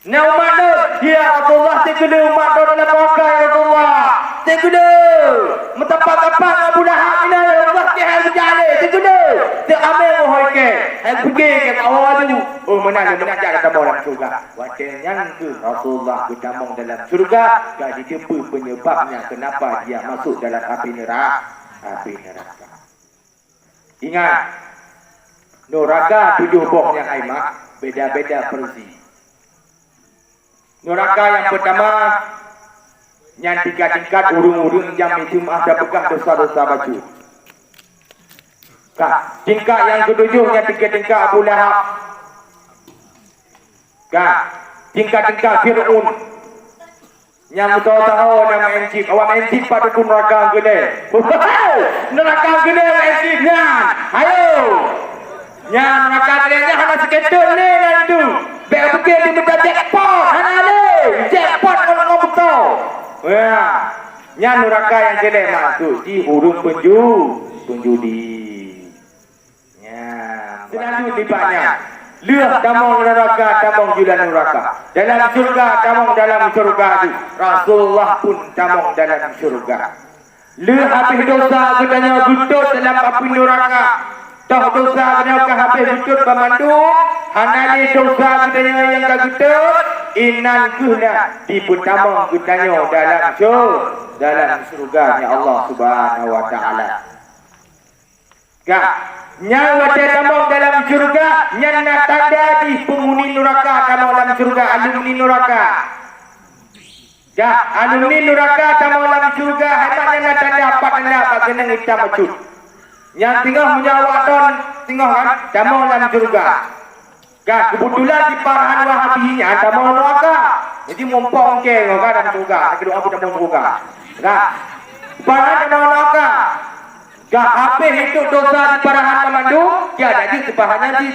Nah umat tu, ya Rasulullah tegede umat tu dalam neraka ya Rasulullah. Tegede. Metapak-tapak Abu Lahab ini ya Allah kehal berjale. Tegede. Teramil hoike. Pergi ke awal tu. Oh mana jadi ketemu dalam surga. Wacen yang ke Rasulullah ketemu dalam surga. Jadi jumpa penyebabnya kenapa dia masuk dalam api neraka. Ingat. Neraka 7 bok yang aimak. Beda-beda versi. Neraka yang pertama yang 3 tingkat urung-urung yang Jumaah dah pegang dosa-dosa baju. Tingkat yang ketujuh yang 3 tingkat Abu Lahab. Tingkat Fir'aun. Yang tahu nama encik. Awak encik pada pun neraka gede. Neraka gede encik nyan. Ayo. Nyan neraka gede hanya seketul ni nanti. Baik pergi di benda jackpot. Hana ada. Jackpot kalau betul. Ya. Yang neraka yang jelek masuk di huruf penjudi. Ya. Selalu dibanya. Lihat tamang neraka, tamang julan neraka. Dalam surga, tamang dalam surga itu. Rasulullah pun tamang dalam surga. Lihat api dosa katanya gutut dalam api neraka. Toh dosa katanya habis gutut pemandu. Hanali dosa katanya yang gutut. Inan kuhna diputamang katanya dalam surga ya Allah Subhanahu wa taala. Kak, nyawa dia tamang dalam syurga, nyana tanda di penghuni neraka tamang dalam syurga, alumni neraka. Kak, alumni neraka tamang dalam syurga, hemat nyana tanda apa tanda apa kena hitam macut. Yang tinggal menyawa don, tinggal kan, tamang dalam syurga. Kak, kebetulan di parahan wahabinya tamang neraka. Jadi mumpung ke dalam syurga, kedua aku tamang syurga. Kak, parahan tamang neraka. Gak habis hidup dosa di parahan memandu, tiada lagi sepahannya di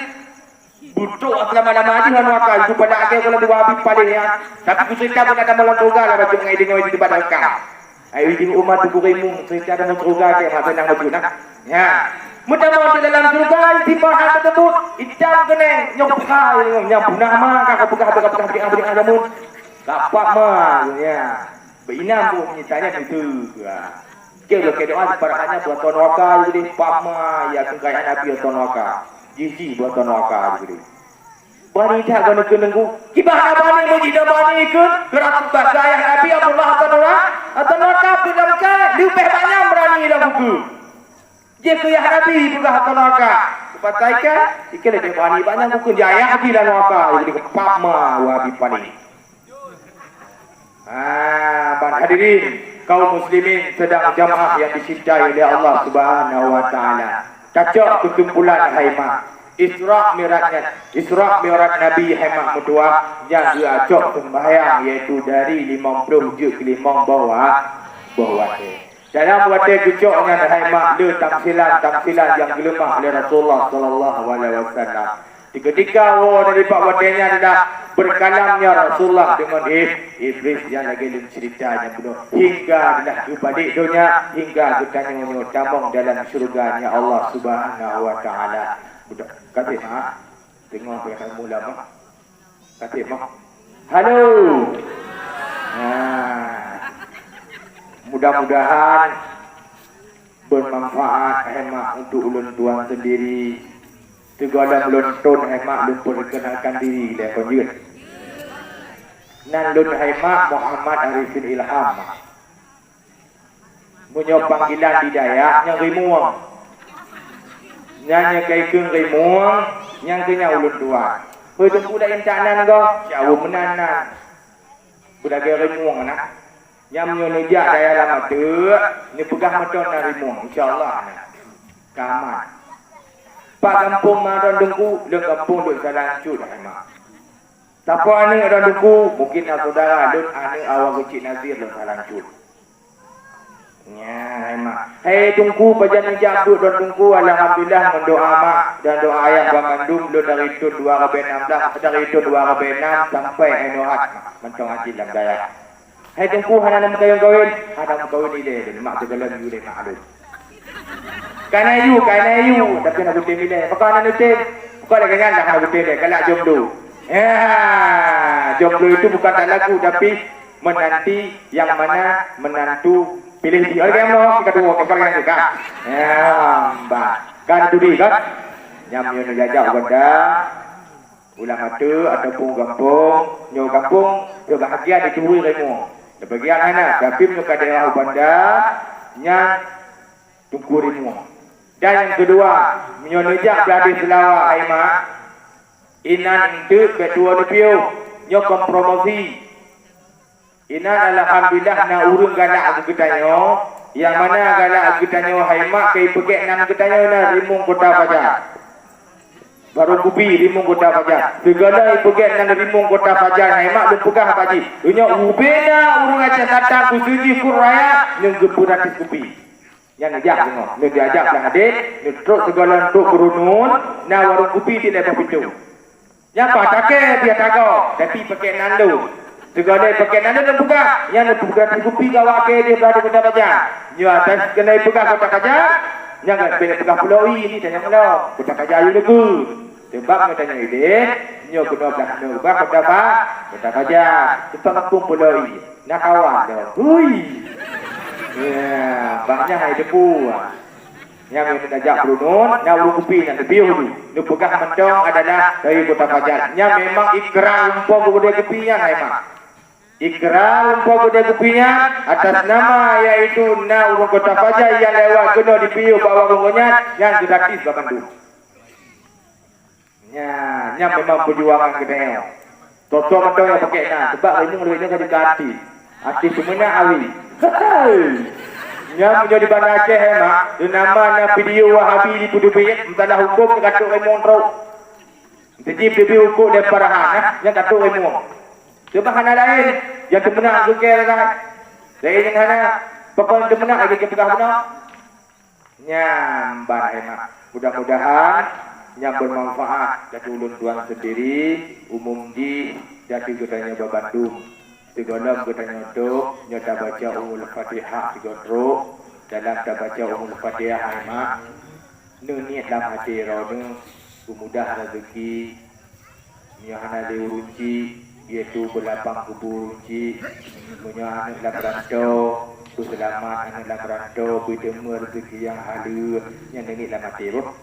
butuh lama-lama aja neraka itu pada akhir kalau diwabit paling ya. Tapi kuserta pun ada malam surga lah baju mengaiding awal di tempat kau. Ayo izin umat tubuh rimu, serta ada surga ke masa nang baju nak. Ya, mudah mau di dalam surga di parahan tersebut, hitam keneng nyopka yang punah mah kakak buka beri adamun. Dapat mah ya. Berinam pun nyitanya itu. Kira doa parahannya buat tonwaka jadi pama ya kekayaan Nabi tonwaka jiji buat tonwaka jadi bani tak guna kenengku kibah bani muji bani ikut gerak bagaya Nabi Allah tonwaka pinamka lupeh banyak berani dah buku je kaya Nabi buka tonwaka kupataika ikele de bani banyak buku jaya Nabi tonwaka jadi pama wabi pani ban hadirin kaum muslimin sedang jamaah yang dicintai oleh Allah Subhanahu wa taala. Cocok kekumpulan haimah. Isra' Mi'raj Nabi haimah kedua yang diajak sembahyang iaitu dari 50 je ke 5 bawah. Dalam waktu kecoknya haimah le tamsilan yang dilemah oleh Rasulullah sallallahu alaihi wasallam. Ketika dari Pak Wadenya adalah berkalamnya Rasulullah dengan Iblis yang lagi ceritanya penuh hingga adalah kepada dunia hingga ketanya tamang dalam syurganya Allah Subhanahu wa taala. Budak kata mak tengok yang mula mak. Kata mak. Halo. Mudah-mudahan bermanfaat hemat untuk ulun tuan sendiri. Segala melonton hemat lu perkenalkan diri dia penjut. Nan lun hemat Muhammad Arifin Ilham. Punya panggilan di Dayak yang rimuang. Nyanyi kaikung rimuang yang kena ulun tua. Hoi tu budak incanan kau, jauh menanan. Budak rimuang nak. Yang menyonojak daya lama tu, ni pegang meton rimuang insya-Allah. Kaman. Pak kampung madan dengku, le kampung duk jalan cut hemat. Siapa ane ada dengku, mungkin saudara duk ane awak kecil Nazir le jalan cut. Ya hemat. Hei dengku pajan jam duk dan dengku alhamdulillah mendoa mak dan doa ayah Bangandum le dari itu 2016 dari itu 2006 sampai enohat mentong haji dalam daya. Hei dengku hana nam kawin, hana kawin ile mak tegalan yule maklum. Kanayu, tapi nak butin bila. Pakau nak butin, pakau lagi kan nak butin dia. Kalau jomblo, jomblo itu bukan tak lagu, tapi menanti yang mana menantu pilih dia. Orang yang kita dua kepala yang juga. Mbak, kan tu dia kan? Yang yang jajak benda, ulang mata ataupun kampung, nyo kampung, yo bahagia dituai remo. Bahagian mana? Tapi muka daerah benda, yang tunggu remo. Dan yang kedua, menyonojak berada selawat haimah. Inan itu kedua nepiu, nyokong promosi. Inan alhamdulillah na urung galak aku ketanyo. Yang mana galak aku ketanyo haimah kai pekek nan ketanyo na rimung kota Fajar. Baru kupi rimung kota Fajar. Segala pekek nan rimung kota Fajar haimah lu pegah baji. Dunya ubena urung aja datang kusuji kuraya yang gepuratis kupi. Yang diajak tengok, ni diajak dah hadir, ni terus segala untuk berunun, na warung kopi di lepas pintu. Yang apa tak biar tagaw, tapi pakai nandu. Segala pakai nandu dan buka, yang buka kopi gawak ke dia berada kota Fajar. Nyo atas kena pegang kota Fajar, yang kena pegang Pulau ini tanya mana, kota Fajar you legu. Sebab kata ide, nyo kena belah no, kota Fajar, tempat kampung Pulau ini. Nak kawan dah. Hui. Ya, banyak hai debu. Yang kita ajak berunun, nak berkupi nak tepiu tu. Ni pegang mentong adalah dari kota Fajar. Yang memang ikrar umpah kepada kepian hai mak. Ikrar umpah kota kupinya atas nama yaitu na urung kota Fajar yang lewat kena dipiu bawa gongonya yang gratis ke Bandung. Nya memang perjuangan kedai. Toto mentong yang pakai na sebab ini duitnya kan dikati. Hati semuanya awi. Nya menjadi Banda Aceh mak. Nama na video Wahabi di Pudubit entahlah hukum katuk remon rau. Jadi video hukum dari parahan yang katuk remon. Sebab lain yang termenang ke kira dari yang hana pokok termenang lagi ke pegah benar nyambar hemat mudah-mudahan yang bermanfaat dan ulun tuan sendiri umum di jadi gedanya Bandung segala gedanya do nyata baca umul fatihah sigotro dalam baca umul fatihah hemat niat dalam hati rono mudah rezeki nyahana diurunci yaitu berlapang kubur unci punya anak labrando tu selamat anak labrando bertemu rezeki yang halus yang ini dalam hati roh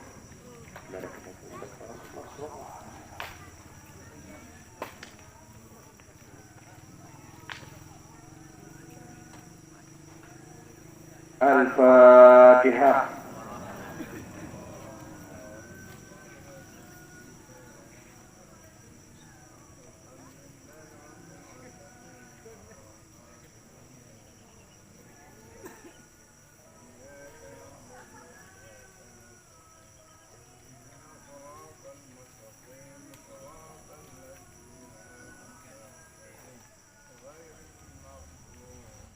Al-Fatihah.